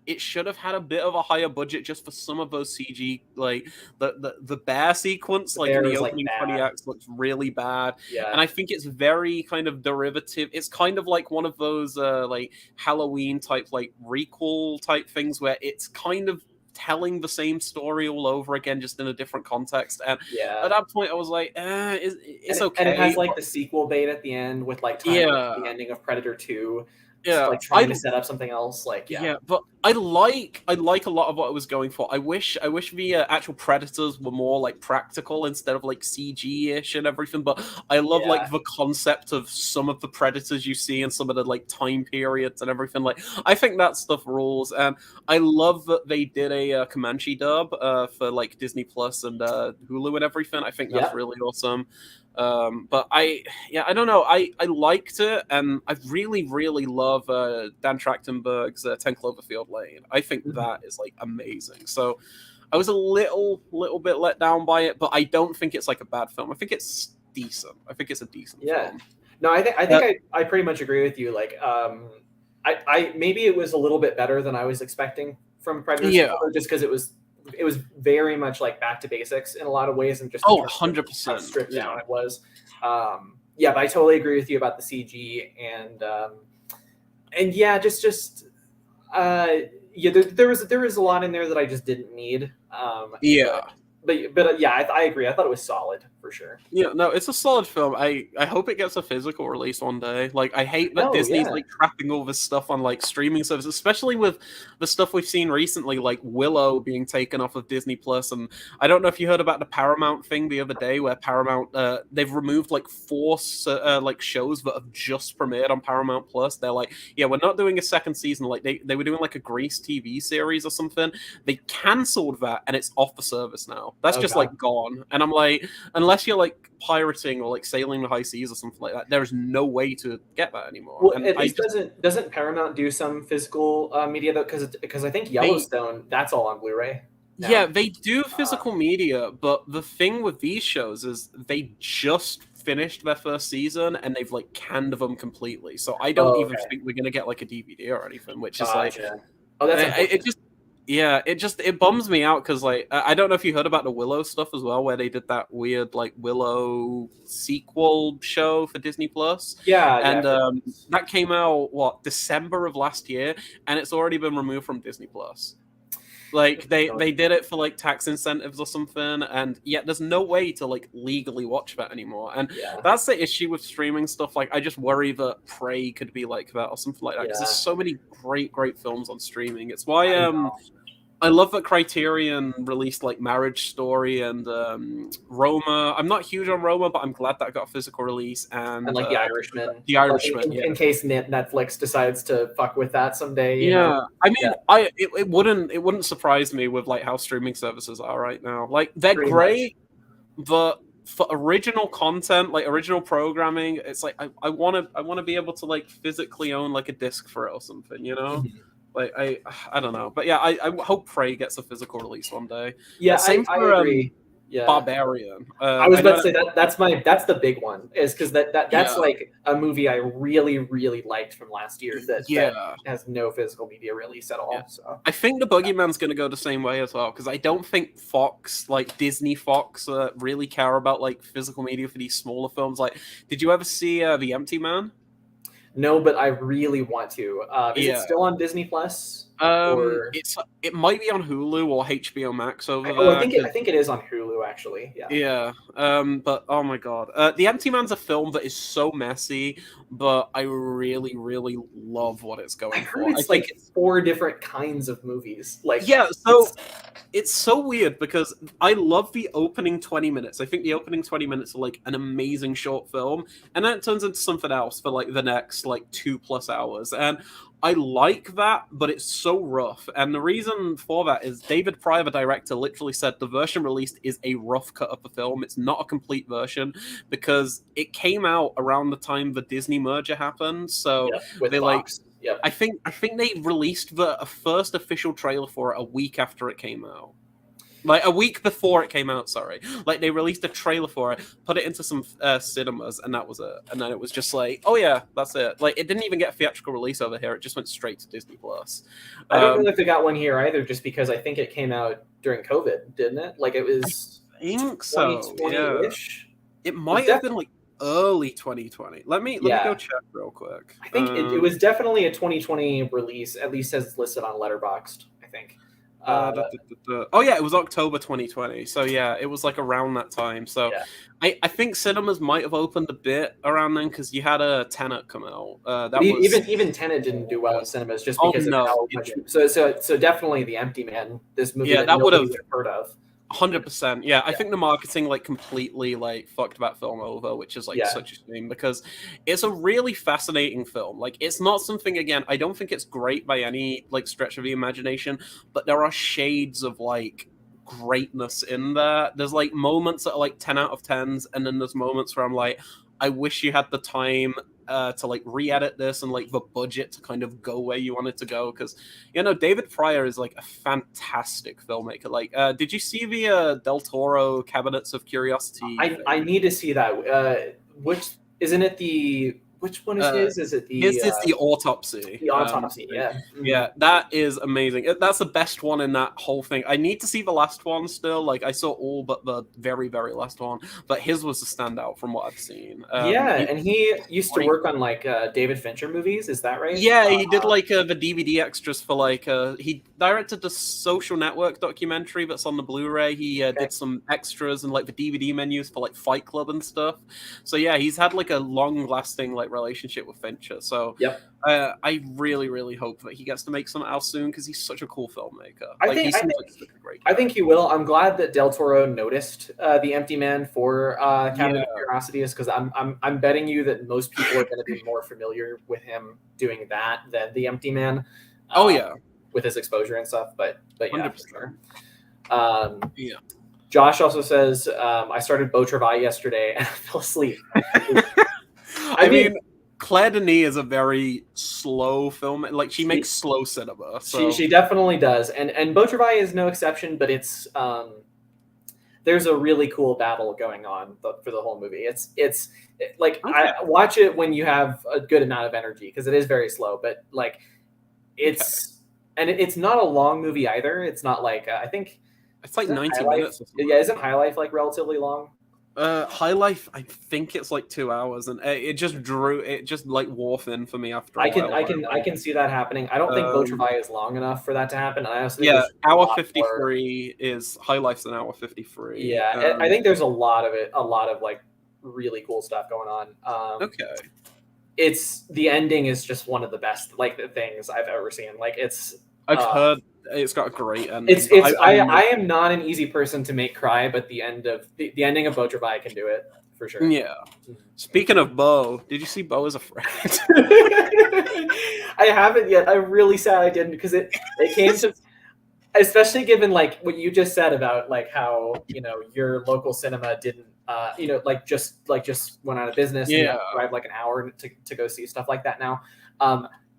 B: it should have had a bit of a higher budget just for some of those CG, like the bear sequence, like in the opening 20 acts looks really bad. Yeah. And I think it's very kind of derivative. It's kind of like one of those like Halloween type, like requel type things where it's kind of telling the same story all over again, just in a different context. And at that point, I was like, it's okay.
A: And it has like the sequel bait at the end with like the ending of Predator 2.
B: Yeah,
A: like trying to set up something else. Like
B: but I like a lot of what I was going for. I wish the actual Predators were more like practical instead of like CG-ish and everything. But I love like the concept of some of the Predators you see and some of the like time periods and everything. Like I think that stuff rules, and I love that they did a Comanche dub for like Disney Plus and Hulu and everything. I think that's really awesome. But I don't know. I liked it, and I really love Dan Trachtenberg's 10 Cloverfield Lane. I think that is like amazing. So I was a little bit let down by it, but I don't think it's like a bad film. I think it's decent. I think it's a decent film.
A: No, I think I pretty much agree with you. Like I maybe it was a little bit better than I was expecting from Predator, just because it was very much like back to basics in a lot of ways, and just
B: 100%
A: stripped down it was. But I totally agree with you about the CG and there was a lot in there that I just didn't need. But I agree. I thought it was solid for sure.
B: Yeah, no, it's a solid film. I hope it gets a physical release one day. Like I hate that Disney's like trapping all this stuff on like streaming services, especially with the stuff we've seen recently, like Willow being taken off of Disney Plus. And I don't know if you heard about the Paramount thing the other day, where Paramount they've removed like 4 like shows that have just premiered on Paramount Plus. They're like, we're not doing a second season. Like they were doing like a Grease TV series or something. They cancelled that, and it's off the service now. That's just like gone. And I'm like, unless you're like pirating or like sailing the high seas or something like that, there's no way to get that anymore.
A: Well, and at least doesn't Paramount do some physical media though? Because I think Yellowstone, that's all on Blu-ray. now.
B: Yeah, they do physical media, but the thing with these shows is they just finished their first season and they've like canned them completely. So I don't even think we're gonna get like a DVD or anything, which is like,
A: oh, that's
B: it just. Yeah, it bums me out because like I don't know if you heard about the Willow stuff as well, where they did that weird like Willow sequel show for Disney Plus. And that came out December of last year, and it's already been removed from Disney Plus. Like they did it for like tax incentives or something, and yet there's no way to like legally watch that anymore. And that's the issue with streaming stuff. Like I just worry that Prey could be like that or something like that because there's so many great films on streaming. It's why I love that Criterion released like Marriage Story and Roma. I'm not huge on Roma, but I'm glad that got a physical release and
A: like The Irishman.
B: The Irishman,
A: in case Netflix decides to fuck with that someday. You
B: know? I mean, it wouldn't surprise me with like how streaming services are right now. Like they're great, but for original content, like original programming, it's like I want to be able to like physically own like a disc for it or something, you know.
A: Mm-hmm.
B: Like I don't know, but yeah, I hope Prey gets a physical release one day.
A: Yeah, same for, I agree.
B: Barbarian.
A: I was about to say that's the big one, is because that's like a movie I really liked from last year that has no physical media release at all. Yeah. So
B: I think the Boogeyman's going to go the same way as well, because I don't think Fox, like Disney Fox, really care about like physical media for these smaller films. Like, did you ever see The Empty Man?
A: No, but I really want to. Is it still on Disney Plus?
B: It might be on Hulu or HBO Max over there.
A: I think it is on Hulu actually.
B: Yeah. But oh my god, The Empty Man's a film that is so messy, but I really love what it's going for.
A: It's like 4 different kinds of movies. Like
B: so. It's so weird because I love the opening 20 minutes. I think the opening 20 minutes are like an amazing short film, and then it turns into something else for like the next like 2+ hours. And I like that, but it's so rough. And the reason for that is David Pryor, the director, literally said the version released is a rough cut of the film. It's not a complete version because it came out around the time the Disney merger happened. So they
A: Fox.
B: Yep. I think they released the first official trailer for it a week after it came out. Like a week before it came out, sorry. Like they released a trailer for it, put it into some cinemas, and that was it. And then it was just like, oh yeah, that's it. Like it didn't even get a theatrical release over here. It just went straight to Disney Plus.
A: I don't know if it got one here either, just because I think it came out during COVID, didn't it? Like it was.
B: I think so. Yeah. It might have been like early 2020. Let me go check real quick.
A: I think it was definitely a 2020 release, at least as listed on Letterboxd, I think.
B: Oh yeah, it was October 2020. So yeah, it was like around that time. So I think cinemas might have opened a bit around then because you had a Tenet come out.
A: Even Tenet didn't do well in cinemas just because of how much. So definitely The Empty Man. This movie that would have heard of.
B: 100%. Yeah, I think the marketing like completely like fucked that film over, which is like such a shame because it's a really fascinating film. Like it's not something, again, I don't think it's great by any like stretch of the imagination, but there are shades of like greatness in there. There's like moments that are like 10 out of 10s, and then there's moments where I'm like, I wish you had the time to like re-edit this and like the budget to kind of go where you want it to go, because David Pryor is like a fantastic filmmaker. Like did you see the Del Toro Cabinets of Curiosity?
A: I need to see that. Which one is his? Is it the?
B: His is the Autopsy.
A: The Autopsy,
B: yeah, that is amazing. That's the best one in that whole thing. I need to see the last one still. Like I saw all but the very last one, but his was the standout from what I've seen.
A: And he used to work on like David Fincher movies. Is that right?
B: Yeah, he did like the DVD extras for like he directed the Social Network documentary that's on the Blu-ray. He did some extras and like the DVD menus for like Fight Club and stuff. So yeah, he's had like a long-lasting like relationship with Fincher. So I really hope that he gets to make something else soon because he's such a cool filmmaker.
A: I think he will. I'm glad that Del Toro noticed The Empty Man for Cabinet of Curiosities, because I'm betting you that most people are going to be more familiar with him doing that than The Empty Man. With his exposure and stuff. But yeah, for sure. Josh also says, I started Beau Travail yesterday and I fell asleep.
B: I mean, Claire Denis is a very slow film. Like she makes slow cinema. So.
A: She definitely does, and Beau Travail is no exception. But it's there's a really cool battle going on for the whole movie. It's like I watch it when you have a good amount of energy because it is very slow. But like it's and it's not a long movie either. It's not like I think
B: it's like 90 minutes. Or something.
A: Yeah, isn't High Life like relatively long?
B: High Life, I think it's like 2 hours, and it just like wore thin for me after.
A: I can see that happening. I don't think Beau Travail is long enough for that to happen. I also think
B: hour 53 is High Life's an hour 53.
A: Yeah, I think there's a lot of like really cool stuff going on.
B: Okay,
A: it's the ending is just one of the best like the things I've ever seen. Like
B: I've heard. It's got a great ending.
A: I am not an easy person to make cry, but the ending of Beau Travail can do it for sure.
B: Yeah. Speaking of Beau, did you see Beau is Afraid?
A: I haven't yet. I'm really sad I didn't because it came to, especially given like what you just said about like how your local cinema didn't just went out of business.
B: Yeah.
A: And you have to drive like an hour to go see stuff like that now.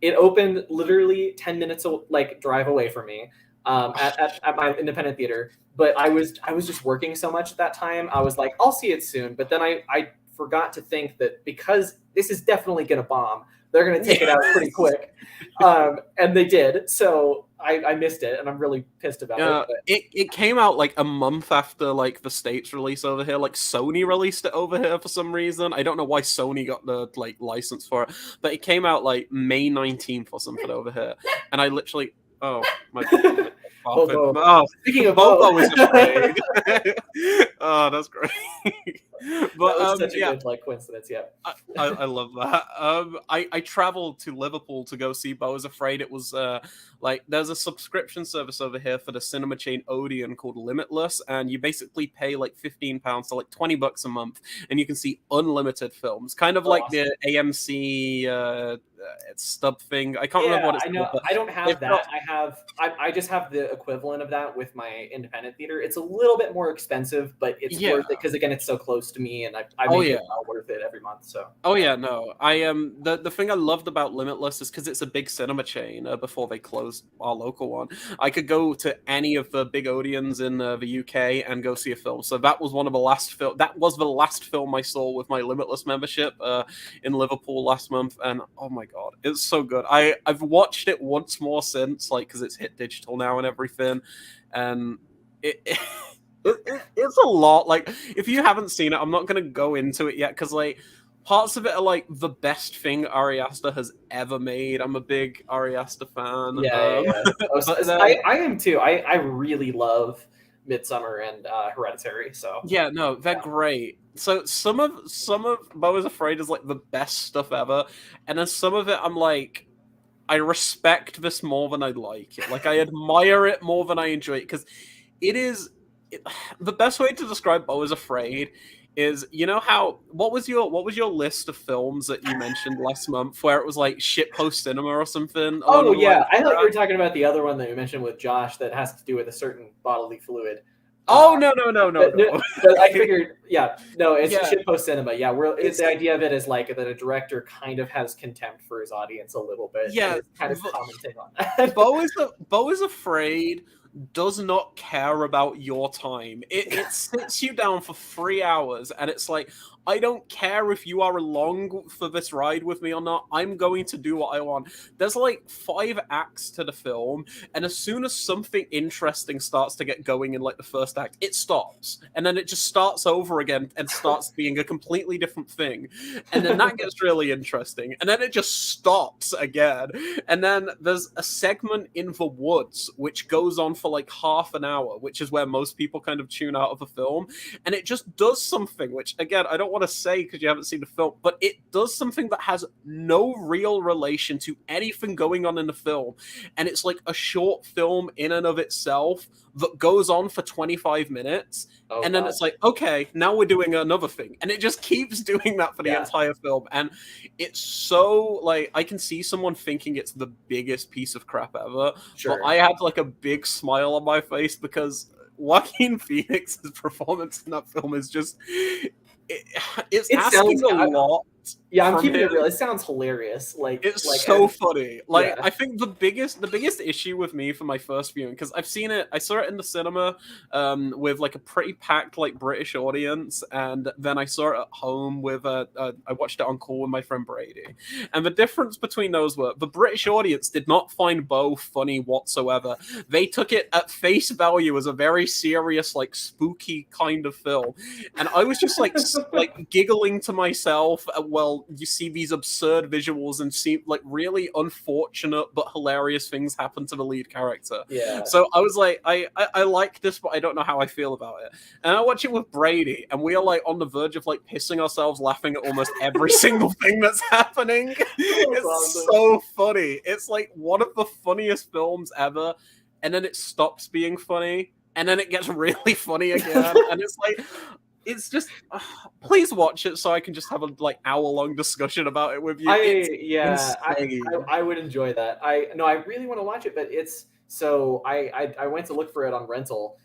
A: It opened literally 10 minutes like drive away from me at my independent theater. But I was just working so much at that time. I was like, I'll see it soon. But then I forgot to think that because this is definitely going to bomb, they're going to take it out pretty quick. And they did. So I missed it, and I'm really pissed about it.
B: It came out like a month after like the States release over here. Like Sony released it over here for some reason. I don't know why Sony got the like license for it, but it came out like May 19th or something over here. And I literally, my God.
A: Speaking of
B: Bobo is Afraid. Oh, that's great. But
A: that was such a good like coincidence. Yeah,
B: I love that. I traveled to Liverpool to go see Beau is Afraid. It was like there's a subscription service over here for the cinema chain Odeon called Limitless, and you basically pay like £15, so like $20 a month, and you can see unlimited films, kind of like the AMC stub thing. I can't remember what it's called.
A: I don't have that. I just have the equivalent of that with my independent theater. It's a little bit more expensive, but it's worth it because again, it's so close to me, and I make it worth it every month. So
B: I the thing I loved about Limitless is because it's a big cinema chain. Before they closed our local one, I could go to any of the big Odeons in the UK and go see a film. So that was one of the last film. That was the last film I saw with my Limitless membership in Liverpool last month, and oh my God, it's so good. I've watched it once more since, like, because it's hit digital now and everything, and it's a lot. Like, if you haven't seen it, I'm not gonna go into it yet because like parts of it are like the best thing Ari Aster has ever made. I'm a big Ari Aster fan.
A: I am too. I really love Midsommar and Hereditary. So
B: they're great. So some of Beau is Afraid is like the best stuff ever, and then some of it I'm like, I respect this more than I like it. Like I admire it more than I enjoy it because it is the best way to describe Beau is Afraid is, you know how what was your list of films that you mentioned last month where it was like shitpost cinema or something?
A: Oh yeah, I thought you were talking about the other one that you mentioned with Josh that has to do with a certain bodily fluid.
B: No.
A: But I figured, it's shitpost cinema. Yeah, it's the idea of it is like that a director kind of has contempt for his audience a little bit.
B: Yeah,
A: kind of commenting on that.
B: Beau is Afraid does not care about your time. It sits you down for 3 hours, and it's like, I don't care if you are along for this ride with me or not. I'm going to do what I want. There's like 5 acts to the film, and as soon as something interesting starts to get going in like the first act, it stops. And then it just starts over again and starts being a completely different thing. And then that gets really interesting. And then it just stops again. And then there's a segment in the woods, which goes on for like half an hour, which is where most people kind of tune out of the film. And it just does something, which again, I don't want to say because you haven't seen the film, but it does something that has no real relation to anything going on in the film, and it's like a short film in and of itself that goes on for 25 minutes, and then it's like, okay, now we're doing another thing, and it just keeps doing that for the entire film, and it's so like, I can see someone thinking it's the biggest piece of crap ever, but I had like a big smile on my face because Joaquin Phoenix's performance in that film is just it's asking a lot.
A: Yeah, I'm
B: from
A: keeping
B: him.
A: it real. It sounds hilarious.
B: It's
A: like
B: so funny. Like,
A: yeah.
B: I think the biggest issue with me for my first viewing, because I saw it in the cinema, with like a pretty packed like British audience, and then I saw it at home with I watched it on call with my friend Brady, and the difference between those were the British audience did not find Bo funny whatsoever. They took it at face value as a very serious, like spooky kind of film, and I was just like giggling to myself while you see these absurd visuals and see like really unfortunate but hilarious things happen to the lead character.
A: Yeah.
B: So I was like, I like this, but I don't know how I feel about it. And I watch it with Brady, and we are like on the verge of like pissing ourselves laughing at almost every single thing that's happening. It's
A: awesome.
B: so funny. It's like one of the funniest films ever, and then it stops being funny, and then it gets really funny again, and it's like. It's just, please watch it so I can just have a like hour-long discussion about it with you.
A: I would enjoy that. I really want to watch it, but it's so I went to look for it on rental.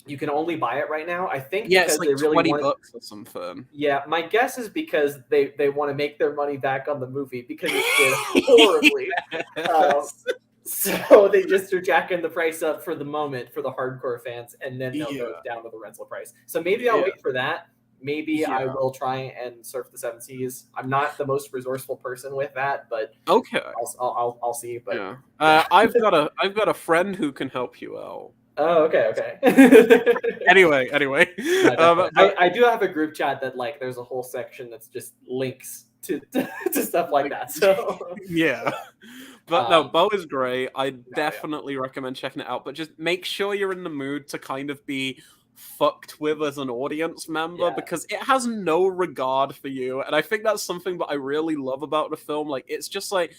A: You can only buy it right now. I think
B: it's like
A: they really
B: $20 or something.
A: Yeah, my guess is because they want to make their money back on the movie because it did horribly.
B: Yes.
A: So they just are jacking the price up for the moment for the hardcore fans, and then they'll go down to the rental price. So maybe I'll wait for that. Maybe I will try and surf the seven seas. I'm not the most resourceful person with that, but
B: okay,
A: I'll see. But
B: I've got a friend who can help you out.
A: Oh, okay.
B: anyway,
A: I do have a group chat that like there's a whole section that's just links to stuff like that. So
B: yeah. But no, Bo is great. I definitely recommend checking it out. But just make sure you're in the mood to kind of be fucked with as an audience member because it has no regard for you. And I think that's something that I really love about the film. Like, it's just like,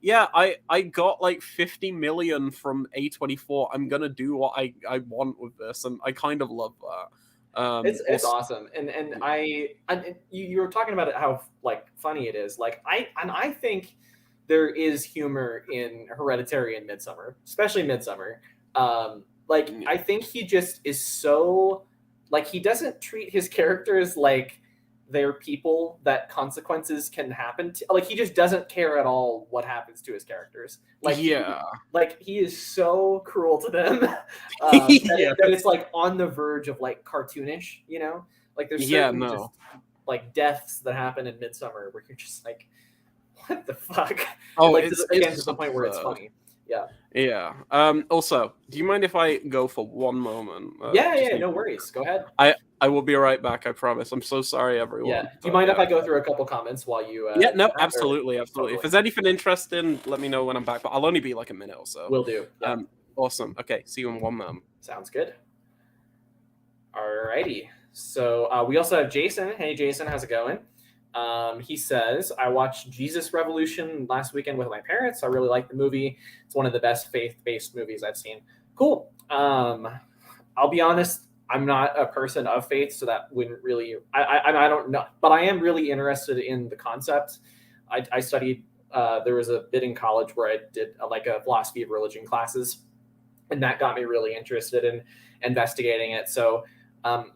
B: yeah, I got like 50 million from A24. I'm gonna do what I want with this, and I kind of love that.
A: It's awesome, and you were talking about it, how like funny it is. Like I think there is humor in Hereditary and Midsummer, especially Midsummer. I think he just is so like he doesn't treat his characters like they're people that consequences can happen to. Like he just doesn't care at all what happens to his characters. Like he is so cruel to them that it's like on the verge of like cartoonish. You know, like there's just like deaths that happen in Midsummer where you're just like, what the fuck?
B: Oh,
A: like it's to the point where it's funny. Yeah.
B: Also, do you mind if I go for one moment?
A: No worries. Go ahead.
B: I will be right back. I promise. I'm so sorry, everyone.
A: Yeah. Do you mind if I go through a couple comments while you?
B: Absolutely. Totally. If there's anything interesting, let me know when I'm back. But I'll only be like a minute or so.
A: Will do. Yeah.
B: Awesome. Okay. See you in one moment.
A: Sounds good. Alrighty. So we also have Jason. Hey, Jason, how's it going? He says, I watched Jesus Revolution last weekend with my parents. I really like the movie. It's one of the best faith-based movies I've seen. Cool. I'll be honest, I'm not a person of faith, so that wouldn't really, I don't know, but I am really interested in the concept. I studied, there was a bit in college where I did like a philosophy of religion classes, and that got me really interested in investigating it. So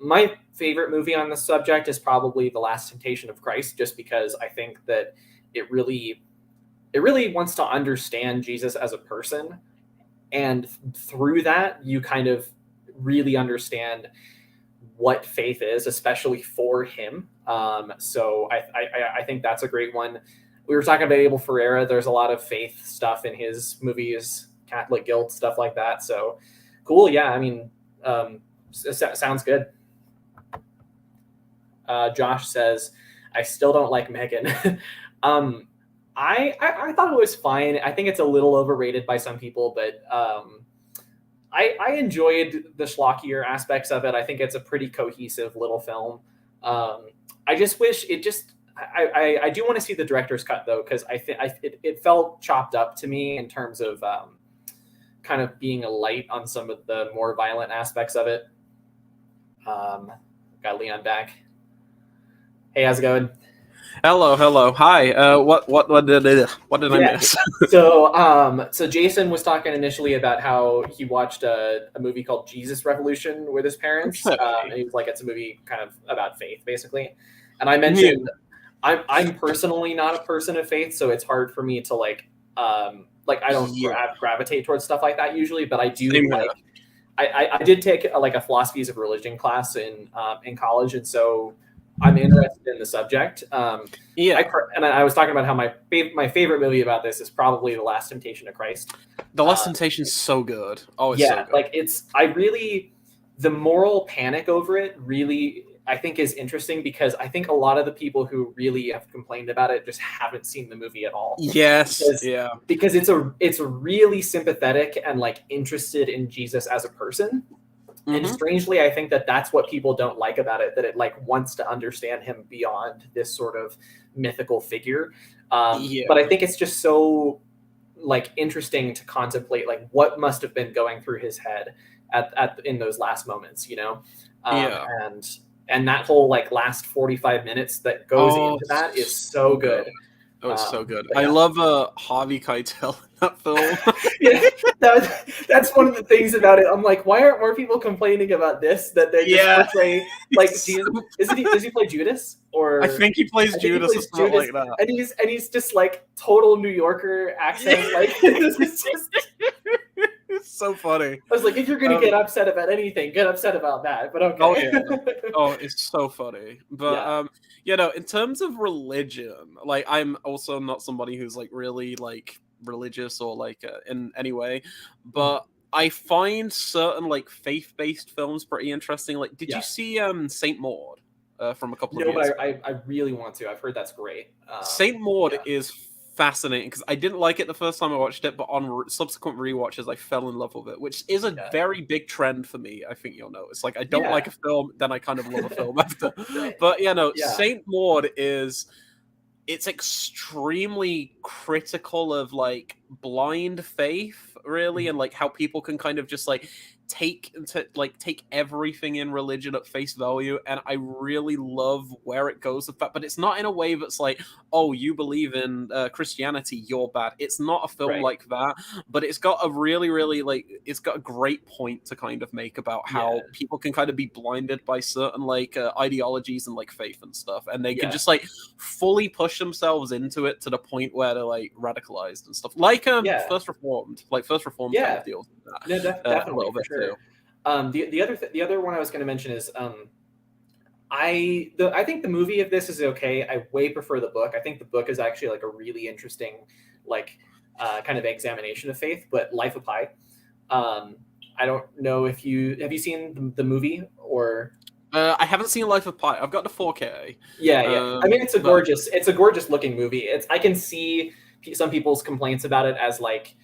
A: my favorite movie on the subject is probably The Last Temptation of Christ, just because I think that it really wants to understand Jesus as a person. And through that, you kind of really understand what faith is, especially for him. So I think that's a great one. We were talking about Abel Ferreira. There's a lot of faith stuff in his movies, Catholic guilt, stuff like that. So cool. Yeah. I mean, sounds good. Josh says, I still don't like Megan. I thought it was fine. I think it's a little overrated by some people, but I enjoyed the schlockier aspects of it. I think it's a pretty cohesive little film. I just wish it just. I do want to see the director's cut though, because I think it felt chopped up to me in terms of kind of being a light on some of the more violent aspects of it. Got Leon back. Hey, how's it going?
B: Hello. Hi. What did I miss?
A: So Jason was talking initially about how he watched a movie called Jesus Revolution with his parents. And he was like, it's a movie kind of about faith, basically. And I mentioned I'm personally not a person of faith, so it's hard for me to like I don't gravitate towards stuff like that usually, but I do like. I did take a philosophies of religion class in college, and so I'm interested in the subject. And I was talking about how my favorite movie about this is probably The Last Temptation of Christ.
B: The Last Temptation is so good. Oh, it's so good.
A: The moral panic over it really, I think, is interesting because I think a lot of the people who really have complained about it just haven't seen the movie at all.
B: Yes,
A: because it's really sympathetic and like interested in Jesus as a person. And strangely, I think that's what people don't like about it, that it like wants to understand him beyond this sort of mythical figure. But I think it's just so like interesting to contemplate like what must have been going through his head in those last moments, you know? And that whole like last 45 minutes that goes into that is so good.
B: Oh, it's so good. I love Harvey Keitel in that
A: film. That's one of the things about it. I'm like, why aren't more people complaining about this? That they just portray like Jesus. Does he play Judas? Or
B: I think he plays Judas or something like that.
A: And he's just like total New Yorker accent. Like it's just.
B: It's so funny.
A: I was like, if you're gonna get upset about anything, get upset about that. But okay.
B: Oh yeah. It's so funny. But in terms of religion, like I'm also not somebody who's like really like religious or like in any way, but I find certain like faith-based films pretty interesting. Like, did you see Saint Maud from a couple of years ago?
A: I really want to. I've heard that's great.
B: Saint Maud is fascinating because I didn't like it the first time I watched it, but on subsequent rewatches I fell in love with it, which is a very big trend for me. I think you'll notice. Like I don't like a film, then I kind of love a film after. But Saint Maud it's extremely critical of like blind faith, really, and like how people can kind of just like take everything in religion at face value, and I really love where it goes with that. But it's not in a way that's like, oh, you believe in Christianity, you're bad. It's not a film like that, but it's got a really, really like it's got a great point to kind of make about how people can kind of be blinded by certain like ideologies and like faith and stuff, and they can just like fully push themselves into it to the point where they're like radicalized and stuff. Like First Reformed kind of deals with that.
A: Yeah, definitely a little bit too. The other one I was going to mention is I think the movie of this is okay. I way prefer the book. I think the book is actually like a really interesting like kind of examination of faith. But Life of Pi, I don't know if have you seen the movie or.
B: I haven't seen Life of Pi. I've got the 4K.
A: Yeah. I mean, it's a gorgeous looking movie. I can see some people's complaints about it as like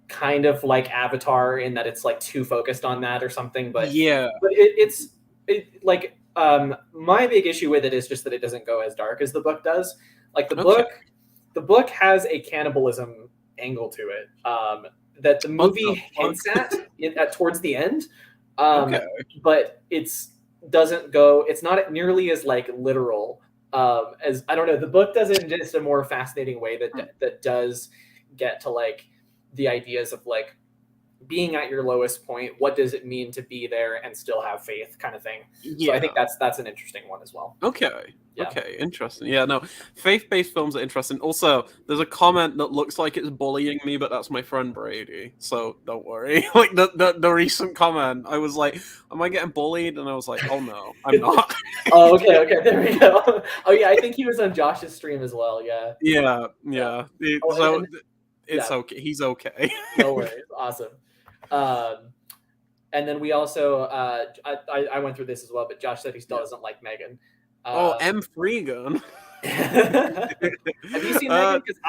A: kind of like Avatar in that it's like too focused on that or something. But it's my big issue with it is just that it doesn't go as dark as the book does. Like the book has a cannibalism angle to it that the movie hints at towards the end. But it's not nearly as like literal as I don't know. The book does it in just a more fascinating way that does get to like the ideas of like being at your lowest point. What does it mean to be there and still have faith, kind of thing. So I think that's an interesting one as well.
B: Okay, interesting. Yeah, no, faith-based films are interesting. Also, there's a comment that looks like it's bullying me, but that's my friend Brady, so don't worry. Like the recent comment, I was like, am I getting bullied? And I was like, oh no, I'm not.
A: Oh, okay, there we go. Oh yeah, I think he was on Josh's stream as well.
B: Yeah. It's okay. He's okay.
A: No worries. Awesome. And then we also, I went through this as well, but Josh said he still doesn't like Megan.
B: M. Freegun.
A: Have you seen Megan? Because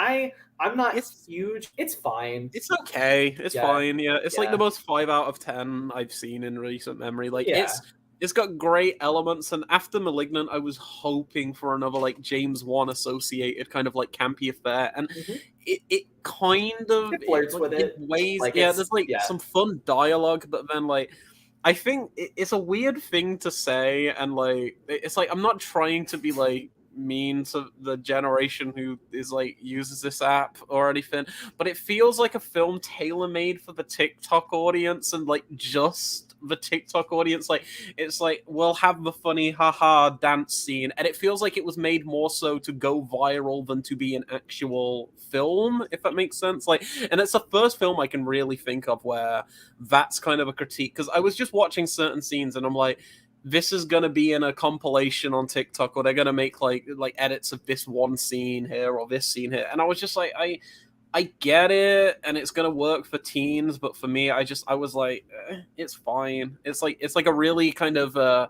A: I'm not huge. It's fine.
B: It's okay. It's fine. Yeah, it's like the most 5 out of 10 I've seen in recent memory. Like it's got great elements, and after Malignant, I was hoping for another like James Wan associated kind of like campy affair, and it kind of
A: flirts with it
B: in ways. Like there's like some fun dialogue, but then like I think it's a weird thing to say, and like it's like I'm not trying to be like mean to the generation who is like uses this app or anything, but it feels like a film tailor-made for the TikTok audience and like just the TikTok audience, like it's like we'll have the funny haha dance scene, and it feels like it was made more so to go viral than to be an actual film, if that makes sense. Like, and it's the first film I can really think of where that's kind of a critique, because I was just watching certain scenes and I'm like, this is gonna be in a compilation on TikTok, or they're gonna make like edits of this one scene here or this scene here, and I was just like, I get it, and it's gonna work for teens, but for me, I was like, it's fine. It's like a really kind of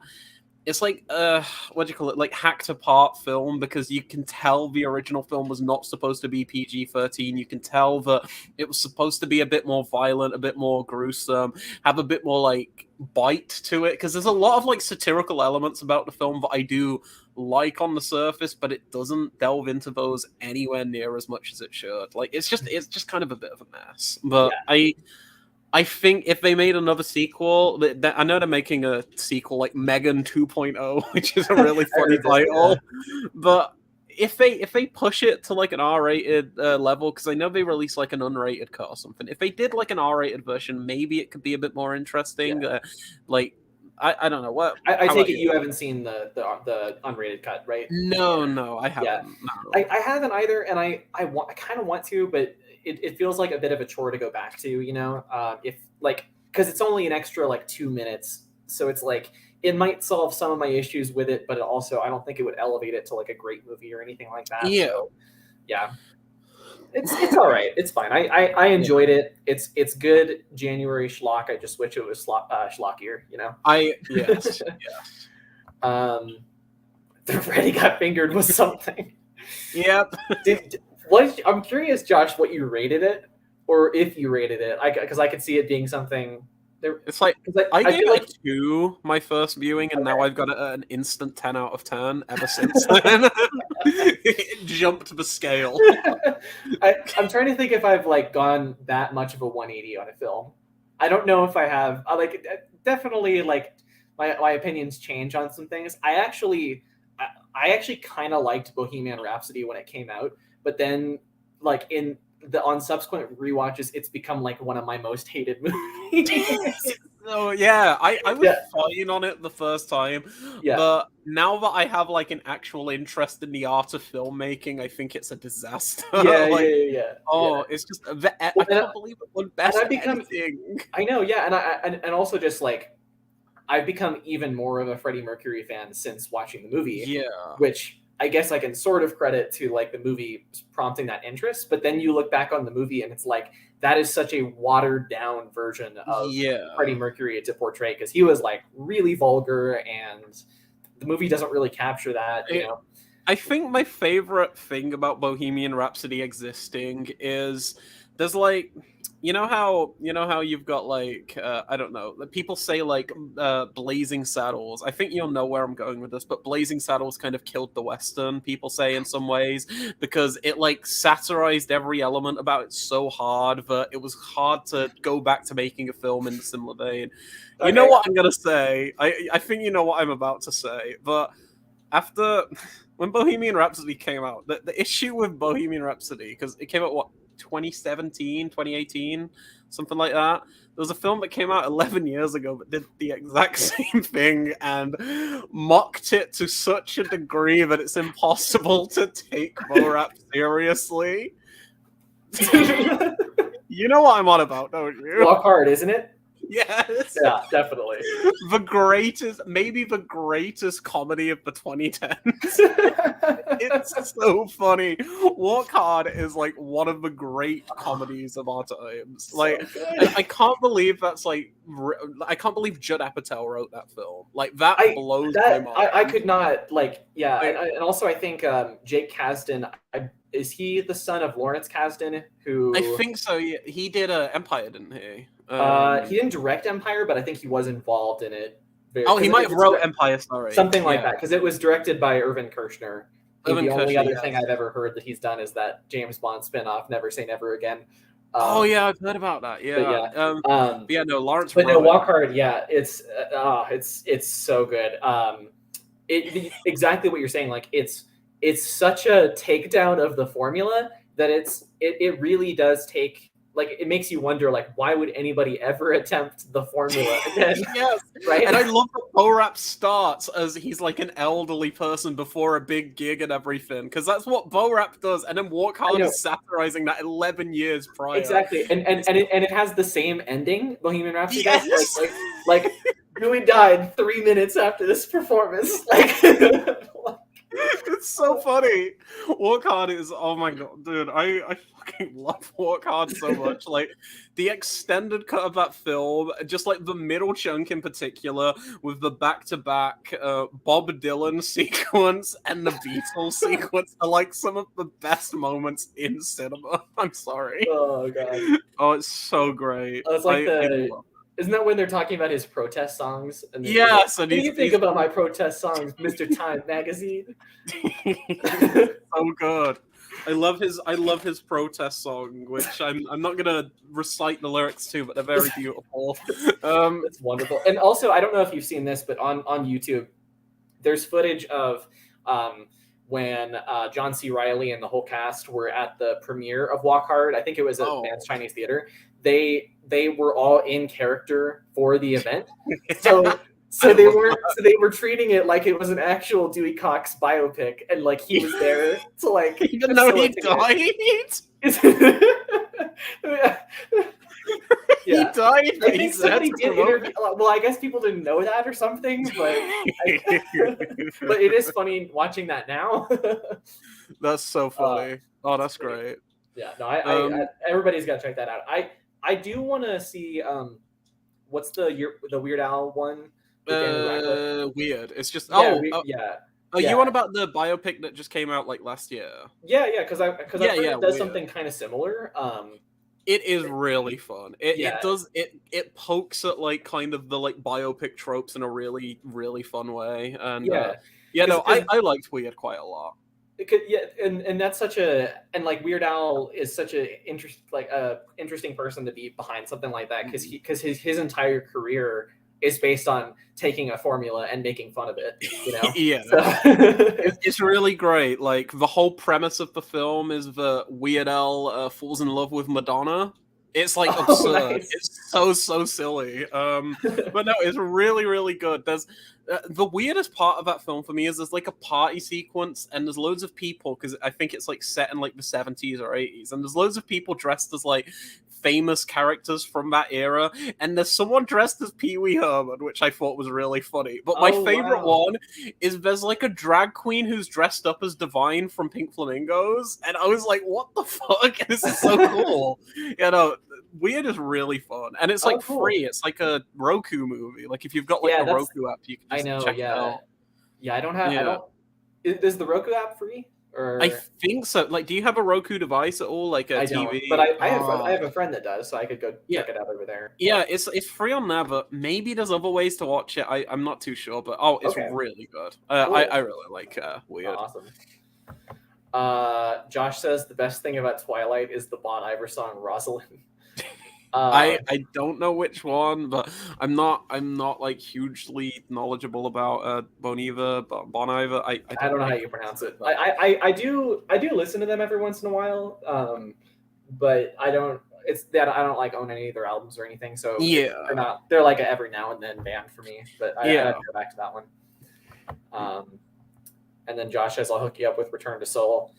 B: it's like what do you call it, like hacked apart film, because you can tell the original film was not supposed to be PG-13. You can tell that it was supposed to be a bit more violent, a bit more gruesome, have a bit more like bite to it, because there's a lot of like satirical elements about the film that I do like on the surface, but it doesn't delve into those anywhere near as much as it should. Like it's just kind of a bit of a mess. But yeah. I think if they made another sequel, I know they're making a sequel like Megan 2.0, which is a really funny title. But if they push it to like an R-rated level, because I know they released like an unrated cut or something. If they did like an R-rated version, maybe it could be a bit more interesting. Yeah. Like I don't know what.
A: I take it you haven't seen the unrated cut, right?
B: No, I haven't.
A: Yeah. No. I haven't either, and I kind of want to, but it feels like a bit of a chore to go back to, you know, if like, because it's only an extra like 2 minutes, so it's like it might solve some of my issues with it, but also I don't think it would elevate it to like a great movie or anything like that. Yeah, so, yeah, it's all right. It's fine. I enjoyed it. It's good January schlock. I just wish it was schlockier, you know.
B: Yes.
A: The Freddy got fingered was something.
B: Yep.
A: I'm curious, Josh, what you rated it, or if you rated it, because I could see it being something.
B: It's like I gave it 2 my first viewing, and now I've got it at an instant 10 out of 10 ever since then. It jumped the scale.
A: I'm trying to think if I've like gone that much of a 180 on a film. I don't know if I have. Like definitely like my opinions change on some things. I actually kind of liked Bohemian Rhapsody when it came out. But then, like on subsequent rewatches, it's become like one of my most hated movies.
B: Oh yeah, I was fine on it the first time, but now that I have like an actual interest in the art of filmmaking, I think it's a disaster. It's just I can't believe it won best editing.
A: I know, yeah, and also just like I've become even more of a Freddie Mercury fan since watching the movie. Which I guess I can sort of credit to like the movie prompting that interest, but then you look back on the movie and it's like that is such a watered down version of Freddie Mercury to portray, because he was like really vulgar, and the movie doesn't really capture that. You know,
B: I think my favorite thing about Bohemian Rhapsody existing is there's like, you know how you've got like I don't know, people say like Blazing Saddles. I think you'll know where I'm going with this, but Blazing Saddles kind of killed the Western, people say, in some ways, because it like satirized every element about it so hard that it was hard to go back to making a film in a similar vein. You know what I'm gonna say? I think you know what I'm about to say, but after when Bohemian Rhapsody came out, the issue with Bohemian Rhapsody, because it came out 2017, 2018, something like that. There was a film that came out 11 years ago that did the exact same thing and mocked it to such a degree that it's impossible to take Bo-Rap seriously. You know what I'm on about, don't you?
A: Walk Hard, isn't it?
B: Yes.
A: Yeah, definitely.
B: Maybe the greatest comedy of the 2010s. It's so funny. Walk Hard is like one of the great comedies of our times. Like, I can't believe that's like, I can't believe Judd Apatow wrote that film. Like, that blows my mind.
A: I could not, like, yeah. And also I think Jake Kasdan, is he the son of Lawrence Kasdan? Who
B: I think so. Yeah. He did Empire, didn't he?
A: He didn't direct Empire, but I think he was involved in it.
B: He might have wrote Empire, sorry.
A: Something like that, because it was directed by Irvin Kershner. The only other thing I've ever heard that he's done is that James Bond spinoff, Never Say Never Again.
B: I've heard about that. Yeah. No, Lawrence.
A: But no, Walk Hard. Yeah, it's so good. Exactly what you're saying. Like it's such a takedown of the formula that it really does take like it makes you wonder, like, why would anybody ever attempt the formula again?
B: Yes,
A: right?
B: And I love that Bo-Rap starts as he's like an elderly person before a big gig and everything, because that's what Bo-Rap does, and then Walk Hard is satirizing that 11 years prior.
A: Exactly, and it has the same ending Bohemian Rhapsody
B: Yes!
A: does. Like Dewey died 3 minutes after this performance. Like,
B: it's so funny. Walk Hard is, oh my god, dude, I fucking love Walk Hard so much. Like, the extended cut of that film, just like the middle chunk in particular, with the back-to-back Bob Dylan sequence and the Beatles sequence are like some of the best moments in cinema. I'm sorry.
A: oh god,
B: Oh, it's so great.
A: it's like isn't that when they're talking about his protest songs? And
B: yes,
A: like, what do you think about my protest songs, Mr. Time Magazine?
B: So good. I love his protest song, which I'm not gonna recite the lyrics to, but they're very beautiful.
A: It's wonderful. And also, I don't know if you've seen this, but on YouTube, there's footage of when John C. Reilly and the whole cast were at the premiere of Walk Hard. I think it was at Vance Chinese Theater. They were all in character for the event. So they were treating it like it was an actual Dewey Cox biopic, and like he was there to like
B: even though he died. He died.
A: I think somebody did interview. Well, I guess people didn't know that or something, but but it is funny watching that now.
B: That's so funny. Oh, that's great.
A: Yeah, no, I everybody's got to check that out. I do want to see what's the Weird Al one?
B: Weird. It's just you want about the biopic that just came out like last year?
A: Yeah, because it does something kind of similar.
B: It is really fun. It pokes at like kind of the like biopic tropes in a really, really fun way. And I liked Weird quite a lot.
A: And that's such like Weird Al is such a interesting person to be behind something like that, because his entire career is based on taking a formula and making fun of it, you know?
B: Yeah.
A: So.
B: It's really great. Like, the whole premise of the film is that Weird Al falls in love with Madonna. It's like absurd. Nice. It's so silly. But no, it's really, really good. There's the weirdest part of that film for me is there's like a party sequence, and there's loads of people, because I think it's like set in like the 70s or 80s, and there's loads of people dressed as like famous characters from that era, and there's someone dressed as Pee-wee Herman, which I thought was really funny. But my favorite one is there's like a drag queen who's dressed up as Divine from Pink Flamingos, and I was like, what the fuck? This is so cool. You know, Weird is really fun, and it's like free. It's like a Roku movie. Like, if you've got like a Roku app, you can just check it out.
A: Yeah, I don't have. Is the Roku app free? Or...
B: I think so. Like, do you have a Roku device at all, like a TV?
A: But I have a friend that does, so I could go check it out over there.
B: Yeah, it's free on there, but maybe there's other ways to watch it. I'm not too sure, but it's really good. Cool. I really like Weird.
A: Awesome. Josh says the best thing about Twilight is the Bon Iver song Rosalind.
B: I don't know which one, but I'm not like hugely knowledgeable about Bon Iver. I
A: don't know how you pronounce it. I do listen to them every once in a while, but I don't. It's that I don't like own any of their albums or anything. So they're like a every now and then band for me. But I have to go back to that one. And then Josh says I'll hook you up with Return to Soul.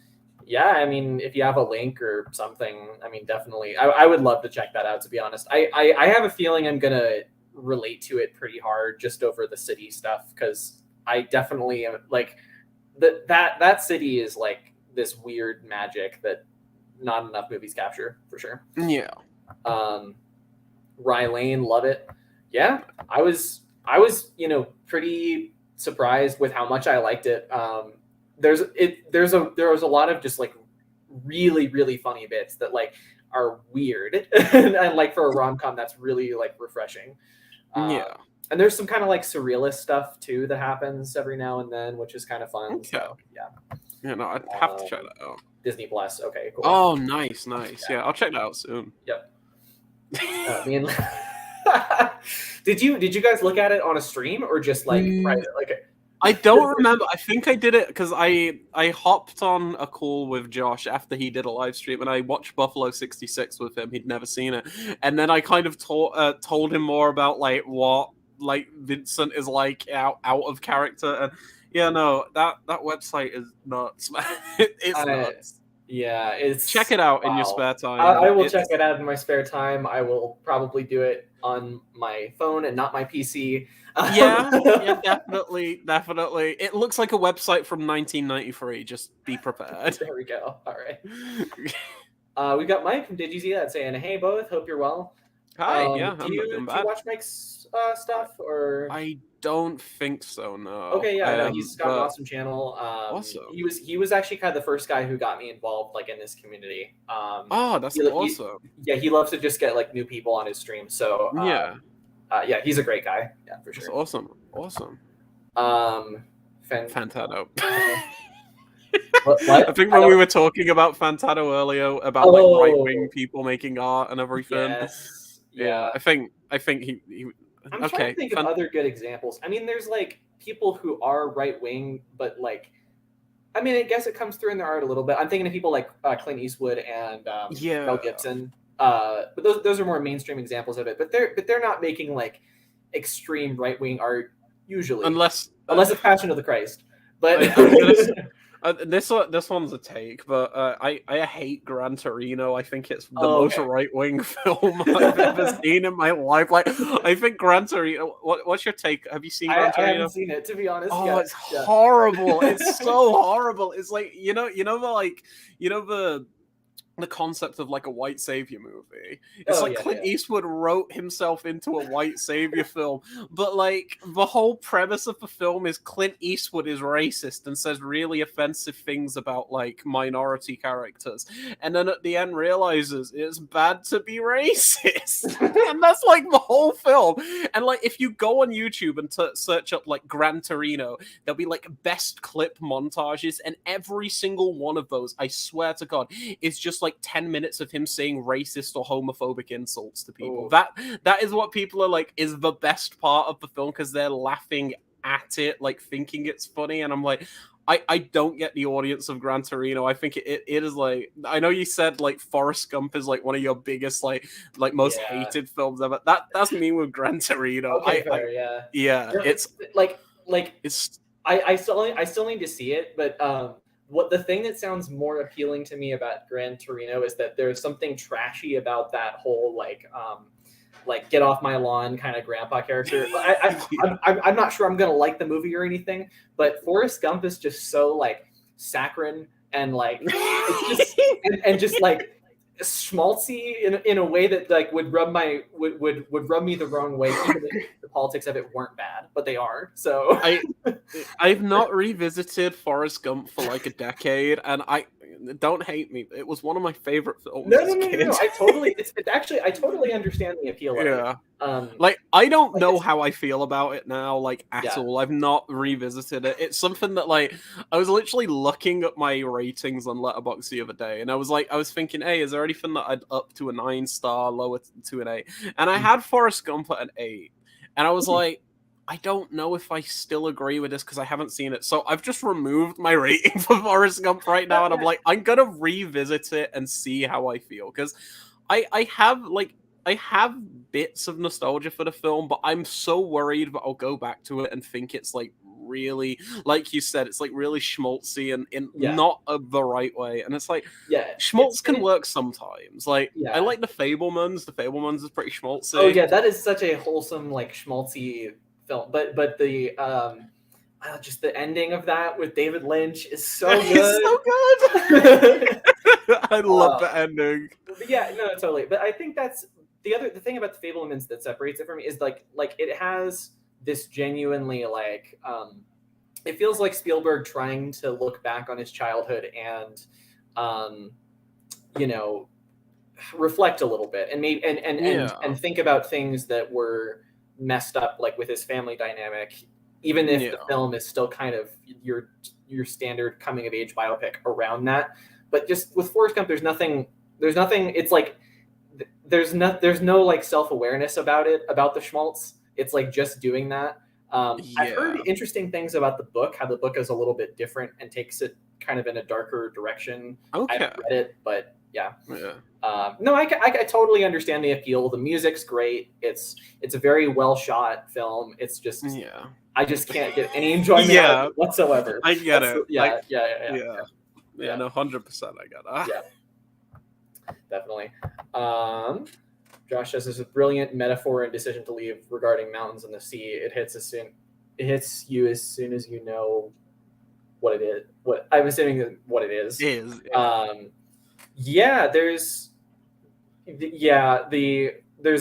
A: Yeah, I mean, if you have a link or something, I mean, definitely. I would love to check that out, to be honest. I have a feeling I'm going to relate to it pretty hard just over the city stuff, because I definitely am, like, that city is like this weird magic that not enough movies capture, for sure.
B: Yeah.
A: Rylane, love it. Yeah, I was pretty surprised with how much I liked it. There was a lot of just like really, really funny bits that like are weird and like for a rom-com that's really like refreshing. And there's some kind of like surrealist stuff too that happens every now and then, which is kind of fun.
B: Okay.
A: So,
B: yeah, no, I'd have to check that out.
A: Disney Plus. Okay, cool.
B: Oh, nice. Yeah, I'll check that out soon.
A: Yep. Did you guys look at it on a stream or just like private? Like,
B: I don't remember. I think I did it because I hopped on a call with Josh after he did a live stream, and I watched Buffalo 66 with him. He'd never seen it, and then I kind of told him more about like what like Vincent is like out of character, and yeah, no, that website is nuts, man. It's nuts.
A: Yeah, it's
B: check it out in your
A: wow.
B: spare time.
A: I will check it out in my spare time. I will probably do it on my phone and not my PC.
B: Yeah, definitely. It looks like a website from 1993. Just be prepared.
A: There we go. All right. We got Mike from Did You See That saying, "Hey, both. Hope you're well."
B: Hi. Yeah.
A: Do you watch Mike's stuff or?
B: I don't think so. No.
A: Okay. Yeah. No, he's got an awesome channel.
B: Awesome.
A: He was actually kind of the first guy who got me involved like in this community.
B: That's awesome.
A: He loves to just get like new people on his stream. So yeah, he's a great guy. Yeah, for sure.
B: That's awesome. Fantano.
A: What?
B: I think when we were talking about Fantano earlier about like right-wing people making art and everything.
A: Yes.
B: Yeah. I think he
A: I'm trying to think of other good examples. I mean, there's like people who are right-wing, but like, I mean, I guess it comes through in their art a little bit. I'm thinking of people like Clint Eastwood and Mel Gibson. But those are more mainstream examples of it. But they're not making like extreme right-wing art usually, unless it's Passion of the Christ. But
B: this one's a take, but I hate Gran Torino. I think it's the most right-wing film I've ever seen in my life. Like, I think Gran Torino. What's your take? Have you seen Gran Torino?
A: I haven't seen it, to be honest.
B: Oh, it's horrible. It's so horrible. It's like the concept of like a white savior movie. It's Clint Eastwood wrote himself into a white savior film, but like the whole premise of the film is Clint Eastwood is racist and says really offensive things about like minority characters, and then at the end realizes it's bad to be racist. And that's like the whole film. And like if you go on YouTube and search up like Gran Torino, there'll be like best clip montages, and every single one of those, I swear to God, is just like 10 minutes of him saying racist or homophobic insults to people. That is what people are like is the best part of the film, because they're laughing at it, like thinking it's funny. And I'm like, I don't get the audience of Gran Torino. I think it is like, I know you said like Forrest Gump is like one of your biggest like most hated films ever. That's me with Gran Torino.
A: Okay, fair, yeah.
B: It's
A: like it's I still need to see it, but what the thing that sounds more appealing to me about Gran Torino is that there's something trashy about that whole like get off my lawn kind of grandpa character. I'm not sure I'm gonna like the movie or anything, but Forrest Gump is just so like saccharine and like it's just and just like schmaltzy in a way that like would rub me the wrong way, even if the politics of it weren't bad, but they are. So
B: I've not revisited Forrest Gump for like a decade, and I don't hate me. It was one of my favorite films.
A: No. I totally understand the appeal of it.
B: Like I don't know how I feel about it now, like at all. I've not revisited it. It's something that like I was literally looking at my ratings on Letterboxd the other day, and I was thinking, hey, is there anything that I'd up to a 9-star, lower to an 8? And I had Forrest Gump at an 8, and I was like, I don't know if I still agree with this because I haven't seen it. So I've just removed my rating for Forrest Gump right now, and I'm like, I'm gonna revisit it and see how I feel, because I have bits of nostalgia for the film, but I'm so worried that I'll go back to it and think it's like really, like you said, it's like really schmaltzy and in not the right way. And it's like, schmaltz can work sometimes. Like I like the Fablemans. The Fablemans is pretty schmaltzy.
A: Oh yeah, that is such a wholesome like schmaltzy film. But the just the ending of that with David Lynch is so good.
B: It's so good. I love the ending.
A: Yeah, no, totally. But I think that's the thing about the Fablemans that separates it from me is like it has this genuinely like it feels like Spielberg trying to look back on his childhood and reflect a little bit and maybe and think about things that were messed up, like with his family dynamic, even if the film is still kind of your standard coming of age biopic around that. But just with Forrest Gump, there's nothing. It's like there's no like self-awareness about the schmaltz. It's like just doing that. I've heard interesting things about the book, how the book is a little bit different and takes it kind of in a darker direction.
B: Okay.
A: I haven't read it, but yeah. No, I totally understand the appeal. The music's great. It's a very well shot film. It's just I just can't get any enjoyment out of it whatsoever.
B: I get it.
A: Yeah,
B: no, 100%. I get that.
A: Yeah, definitely. Josh says there's a brilliant metaphor and decision to leave regarding mountains and the sea. It hits you as soon as you know what it is. What I'm assuming what it is. There's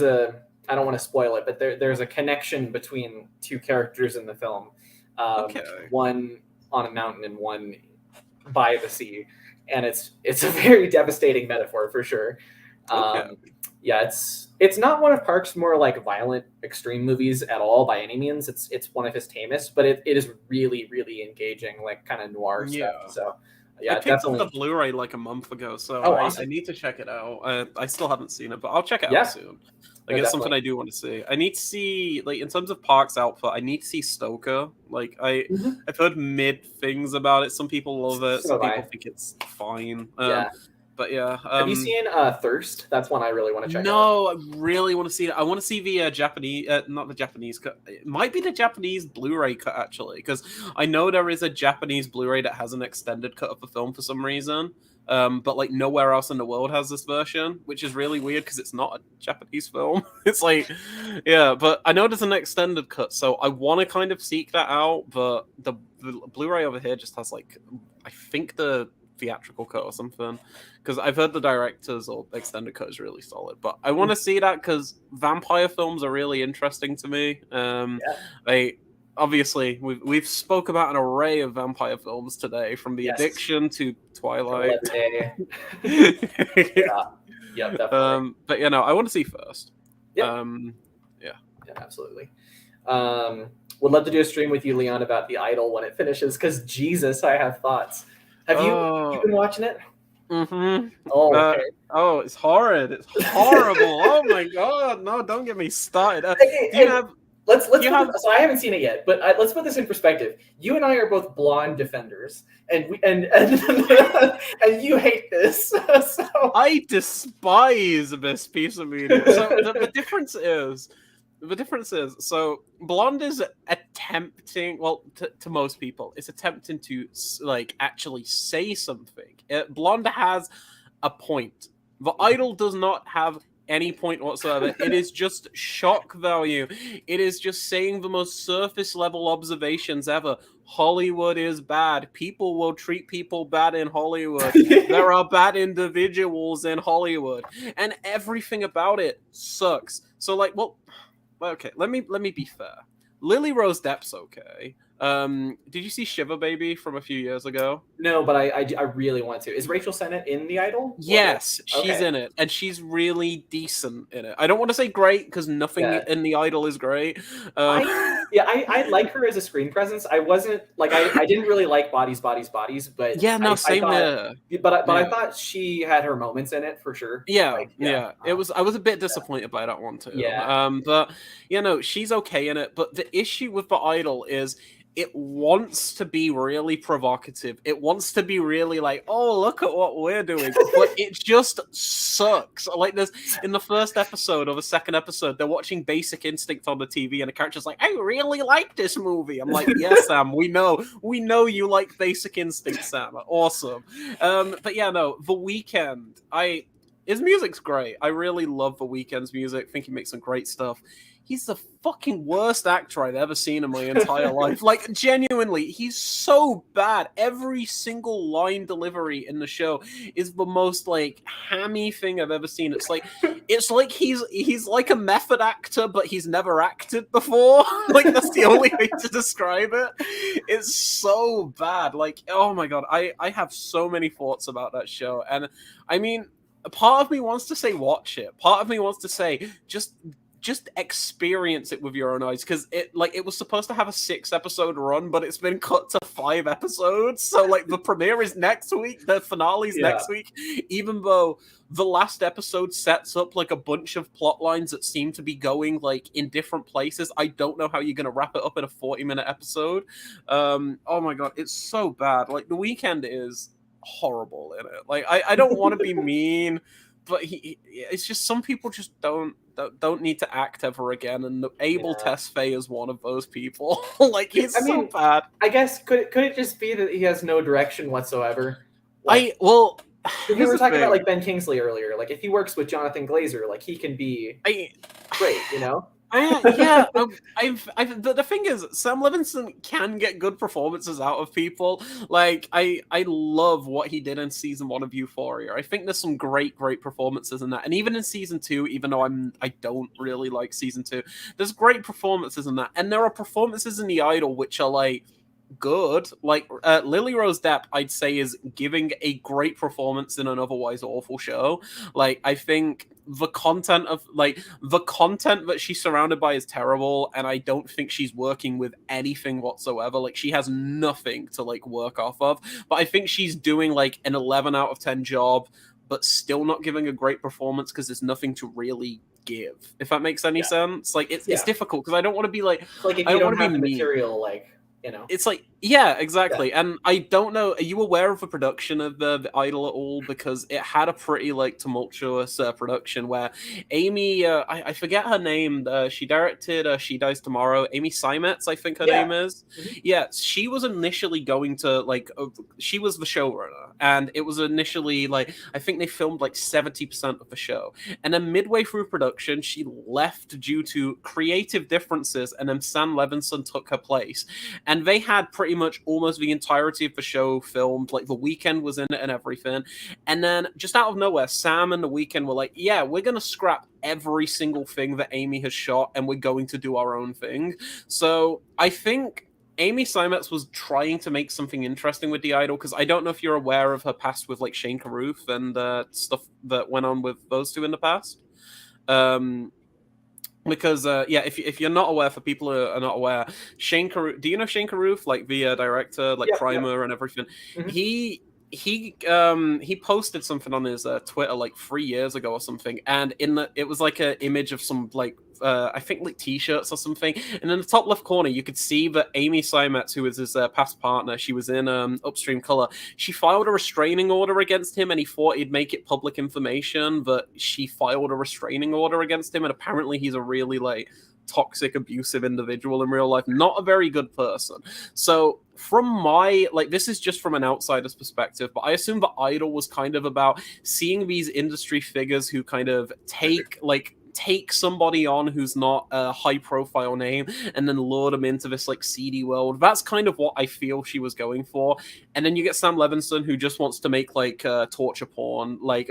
A: a, I don't want to spoil it, but there's a connection between two characters in the film. One on a mountain and one by the sea, and it's a very devastating metaphor for sure. It's not one of Park's more like violent extreme movies at all by any means. It's one of his tamest, but it is really, really engaging, like kind of noir stuff. So
B: I picked up the Blu-ray like a month ago, so
A: awesome.
B: I need to check it out. I still haven't seen it, but I'll check it out soon. Like it's something I do want to see. I need to see, like, in terms of Park's output, I need to see Stoker. Like I've heard mid things about it. Some people love it. Some people think it's fine. But yeah.
A: Have you seen Thirst? That's one I really want to check out.
B: No, I really want to see it. I want to see the Japanese, not the Japanese cut. It might be the Japanese Blu-ray cut, actually, because I know there is a Japanese Blu-ray that has an extended cut of the film for some reason. But like nowhere else in the world has this version, which is really weird because it's not a Japanese film. It's like, but I know there's an extended cut, so I want to kind of seek that out. But the Blu-ray over here just has like, I think the theatrical cut or something, because I've heard the director's or extended cut is really solid. But I want to see that because vampire films are really interesting to me. Obviously, we've spoke about an array of vampire films today, from The Addiction to Twilight.
A: Definitely.
B: But I want to see First.
A: Yeah, absolutely. Would love to do a stream with you, Leon, about The Idol when it finishes, because Jesus, I have thoughts. Have you been watching it?
B: Mm-hmm.
A: Oh, okay.
B: It's horrid. It's horrible. Oh my God! No, don't get me started.
A: So I haven't seen it yet, but let's put this in perspective. You and I are both blonde defenders, and and you hate this. So
B: I despise this piece of media. So the difference is, so Blonde is attempting, well, to most people, it's attempting to like actually say something. Blonde has a point. The Idol does not have any point whatsoever. It is just shock value. It is just saying the most surface level observations ever. Hollywood is bad. People will treat people bad in Hollywood. There are bad individuals in Hollywood, and everything about it sucks. So like, well, okay, let me be fair. Lily Rose Depp's okay. Did you see Shiver Baby from a few years ago?
A: No, but I really want to. Is Rachel Sennett in The Idol?
B: Yes, she's in it, and she's really decent in it. I don't want to say great because nothing in The Idol is great.
A: I like her as a screen presence. I wasn't like I didn't really like Bodies, but
B: same there.
A: But I thought she had her moments in it for sure.
B: It was. I was a bit disappointed by that one too. But she's okay in it. But the issue with The Idol is, it wants to be really provocative. It wants to be really like, oh, look at what we're doing. But it just sucks. Like, there's in the first episode or the second episode, they're watching Basic Instinct on the TV, and the character's like, I really like this movie. I'm like, yes, Sam, we know you like Basic Instinct, Sam. Awesome. The Weeknd, his music's great. I really love The Weeknd's music. I think he makes some great stuff. He's the fucking worst actor I've ever seen in my entire life. Like, genuinely, he's so bad. Every single line delivery in the show is the most, like, hammy thing I've ever seen. It's like he's like a method actor, but he's never acted before. Like, that's the only way to describe it. It's so bad. Like, oh my God. I have so many thoughts about that show. And, I mean, part of me wants to say watch it. Part of me wants to say just just experience it with your own eyes, because it was supposed to have a 6-episode run, but it's been cut to 5 episodes. So like the premiere is next week, the finale's next week, even though the last episode sets up like a bunch of plot lines that seem to be going like in different places. I don't know how you're gonna wrap it up in a 40-minute episode. Oh my god, it's so bad. Like The Weeknd is horrible in it. Like I don't want to be mean, but it's just some people just don't need to act ever again, and Abel Tesfaye is one of those people. Like he's so bad.
A: I guess could it just be that he has no direction whatsoever?
B: Like, we
A: were talking about like Ben Kingsley earlier. Like if he works with Jonathan Glazer, like he can be great, you know?
B: The thing is, Sam Levinson can get good performances out of people. Like I love what he did in season 1 of Euphoria. I think there's some great performances in that, and even in season 2, even though I don't really like season 2, there's great performances in that, and there are performances in The Idol which are like good. Like Lily Rose Depp, I'd say, is giving a great performance in an otherwise awful show. Like I think the content that she's surrounded by is terrible, and I don't think she's working with anything whatsoever. Like she has nothing to like work off of, but I think she's doing like an 11 out of 10 job, but still not giving a great performance because there's nothing to really give, if that makes any sense. Like it's difficult because I don't want to be like
A: if you don't have the material, like, you know,
B: it's like, yeah, exactly. Yeah. And I don't know, are you aware of the production of the Idol at all? Because it had a pretty like tumultuous production where Amy, I forget her name, she directed She Dies Tomorrow, Amy Seimetz, I think her name is. Mm-hmm. Yeah, she was initially going to like, she was the showrunner, and it was initially like, I think they filmed like 70% of the show, and then midway through production she left due to creative differences, and then Sam Levinson took her place, and they had pretty much almost the entirety of the show filmed. Like The Weeknd was in it and everything, and then just out of nowhere, Sam and The Weeknd were like, yeah, we're gonna scrap every single thing that Amy has shot and we're going to do our own thing. So I think Amy Seimetz was trying to make something interesting with The Idol, because I don't know if you're aware of her past with like Shane Carruth and stuff that went on with those two in the past. Because if you're not aware, for people who are not aware, Shane Carruth, do you know Shane Carruth, like the director, like Primer and everything? Mm-hmm. He posted something on his Twitter like 3 years ago or something, and it was like an image of some like I think like t-shirts or something, and in the top left corner you could see that Amy Seimetz, who was his past partner, she was in Upstream Color, she filed a restraining order against him, and he thought he'd make it public information, but she filed a restraining order against him, and apparently he's a really like toxic, abusive individual in real life, not a very good person. So from my, like, this is just from an outsider's perspective, but I assume the Idol was kind of about seeing these industry figures who kind of take somebody on who's not a high profile name and then lure them into this like seedy world. That's kind of what I feel she was going for. And then you get Sam Levinson, who just wants to make like torture porn, like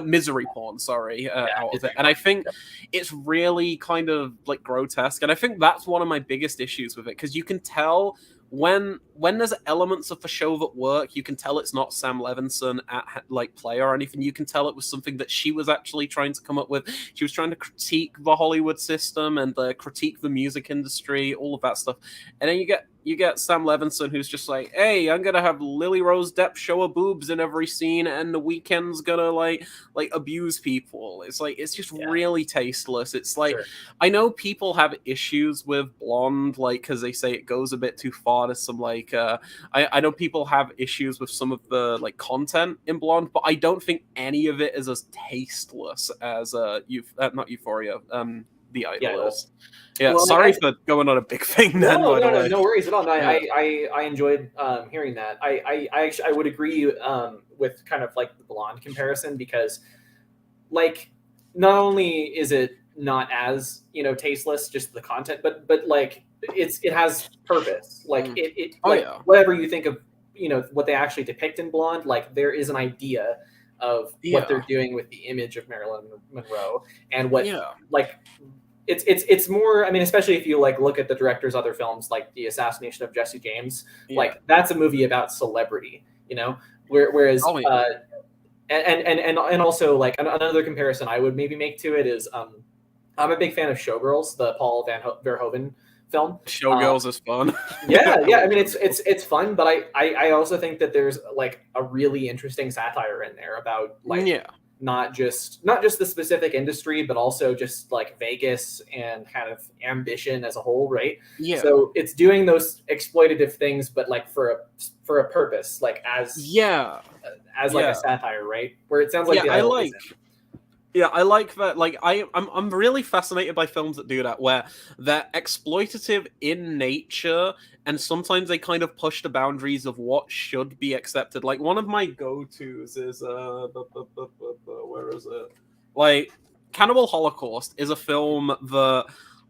B: misery porn, out of it. And I think it's really kind of like grotesque, and I think that's one of my biggest issues with it, because you can tell when there's elements of the show that work, you can tell it's not Sam Levinson at like play or anything. You can tell it was something that she was actually trying to come up with. She was trying to critique the Hollywood system and critique the music industry, all of that stuff. And then you get Sam Levinson, who's just like, hey, I'm gonna have Lily Rose Depp show her boobs in every scene, and The Weeknd's gonna like abuse people. It's like, it's just really tasteless. It's like, I know people have issues with Blonde, like, because they say it goes a bit too far to some like I know people have issues with some of the like content in Blonde, but I don't think any of it is as tasteless as not Euphoria, The Idol is. Yeah, well, sorry for going on a big thing then.
A: No worries at all. No, I enjoyed hearing that. I actually would agree with kind of like the Blonde comparison, because like not only is it not as, you know, tasteless, just the content, but like it has purpose. Like whatever you think of, you know, what they actually depict in Blonde, like there is an idea of what they're doing with the image of Marilyn Monroe, and what like it's more, I mean, especially if you like look at the director's other films, like The Assassination of Jesse James, like that's a movie about celebrity, you know, whereas and also like another comparison I would maybe make to it is I'm a big fan of Showgirls, the Paul Verhoeven film.
B: Showgirls is fun.
A: Yeah. I mean, it's fun, but I also think that there's like a really interesting satire in there about like not just the specific industry, but also just like Vegas and kind of ambition as a whole, right?
B: Yeah.
A: So it's doing those exploitative things, but like for a purpose, like as like a satire, right? Where it sounds like
B: I like that. Like I'm really fascinated by films that do that, where they're exploitative in nature, and sometimes they kind of push the boundaries of what should be accepted. Like one of my go-tos is where is it? Like Cannibal Holocaust is a film that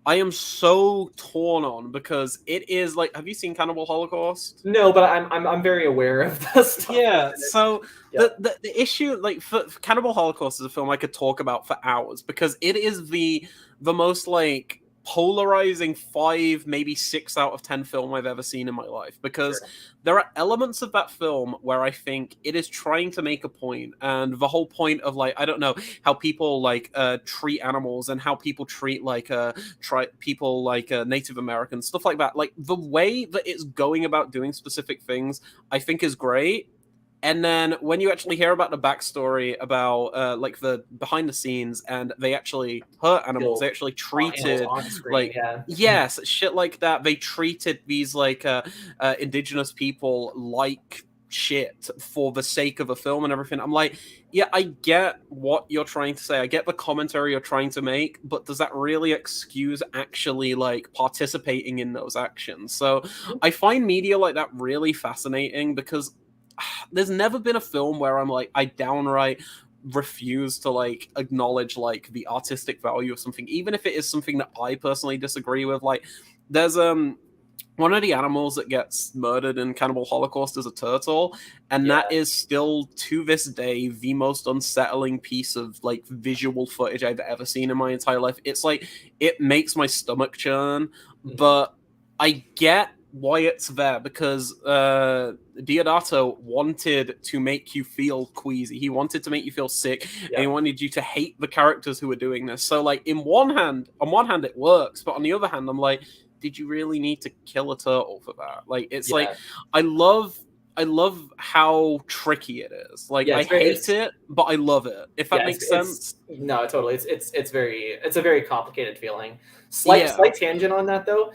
B: I am so torn on because it is like, have you seen Cannibal Holocaust?
A: No, but I'm very aware of the stuff.
B: Yeah, so the issue, like for Cannibal Holocaust is a film I could talk about for hours because it is the most like polarizing 5, maybe 6 out of 10 film I've ever seen in my life, because there are elements of that film where I think it is trying to make a point, and the whole point of like, I don't know how people like treat animals and how people treat like people like Native Americans, stuff like that. Like the way that it's going about doing specific things I think is great. And then when you actually hear about the backstory about like the behind the scenes, and they actually hurt animals, they actually treated like shit like that. They treated these like indigenous people like shit for the sake of a film and everything. I'm like, yeah, I get what you're trying to say. I get the commentary you're trying to make, but does that really excuse actually like participating in those actions? So I find media like that really fascinating because there's never been a film where I'm like, I downright refuse to like acknowledge like the artistic value of something, even if it is something that I personally disagree with. Like there's one of the animals that gets murdered in Cannibal Holocaust is a turtle, and that is still to this day the most unsettling piece of like visual footage I've ever seen in my entire life. It's like, it makes my stomach churn, but I get why it's there, because Deodato wanted to make you feel queasy. He wanted to make you feel sick, and he wanted you to hate the characters who were doing this. So like on one hand it works, but on the other hand I'm like, did you really need to kill a turtle for that? Like it's like, I love how tricky it is. Like I hate it, but I love it. If that makes sense.
A: No, totally. It's a very complicated fewe slight tangent on that though.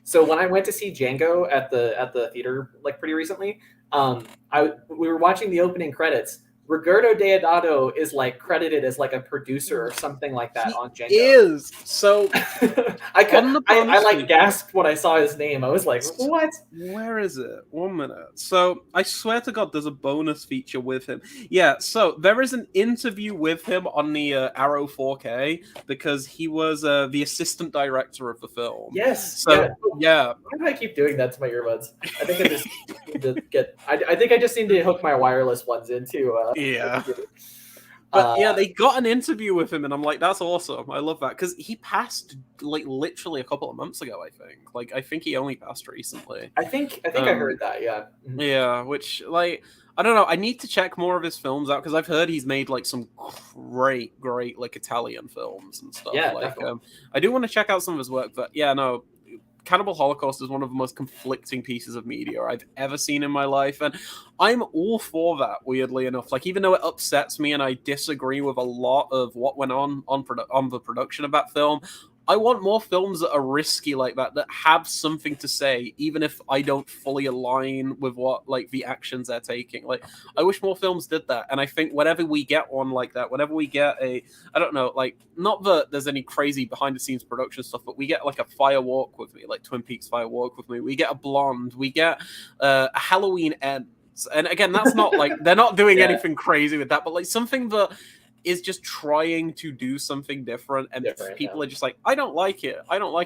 A: So when I went to see Django at the theater like pretty recently, we were watching the opening credits. Roberto Deodato is like credited as like a producer or something like that on Django.
B: Is so
A: I like gasped when I saw his name. I was like, what?
B: Where is it? 1 minute. So I swear to God, there's a bonus feature with him. Yeah, so there is an interview with him on the Arrow 4K because he was the assistant director of the film.
A: Yes.
B: So yeah.
A: Why do I keep doing that to my earbuds? I think I just need to get. I think I just need to hook my wireless ones into.
B: But they got an interview with him, and I'm like, that's awesome. I love that because he passed like literally a couple of months ago. I think he only passed recently.
A: I think I heard that. Yeah.
B: Yeah, which like, I don't know. I need to check more of his films out because I've heard he's made like some great like Italian films and stuff.
A: Yeah,
B: like I do want to check out some of his work, but yeah, no. Cannibal Holocaust is one of the most conflicting pieces of media I've ever seen in my life, and I'm all for that, weirdly enough. Like, even though it upsets me and I disagree with a lot of what went on the production of that film, I want more films that are risky like that have something to say, even if I don't fully align with what like the actions they're taking. Like, I wish more films did that. And I think whenever we get one like that, whenever we get I don't know, like, not that there's any crazy behind the scenes production stuff, but we get like a Fire Walk with Me, like Twin Peaks Fire Walk with Me. We get a Blonde. We get a Halloween Ends. And again, that's not like, they're not doing anything crazy with that, but like something that is just trying to do something different, and people are just like, I don't like it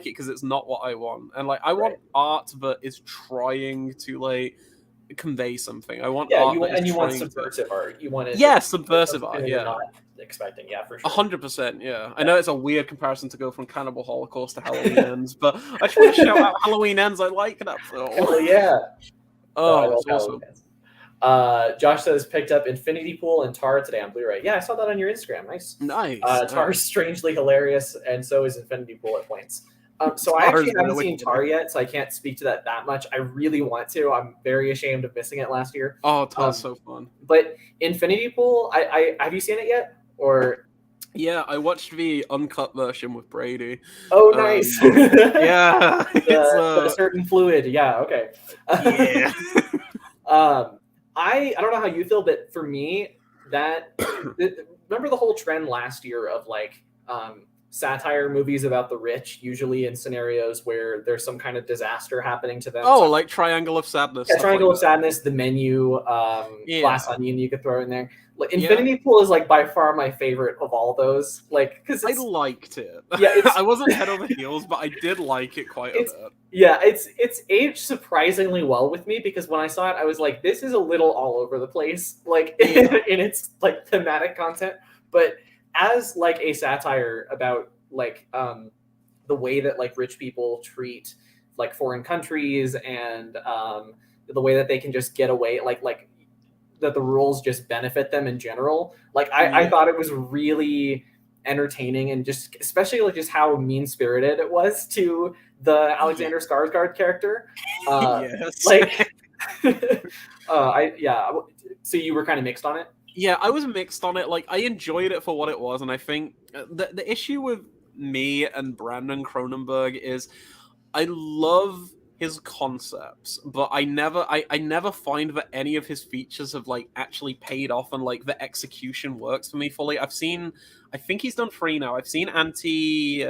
B: because it's not what I want. And like, I want art that is trying to like convey something. I want art
A: you want subversive art. You want it,
B: subversive art. Yeah,
A: not expecting. Yeah, for sure.
B: 100%. Yeah, I know it's a weird comparison to go from Cannibal Holocaust to Halloween Ends, but I just want to shout out Halloween Ends. I like that film.
A: Oh yeah.
B: Oh, it's awesome.
A: Josh says picked up Infinity Pool and Tar today on Blu-ray. Yeah, I saw that on your Instagram. Nice. Tar is strangely hilarious, and so is Infinity Pool at points. So I actually haven't seen Tar yet, so I can't speak to that much. I really want to. I'm very ashamed of missing it last year.
B: Oh, Tar's so fun.
A: But Infinity Pool, I have you seen it yet? Or
B: yeah, I watched the uncut version with Brady.
A: Oh, nice.
B: Yeah,
A: it's a certain fluid. Yeah, okay.
B: Yeah.
A: I don't know how you feel, but for me, remember the whole trend last year of like satire movies about the rich, usually in scenarios where there's some kind of disaster happening to them.
B: Oh, like Triangle of Sadness.
A: Yeah, Triangle of Sadness, The Menu, Glass Onion you could throw in there. Infinity Pool is like by far my favorite of all those. Like, because
B: I liked it.
A: Yeah,
B: I wasn't head over heels, but I did like it quite a bit.
A: Yeah, it's aged surprisingly well with me, because when I saw it, I was like, this is a little all over the place, like in its like thematic content, but as like a satire about like the way that like rich people treat like foreign countries, and the way that they can just get away, like that the rules just benefit them in general. Like I thought it was really entertaining, and just especially like just how mean-spirited it was to the Alexander Skarsgård character.
B: Yes.
A: Like so you were kind of mixed on it?
B: Yeah, I was mixed on it. Like, I enjoyed it for what it was, and I think the issue with me and Brandon Cronenberg is I love his concepts, but I never find that any of his features have like actually paid off, and like the execution works for me fully. I think he's done 3 now. I've seen Antiviral,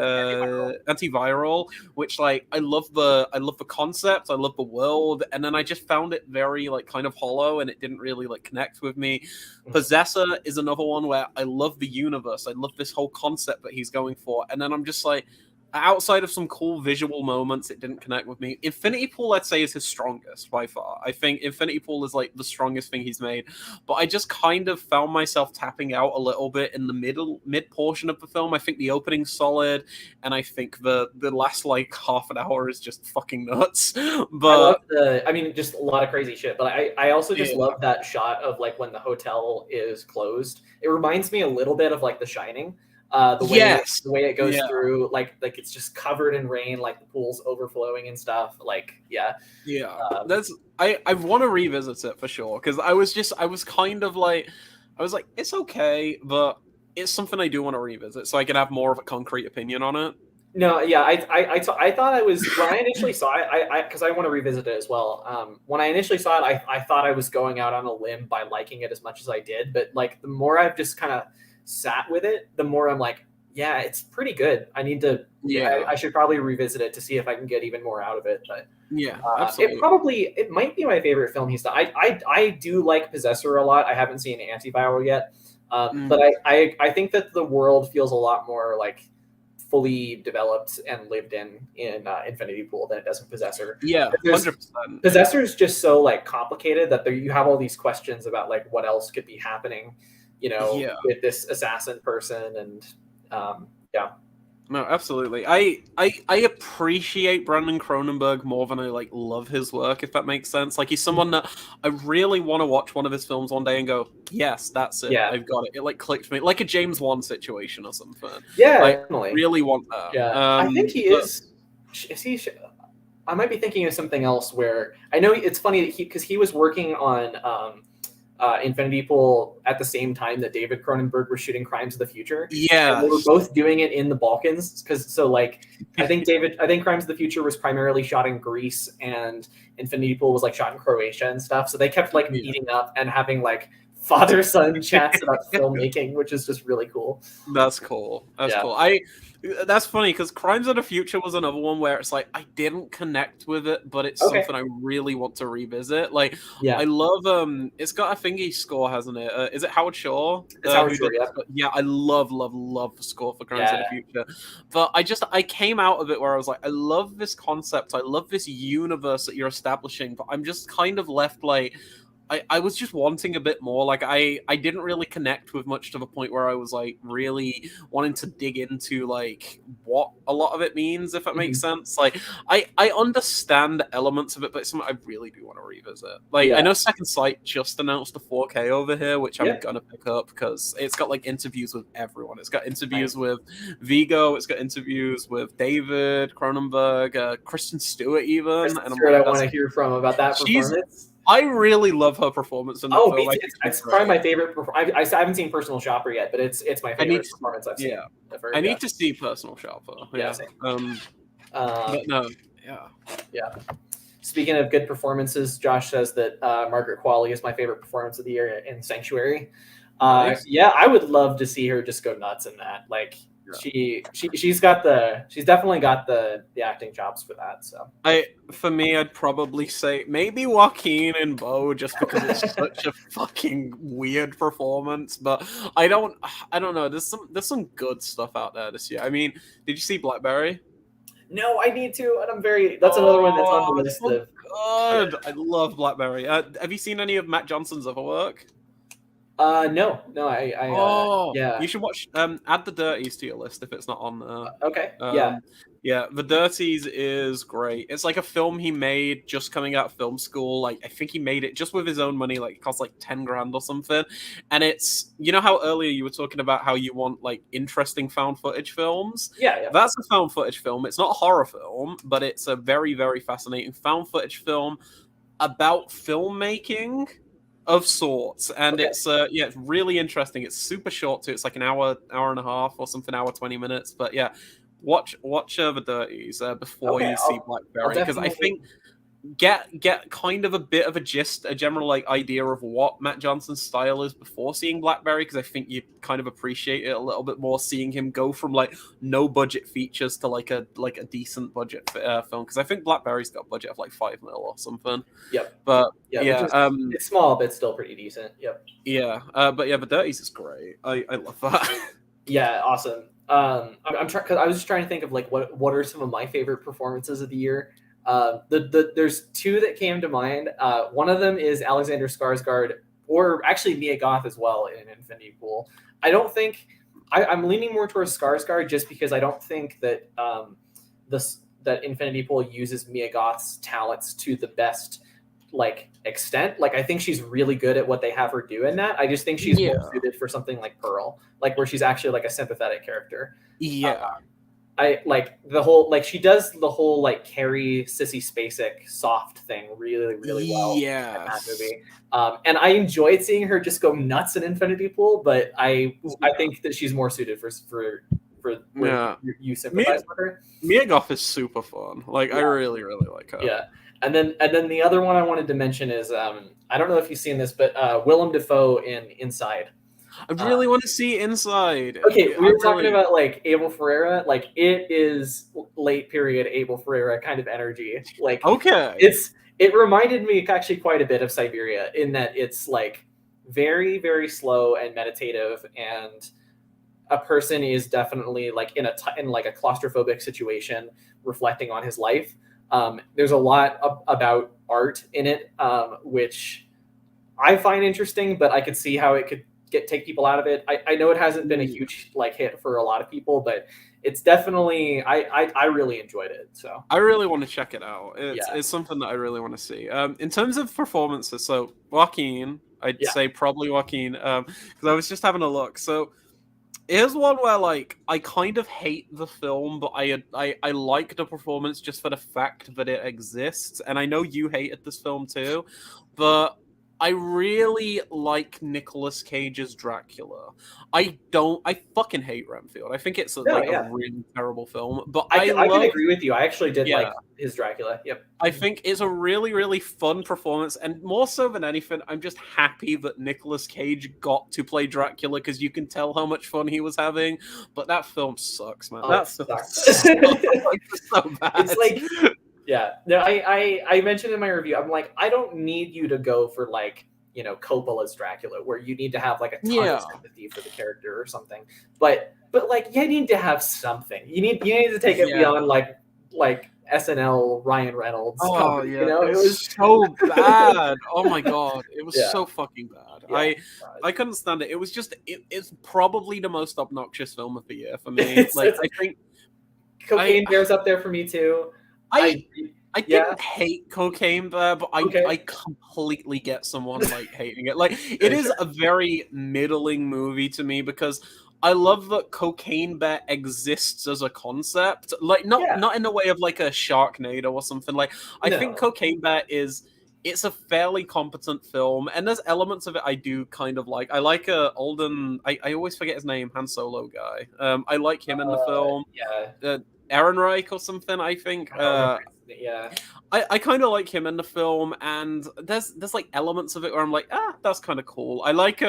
B: which like I love the concept, I love the world, and then I just found it very like kind of hollow, and it didn't really like connect with me. Possessor is another one where I love the universe, I love this whole concept that he's going for, and then I'm just like, outside of some cool visual moments, it didn't connect with me. Infinity Pool, I'd say, is his strongest by far. I think Infinity Pool is like the strongest thing he's made. But I just kind of found myself tapping out a little bit in the mid portion of the film. I think the opening's solid, and I think the last like half an hour is just fucking nuts. But
A: I mean, just a lot of crazy shit. But I also just love that shot of like when the hotel is closed. It reminds me a little bit of like The Shining. The way it goes through, like it's just covered in rain, like the pool's overflowing and stuff. Like,
B: I want to revisit it for sure, because I was like, it's okay, but it's something I do want to revisit, so I can have more of a concrete opinion on it.
A: No, yeah, I thought I was, when I initially saw it, because I want to revisit it as well. When I initially saw it, I thought I was going out on a limb by liking it as much as I did, but like the more I've just kind of sat with it, the more I'm like, yeah, it's pretty good. I need to, I should probably revisit it to see if I can get even more out of it. But absolutely, it might be my favorite film he's done. I do like Possessor a lot. I haven't seen Antiviral yet, but I think that the world feels a lot more like fully developed and lived in Infinity Pool than it does in Possessor.
B: Yeah, 100%.
A: Possessor is just so like complicated that you have all these questions about like what else could be happening, with this assassin person, and
B: No, absolutely. I appreciate Brandon Cronenberg more than I like love his work, if that makes sense. Like, he's someone that I really want to watch one of his films one day and go, yes, that's it. Yeah. I've got it. It like clicked for me, like a James Wan situation or something.
A: Yeah,
B: like,
A: definitely.
B: I really want that.
A: Yeah, I think he is. Is he? I might be thinking of something else. Where I know it's funny that because he was working on Infinity Pool at the same time that David Cronenberg was shooting Crimes of the Future.
B: Yeah,
A: they were both doing it in the Balkans, I think Crimes of the Future was primarily shot in Greece, and Infinity Pool was like shot in Croatia and stuff. So they kept like meeting up and having like father-son chats about filmmaking, which is just really cool.
B: That's cool. That's cool. That's funny, because Crimes of the Future was another one where it's like I didn't connect with it, but it's something I really want to revisit. Like, I love it's got a thingy score, hasn't it? Is it Howard Shore?
A: It's Howard Shore,
B: yeah. I love the score for Crimes of the Future. But I came out of it where I was like, I love this concept, I love this universe that you're establishing, but I'm just kind of left like, I was just wanting a bit more. Like I didn't really connect with much to the point where I was like really wanting to dig into like what a lot of it means, if it makes sense. Like I understand elements of it, but it's something I really do want to revisit. Like I know Second Sight just announced a 4K over here, which I'm gonna pick up because it's got like interviews with everyone. It's got interviews with Vigo, it's got interviews with David Cronenberg, Kristen Stewart even.
A: Kristen
B: And I'm
A: Stewart,
B: like,
A: I want to hear from about that performance.
B: I really love her performance in that film.
A: It's probably my favorite. I haven't seen Personal Shopper yet, but it's my favorite performance I've seen.
B: I need to see Personal Shopper. Yeah. But no.
A: Yeah. Speaking of good performances, Josh says that Margaret Qualley is my favorite performance of the year in Sanctuary. Nice. Yeah, I would love to see her just go nuts in that. Like she's definitely got the acting chops for that. So
B: for me, I'd probably say maybe Joaquin and Bo, just because it's such a fucking weird performance. But I don't know. There's some good stuff out there this year. I mean, did you see Blackberry?
A: No, I need to, and that's another one that's on the list.
B: Good. I love Blackberry. Have you seen any of Matt Johnson's other work?
A: No, yeah.
B: You should watch. Add The Dirties to your list if it's not on there.
A: Okay.
B: Yeah. The Dirties is great. It's like a film he made just coming out of film school. Like I think he made it just with his own money. Like it cost like 10 grand or something. And it's, you know how earlier you were talking about how you want like interesting found footage films.
A: Yeah.
B: That's a found footage film. It's not a horror film, but it's a very, very fascinating found footage film about filmmaking of sorts, and it's it's really interesting. It's super short too. It's like an hour and a half or something, hour 20 minutes. But yeah, watch The Dirties before you see Blackberry, because I think get kind of a bit of a gist, a general like idea of what Matt Johnson's style is before seeing Blackberry, because I think you kind of appreciate it a little bit more seeing him go from like no budget features to like a decent budget film, because I think Blackberry's got a budget of like 5 mil or something. But
A: it's small but still pretty decent.
B: But The Dirties is great. I love that.
A: Yeah, awesome. I'm trying, because I was just trying to think of like what are some of my favorite performances of the year. There's two that came to mind. One of them is Alexander Skarsgård, or actually Mia Goth as well, in Infinity Pool. I don't think I'm leaning more towards Skarsgård, just because I don't think that that Infinity Pool uses Mia Goth's talents to the best like extent. Like I think she's really good at what they have her do in that. I just think she's more suited for something like Pearl, like where she's actually like a sympathetic character. I like the whole, like she does the whole like Carrie Sissy Spacek soft thing really, really well in that movie. And I enjoyed seeing her just go nuts in Infinity Pool, but I think that she's more suited for you sympathize with her.
B: Mia Goth is super fun. Like I really, really like her.
A: Yeah. And then the other one I wanted to mention is I don't know if you've seen this, but Willem Dafoe in Inside.
B: I really want to see Inside.
A: Okay, we were talking about like Abel Ferreira. Like it is late period Abel Ferreira kind of energy. Like it reminded me actually quite a bit of Siberia in that it's like very, very slow and meditative, and a person is definitely like in like a claustrophobic situation, reflecting on his life. There's a lot about art in it, which I find interesting, but I could see how it could take people out of it. I know it hasn't been a huge like hit for a lot of people, but it's definitely I really enjoyed it. So
B: I really want to check it out. It's something that I really want to see. In terms of performances, so Joaquin, I'd say probably Joaquin, because I was just having a look. So here's one where like I kind of hate the film, but I like the performance just for the fact that it exists. And I know you hated this film too, but I really like Nicolas Cage's Dracula. I fucking hate Renfield. I think it's a really terrible film. But I
A: can agree with you. I actually did like his Dracula. Yep.
B: I think it's a really, really fun performance, and more so than anything, I'm just happy that Nicolas Cage got to play Dracula, because you can tell how much fun he was having. But that film sucks, man. That sucks so bad.
A: It's like. Yeah, no, I mentioned in my review, I'm like, I don't need you to go for like, you know, Coppola's Dracula, where you need to have like a ton of sympathy for the character or something. But like, you need to have something. You need to take it beyond like SNL Ryan Reynolds
B: Oh
A: comedy.
B: yeah,
A: It
B: it's
A: was
B: so bad. Oh my god, it was
A: yeah,
B: so fucking bad.
A: yeah.
B: I couldn't stand it. It was just it's probably the most obnoxious film of the year for me.
A: It's,
B: Like
A: it's
B: I think I
A: Cocaine Bear's up there for me too.
B: I
A: I
B: I
A: yeah
B: didn't hate Cocaine Bear, but I
A: okay
B: completely get someone like hating it. Like it is
A: sure
B: a very middling movie to me because I love that Cocaine Bear exists as a concept. Like
A: yeah
B: not in a way of like a Sharknado or something. Like I think
A: no
B: Cocaine Bear is it's a fairly competent film, and there's elements of it I do kind of like. I like Alden. I always forget his name, Han Solo guy. I like him in the film.
A: yeah
B: Uh, Ehrenreich or something. I think.
A: I don't remember yeah
B: I kind of like him in the film, and there's like elements of it where I'm like, that's kind of cool. I like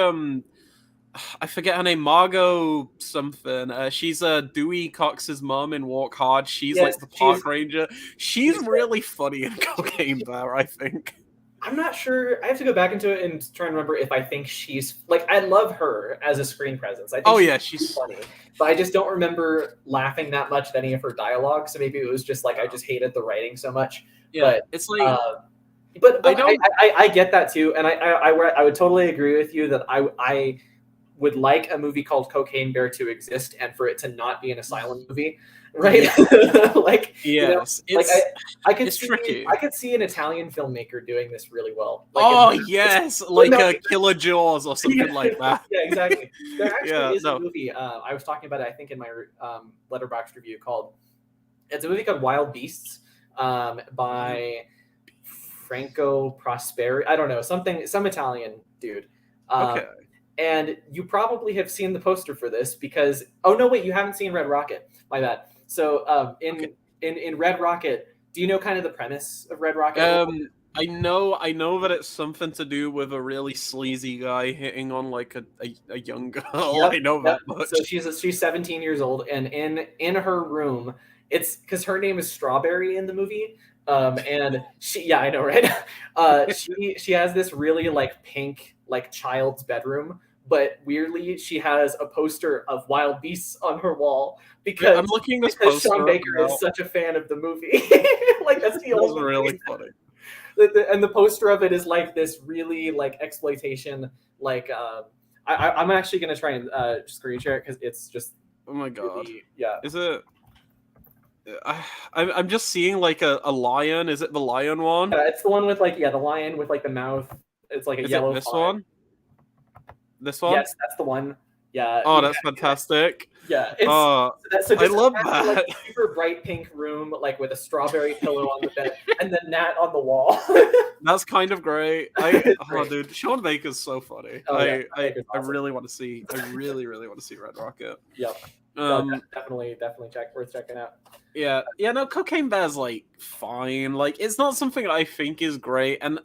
B: I forget her name, Margot something. She's Dewey Cox's mom in Walk Hard. She's
A: yes
B: like the park ranger. She's
A: she's
B: really funny in Cocaine Bear, I think.
A: I'm not sure. I have to go back into it and try and remember if I think she's like I love her as a screen presence. I think
B: Oh
A: she's
B: yeah,
A: really
B: she's
A: funny, but I just don't remember laughing that much at any of her dialogue. So maybe it was just like I just hated the writing so much.
B: yeah.
A: But
B: It's like
A: uh, but
B: I
A: but
B: don't.
A: I get that too, and I would totally agree with you that I would like a movie called Cocaine Bear to exist and for it to not be an asylum movie, right?
B: Yeah.
A: like
B: Yes,
A: like I could
B: it's
A: see
B: tricky.
A: I could see an Italian filmmaker doing this really well. Like
B: Oh yes, like
A: no,
B: Killer Jaws or something like that.
A: yeah, exactly. There actually
B: Yeah,
A: is a
B: no.
A: movie. I was talking about it, I think, in my Letterboxd review called. It's a movie called Wild Beasts, by Franco Prosperi. I don't know, some Italian dude.
B: Okay.
A: And you probably have seen the poster for this because oh no, wait, you haven't seen Red Rocket. My bad. So
B: Okay.
A: in Red Rocket, do you know kind of the premise of Red Rocket?
B: I know that it's something to do with a really sleazy guy hitting on like a young girl.
A: Yep,
B: I know
A: yep.
B: that much.
A: So she's 17 years old, and in her room, it's because her name is Strawberry in the movie. And she yeah I know right. She has this really like pink like child's bedroom, but weirdly she has a poster of Wild Beasts on her wall
B: Wait, I'm
A: because
B: looking this
A: Sean
B: poster up
A: Baker
B: now.
A: is such a fan of the movie. Like that's the
B: That's
A: only
B: really
A: reason.
B: funny.
A: And the poster of it is like this really like exploitation like I'm actually gonna try and screen share it because it's just
B: Oh my god.
A: really, yeah
B: Is it? I'm just seeing like a lion. Is it the lion one?
A: it's the one with like the lion with like the mouth. It's like a
B: Is
A: yellow
B: it this
A: fawn.
B: one? This one?
A: Yes, that's the one. Yeah.
B: Oh, that's fantastic.
A: Yeah. It's
B: Oh,
A: so
B: I
A: just
B: love
A: imagine, like,
B: that.
A: a super bright pink room, like with a strawberry pillow on the bed, and then Nat on the wall.
B: That's kind of great.
A: It's
B: Oh,
A: great.
B: dude, Sean Baker's so funny.
A: Oh, yeah, Sean
B: I
A: Baker's awesome.
B: really want to see. I really want to see Red Rocket.
A: Yep. Definitely worth checking out.
B: Yeah. No, Cocaine Bear's like fine. Like it's not something I think is great, and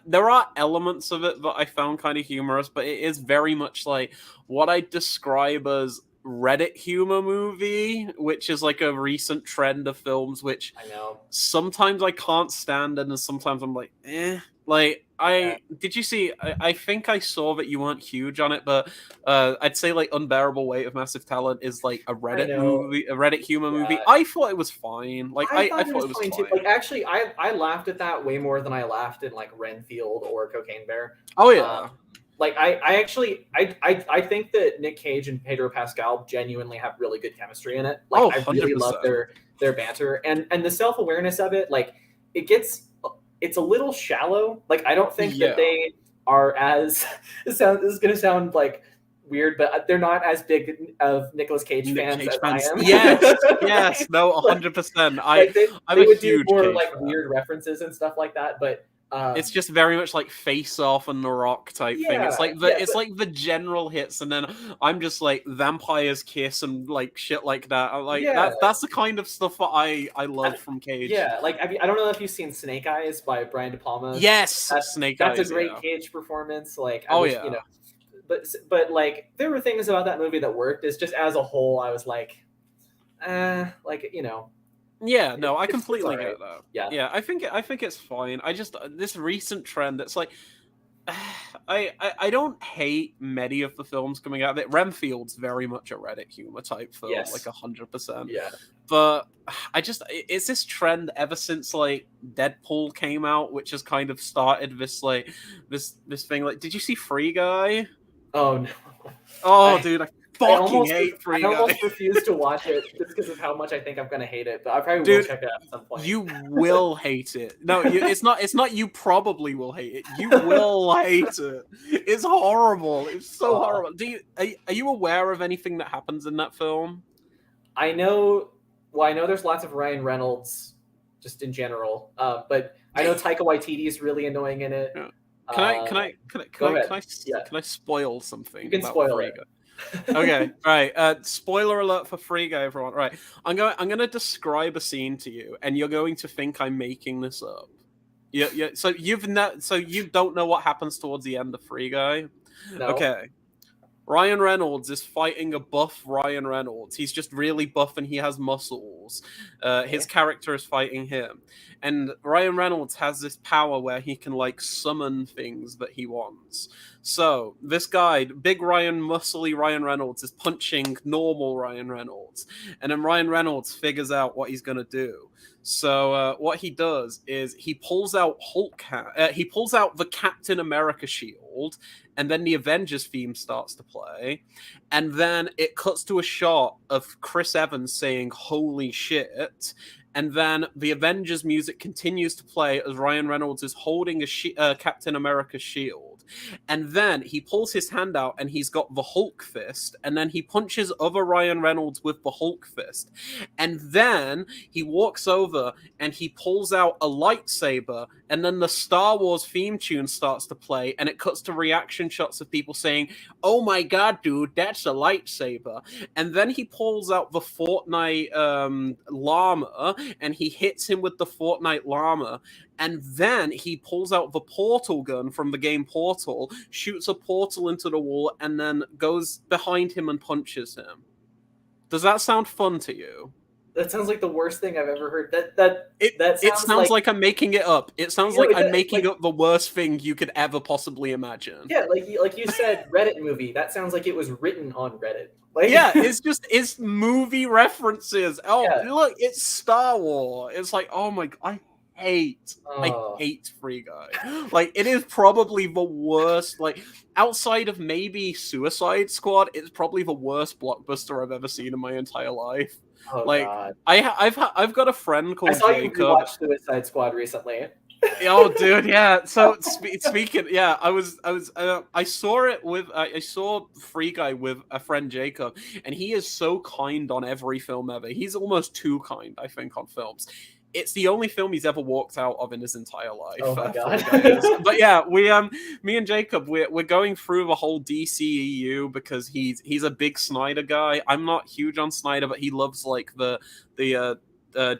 B: there are elements of it that I found kind of humorous, but it is very much like what I describe as Reddit humor movie, which is like a recent trend of films which
A: I know.
B: sometimes I can't stand, and then sometimes I'm like, eh. Like did you see? I think I saw that you weren't huge on it, but I'd say like Unbearable Weight of Massive Talent is like a Reddit movie, a Reddit humor movie. I thought it was fine. Like I thought it was fine
A: too. Like actually, I laughed at that way more than I laughed in like Renfield or Cocaine Bear.
B: Oh yeah.
A: Like I actually I think that Nick Cage and Pedro Pascal genuinely have really good chemistry in it. Like I really
B: 100%.
A: love their banter and the self-awareness of it. Like it's a little shallow. Like I don't think that they are as this is gonna sound like weird, but they're not as big of Nicolas Cage fans as I am.
B: Yes, no, 100%. I'm
A: they
B: a
A: would
B: huge
A: do more
B: Cage
A: like
B: fan.
A: weird references and stuff like that, but
B: it's just very much like Face Off and The Rock type thing. It's like like the general hits, and then I'm just like vampires kiss and like shit like that. I'm like that's the kind of stuff that I love from Cage.
A: Yeah, like I don't know if you've seen Snake Eyes by Brian De Palma.
B: Yes, Snake Eyes.
A: That's a great Cage performance. Like
B: you know,
A: but like there were things about that movie that worked. It's just as a whole, I was like, like you know.
B: Yeah, no, I completely get that.
A: Yeah,
B: I think it's fine. I just this recent trend. It's like I don't hate many of the films coming out of it. Renfield's very much a Reddit humor type film, like
A: Yes.
B: 100%.
A: Yeah.
B: But it's this trend ever since like Deadpool came out, which has kind of started this like this thing. Like, did you see Free Guy?
A: Oh no.
B: Oh,
A: I
B: dude, I fucking hate Free
A: I
B: Guy.
A: almost refuse to watch it just because of how much I think I'm gonna hate it. But I probably will
B: Dude,
A: check it out at some point.
B: you will hate it. No, it's not. You probably will hate it. You will hate it. It's horrible. It's so horrible. Are you aware of anything that happens in that film?
A: I know. Well, I know there's lots of Ryan Reynolds, just in general. But I know Taika Waititi is really annoying in it.
B: Yeah.
A: Go ahead.
B: Can I spoil something?
A: You can
B: about
A: spoil
B: Free
A: it.
B: Guy? Okay, right. Spoiler alert for Free Guy, everyone. Right, I'm gonna describe a scene to you, and you're going to think I'm making this up. Yeah. So you don't know what happens towards the end of Free Guy.
A: No.
B: Okay. Ryan Reynolds is fighting a buff Ryan Reynolds. He's just really buff and he has muscles. His character is fighting him. And Ryan Reynolds has this power where he can like summon things that he wants. So this guy, big Ryan, muscly Ryan Reynolds, is punching normal Ryan Reynolds. And then Ryan Reynolds figures out what he's going to do. So what he does is he pulls out he pulls out the Captain America shield, and then the Avengers theme starts to play, and then it cuts to a shot of Chris Evans saying "Holy shit," and then the Avengers music continues to play as Ryan Reynolds is holding a Captain America shield, and then he pulls his hand out and he's got the Hulk fist, and then he punches other Ryan Reynolds with the Hulk fist, and then he walks over and he pulls out a lightsaber, and then the Star Wars theme tune starts to play, and it cuts to reaction shots of people saying, "Oh my god, dude, that's a lightsaber." And then he pulls out the Fortnite llama, and he hits him with the Fortnite llama, and then he pulls out the portal gun from the game Portal, shoots a portal into the wall, and then goes behind him and punches him. Does that sound fun to you?
A: That sounds like the worst thing I've ever heard.
B: It sounds like I'm making it up. It sounds like I'm making up the worst thing you could ever possibly imagine.
A: Yeah, like you said, Reddit movie. That sounds like it was written on Reddit. Like,
B: yeah, it's movie references. Oh, yeah. Look, it's Star Wars. It's like, oh my god, I hate Free Guy. Like, it is probably the worst. Like, outside of maybe Suicide Squad, it's probably the worst blockbuster I've ever seen in my entire life.
A: Oh,
B: like,
A: God.
B: I've got a friend called Jacob.
A: I saw you watch Suicide Squad recently.
B: Oh, dude, yeah. So speaking, yeah, I saw it with I saw Free Guy with a friend Jacob, and he is so kind on every film ever. He's almost too kind, I think, on films. It's the only film he's ever walked out of in his entire life.
A: Oh my god!
B: But yeah, me and Jacob, we're going through the whole DCEU because he's a big Snyder guy. I'm not huge on Snyder, but he loves like the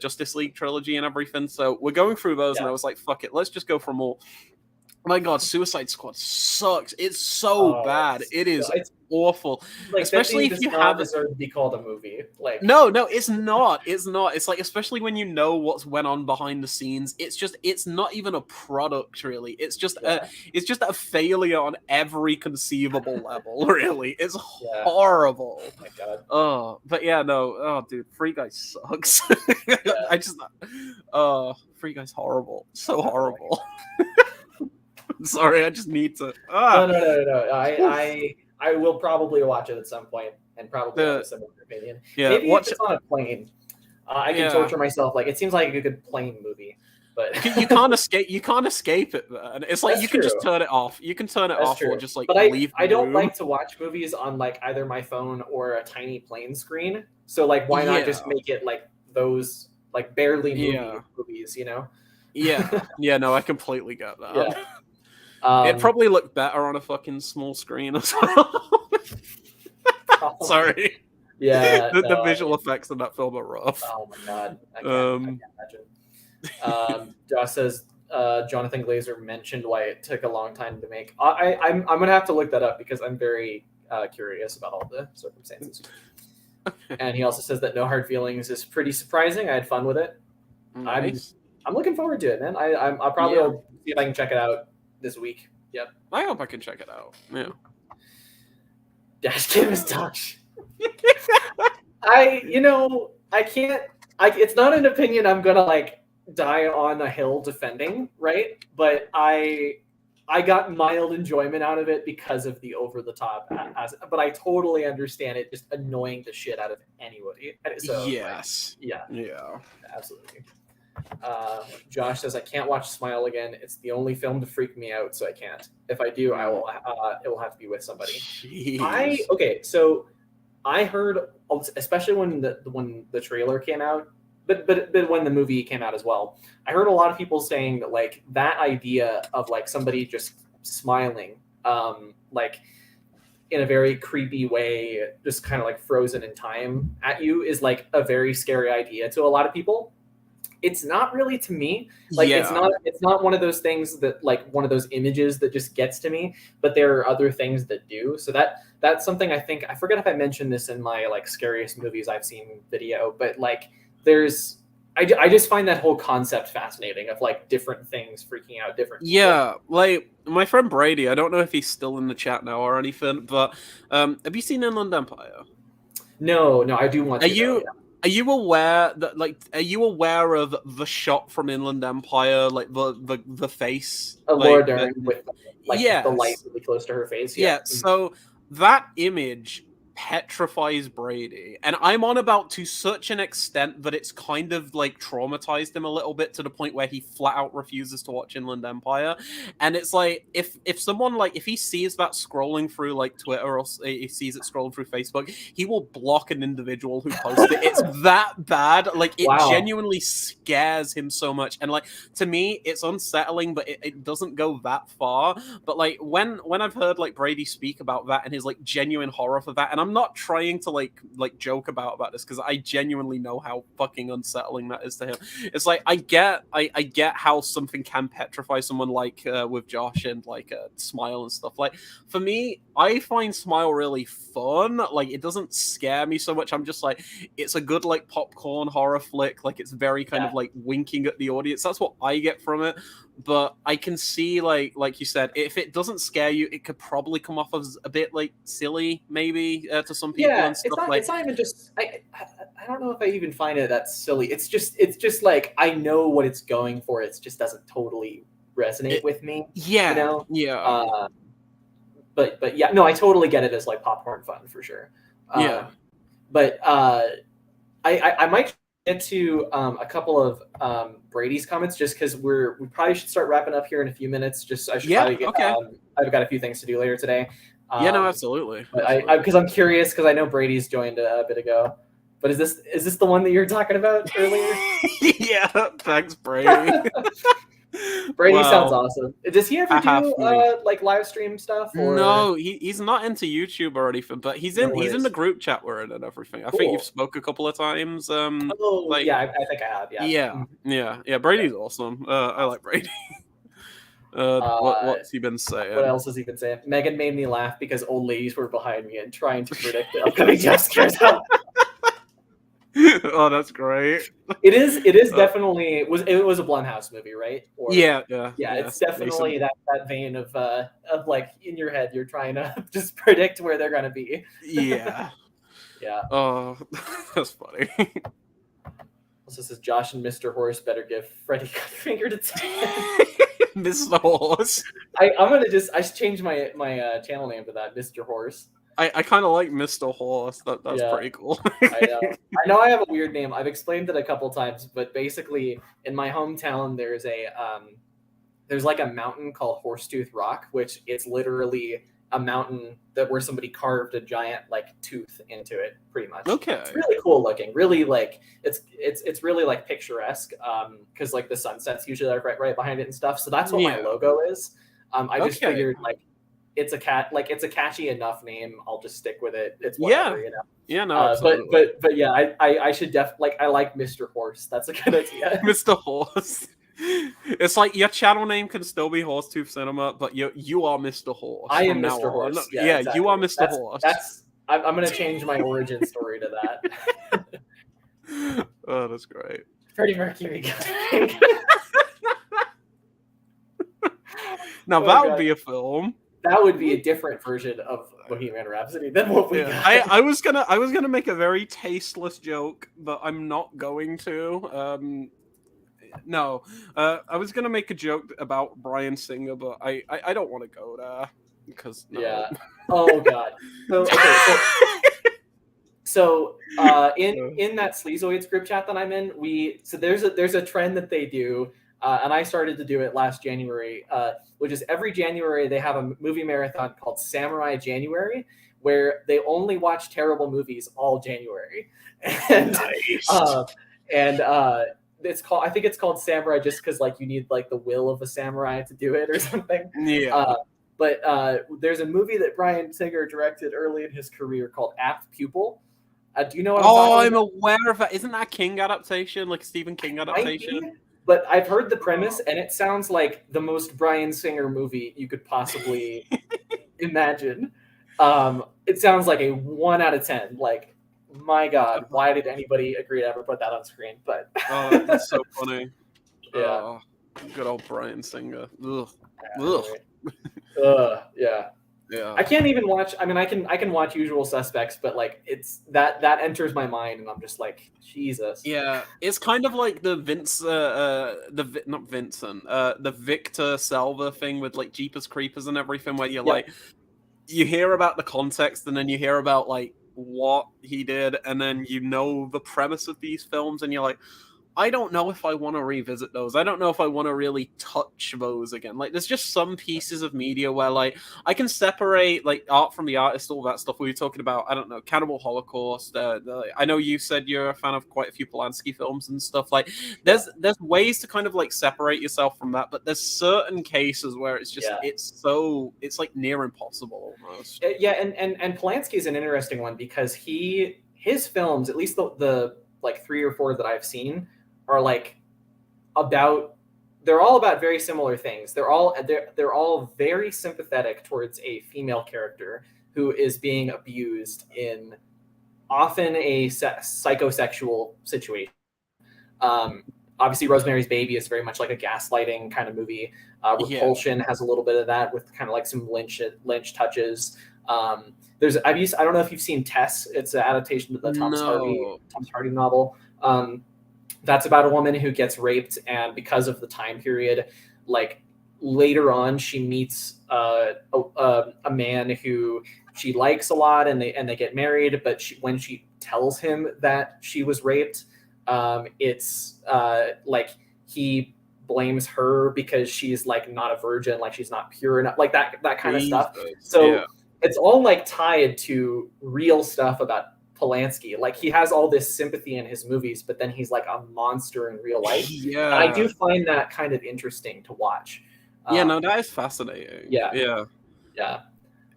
B: Justice League trilogy and everything. So we're going through those, and I was like, "Fuck it, let's just go for more." My God, Suicide Squad sucks. It's so bad. It's awful.
A: Like,
B: especially if you have
A: deserve to be called a movie. Like,
B: no, it's not. It's not. It's like, especially when you know what's went on behind the scenes. It's not even a product, really. It's just a failure on every conceivable level. Really, it's horrible.
A: Oh my God.
B: Oh, but yeah, no. Oh, dude, Free Guy sucks. Free Guy's horrible. So horrible. Sorry, I just need to.
A: No. I will probably watch it at some point and probably have a similar opinion.
B: Yeah,
A: maybe if it's on a plane, I can torture myself. Like, it seems like a good plane movie, but
B: you can't escape. You can't escape it, man. It's like you can just turn it off. You can turn it off or just like leave.
A: I don't like to watch movies on like either my phone or a tiny plane screen. So like, why not just make it like those like barely movies? You know?
B: Yeah. No, I completely get that.
A: Yeah.
B: It probably looked better on a fucking small screen as well. Sorry.
A: Yeah.
B: The visual effects in that film are rough.
A: Oh my God. I can't imagine. Josh says Jonathan Glazer mentioned why it took a long time to make. I'm gonna have to look that up because I'm very curious about all the circumstances. And he also says that No Hard Feelings is pretty surprising. I had fun with it.
B: Nice.
A: I'm looking forward to it, man. I'll probably see if I can check it out this week. Yep.
B: I hope I can check it out. Yeah.
A: Dash Cam is Dutch. I can't. It's not an opinion I'm gonna like die on a hill defending, right? But I got mild enjoyment out of it because of the over the top. But I totally understand it just annoying the shit out of anybody. So,
B: yes.
A: Yeah, absolutely. Josh says I can't watch Smile again. It's the only film to freak me out, so I can't. If I do, I will. It will have to be with somebody.
B: Jeez.
A: So I heard, especially when the trailer came out, but when the movie came out as well, I heard a lot of people saying that like that idea of like somebody just smiling, like in a very creepy way, just kind of like frozen in time at you, is like a very scary idea to a lot of people. It's not really to me. Like it's not one of those things that like one of those images that just gets to me, but there are other things that do. So that's something I think, I forget if I mentioned this in my like scariest movies I've seen video, but like I just find that whole concept fascinating of like different things freaking out different people.
B: Yeah, like my friend Brady, I don't know if he's still in the chat now or anything, but have you seen Inland Empire?
A: No, I do want to.
B: Are you aware that are you aware of the shot from Inland Empire, like the face?
A: Laura Dern with like
B: yes.
A: the light really close to her face.
B: Yeah, so that image petrifies Brady, and I'm on about to such an extent that it's kind of like traumatized him a little bit to the point where he flat out refuses to watch Inland Empire. And it's like if someone like if he sees that scrolling through like Twitter or he sees it scrolling through Facebook, he will block an individual who posted it. It's that bad. Like it genuinely scares him so much. And like to me, it's unsettling, but it doesn't go that far. But like when I've heard like Brady speak about that and his like genuine horror for that, and I'm not trying to like joke about this because I genuinely know how fucking unsettling that is to him. It's like I get how something can petrify someone like with Josh and like Smile and stuff. Like for me, I find Smile really fun. Like it doesn't scare me so much. I'm just like it's a good like popcorn horror flick. Like it's very kind of like winking at the audience. That's what I get from it. But I can see, like you said, if it doesn't scare you, it could probably come off as a bit like silly, maybe to some people and stuff.
A: It's not even just. I don't know if I even find it that silly. It's just like I know what it's going for. It just doesn't totally resonate with me.
B: Yeah,
A: you know?
B: Yeah.
A: But yeah, no, I totally get it as like popcorn fun for sure. But I might get to a couple of Brady's comments just because we probably should start wrapping up here in a few minutes. Just I should probably get. I've got a few things to do later today.
B: No, absolutely.
A: But because I'm curious because I know Brady's joined a bit ago. But is this the one that you were talking about earlier?
B: Yeah, thanks, Brady.
A: Brady sounds awesome. Does he ever do like live stream stuff? Or?
B: No, he's not into YouTube or anything, but he's in the group chat we're in and everything. I think you've spoke a couple of times.
A: I think I have.
B: Yeah. Brady's awesome. I like Brady. What's he been saying?
A: What else has he been saying? Megan made me laugh because old ladies were behind me and trying to predict the upcoming jump scares.
B: Oh, that's great.
A: It is definitely it was a Blumhouse movie, right?
B: Yeah.
A: It's definitely that vein of like in your head you're trying to just predict where they're gonna be.
B: Yeah. Oh, that's funny.
A: This is Josh and Mr. Horse better give Freddy Cutfinger to
B: Mr. Horse.
A: I'm gonna I should change my channel name to that, Mr. Horse.
B: I kind of like Mr. Horse. That's pretty cool.
A: I know I have a weird name. I've explained it a couple times, but basically in my hometown there's like a mountain called Horsetooth Rock, which it's literally a mountain where somebody carved a giant like tooth into it, pretty much.
B: Okay.
A: It's really cool looking. Really like it's really like picturesque. Because like the sunset's usually like right behind it and stuff. So that's what my logo is. I just figured like it's a catchy enough name. I'll just stick with it. It's whatever, you know.
B: Yeah, no, absolutely.
A: But yeah, I should I like Mr. Horse. That's a good idea.
B: Mr. Horse. It's like your channel name can still be Horsetooth Cinema, but you are Mr. Horse.
A: I am Mr. Horse.
B: Yeah, exactly. You are Mr. Horse.
A: I'm gonna change my origin story to that.
B: Oh, that's great.
A: Freddie Mercury.
B: Now
A: Oh,
B: that would
A: God.
B: be a film.
A: That would be a different version of Bohemian Rhapsody than what we got.
B: I was gonna make a very tasteless joke, but I'm not going to. No, I was gonna make a joke about Bryan Singer, but I don't want to go there because no.
A: Yeah. Oh God. So okay. So in that Sleazoids group chat that I'm in, there's a trend that they do, and I started to do it last January, which is every January they have a movie marathon called Samurai January, where they only watch terrible movies all January, and
B: Nice.
A: It's called, I think it's called Samurai just because like you need like the will of a samurai to do it or something.
B: Yeah.
A: But there's a movie that Bryan Singer directed early in his career called Apt Pupil. Do you know what I'm talking
B: I'm
A: about?
B: aware of that. Isn't that a King adaptation, like a Stephen King adaptation?
A: Might be, but I've heard the premise, and it sounds like the most Bryan Singer movie you could possibly imagine. It sounds like a 1 out of 10. Like, my God, why did anybody agree to ever put that on screen? But
B: that's so funny.
A: Yeah.
B: Good old Bryan Singer. Ugh.
A: Yeah.
B: Yeah.
A: I can't even watch. I mean, I can watch Usual Suspects, but like it's that enters my mind, and I'm just like, Jesus.
B: Yeah, it's kind of like the not Vincent, the Victor Salva thing with like Jeepers Creepers and everything, where you're like, you hear about the context, and then you hear about like what he did, and then you know the premise of these films, and you're like, I don't know if I want to revisit those. I don't know if I want to really touch those again. Like, there's just some pieces of media where, like, I can separate, like, art from the artist, all that stuff. We were talking about, I don't know, Cannibal Holocaust. I know you said you're a fan of quite a few Polanski films and stuff. Like, there's ways to kind of, like, separate yourself from that, but there's certain cases where it's just, it's, like, near impossible, almost.
A: Yeah, and Polanski is an interesting one because his films, at least the like 3 or 4 that I've seen, are like they're all about very similar things. They're all very sympathetic towards a female character who is being abused in often a psychosexual situation. Obviously, Rosemary's Baby is very much like a gaslighting kind of movie. Repulsion has a little bit of that with kind of like some Lynch touches. I don't know if you've seen Tess. It's an adaptation of the Tom Hardy novel. That's about a woman who gets raped, and because of the time period, like later on, she meets a man who she likes a lot, and they get married. But when she tells him that she was raped, it's like he blames her because she's like not a virgin, like she's not pure enough, like that kind of stuff. So it's all like tied to real stuff about Polanski. Like he has all this sympathy in his movies, but then he's like a monster in real life.
B: Yeah,
A: and I do find that kind of interesting to watch.
B: No, that is fascinating. Yeah.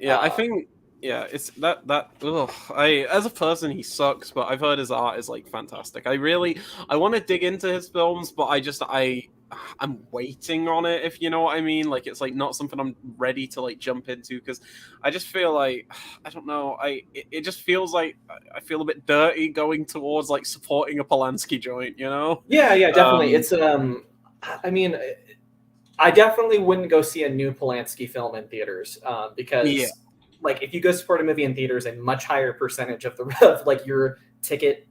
B: I think it's that. Ugh, as a person, he sucks, but I've heard his art is like fantastic. I want to dig into his films, but I'm waiting on it, if you know what I mean. Like, it's like not something I'm ready to like jump into because I just feel like I don't know. It just feels like I feel a bit dirty going towards like supporting a Polanski joint, you know?
A: Yeah, definitely. It's I mean, I definitely wouldn't go see a new Polanski film in theaters because like if you go support a movie in theaters, a much higher percentage of like your ticket,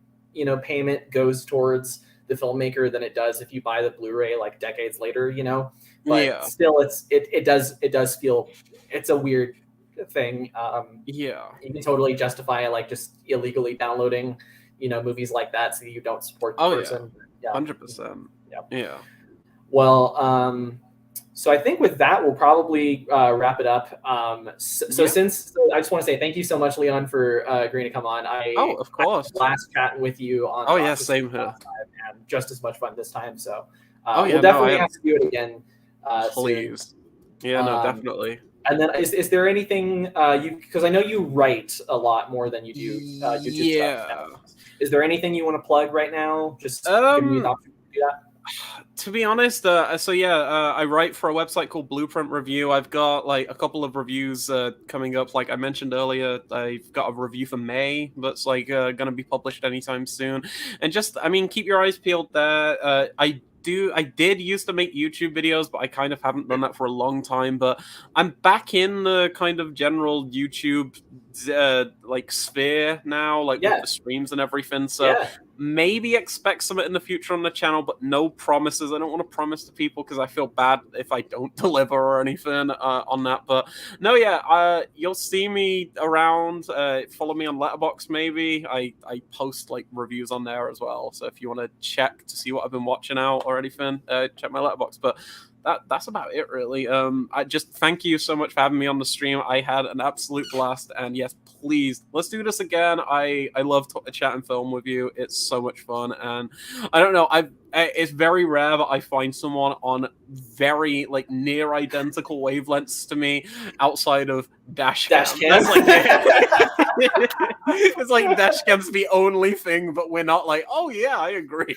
A: payment goes towards the filmmaker than it does if you buy the Blu-ray like decades later, but still it does feel it's a weird thing. You can totally justify like just illegally downloading, movies like that so you don't support the person.
B: 100%. Yeah.
A: Well, so I think with that, we'll probably wrap it up. Since I just want to say thank you so much, Leon, for agreeing to come on.
B: Of course.
A: I last chat with you on.
B: Same here.
A: And just as much fun this time. So we'll definitely have to do it again.
B: Please.
A: Soon.
B: Definitely.
A: And then is there anything because I know you write a lot more than you do YouTube stuff. Is there anything you want to plug right now? Just give me the opportunity to do that.
B: To be honest, I write for a website called Blueprint Review. I've got like a couple of reviews coming up. Like I mentioned earlier, I've got a review for May that's like going to be published anytime soon. And just, keep your eyes peeled there. I did used to make YouTube videos, but I kind of haven't done that for a long time. But I'm back in the kind of general YouTube like sphere now, like with the streams and everything. So maybe expect something in the future on the channel, but no promises. I don't want to promise to people because I feel bad if I don't deliver or anything on that. But no, you'll see me around. Follow me on Letterboxd maybe. I post like reviews on there as well. So if you want to check to see what I've been watching out or anything, check my Letterboxd. But that's about it, really. I just thank you so much for having me on the stream. I had an absolute blast, and yes, please let's do this again. I love chatting film with you. It's so much fun, and I don't know. It's very rare that I find someone on very like near identical wavelengths to me outside of Dashcam. That's like, it's like Dashcam's the only thing, but we're not like, oh yeah, I agree.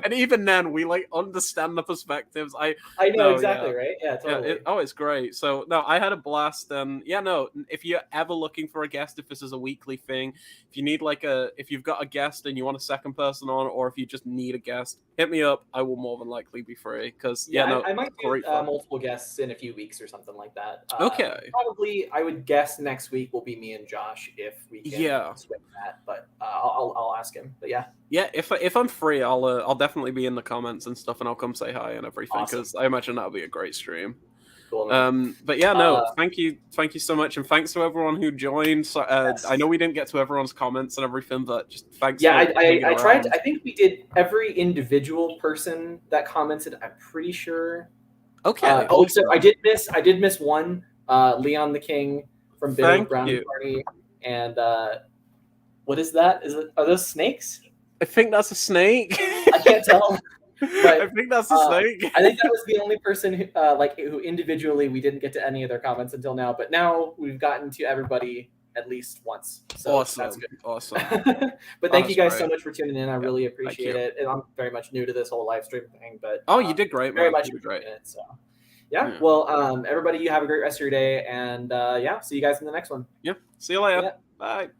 B: And even then, we like understand the perspectives. I
A: know exactly, right? Yeah, totally.
B: It's great. So no, I had a blast, and if you're ever looking for a guest, if this is a weekly thing, if you need if you've got a guest and you want a second person on, or if you just need a guest, hit me up. I will more than likely be free because
A: I might do multiple guests in a few weeks or something like that.
B: Okay.
A: Probably, I would guess next week will be me and Josh if we can swing that. But I'll ask him. But yeah.
B: If I'm free, I'll definitely be in the comments and stuff, and I'll come say hi and everything because I imagine that'll be a great stream.
A: Cool, man.
B: But thank you so much, and thanks to everyone who joined. So, I know we didn't get to everyone's comments and everything, but just thanks.
A: Yeah, I tried. I think we did every individual person that commented. I'm pretty sure.
B: Okay.
A: So I did miss one. Leon the King from Bitter Brownie Party, and what is that? Are those snakes?
B: I think that's a snake.
A: I can't tell. But,
B: I think that's a snake.
A: I think that was the only person who individually we didn't get to any of their comments until now. But now we've gotten to everybody at least once. So
B: awesome.
A: That's good.
B: Awesome.
A: But thank you guys so much for tuning in. I really appreciate it. And I'm very much new to this whole live stream thing, but
B: you did great, man.
A: Very much appreciate it. So well, everybody, you have a great rest of your day, and see you guys in the next one.
B: See you later. Bye.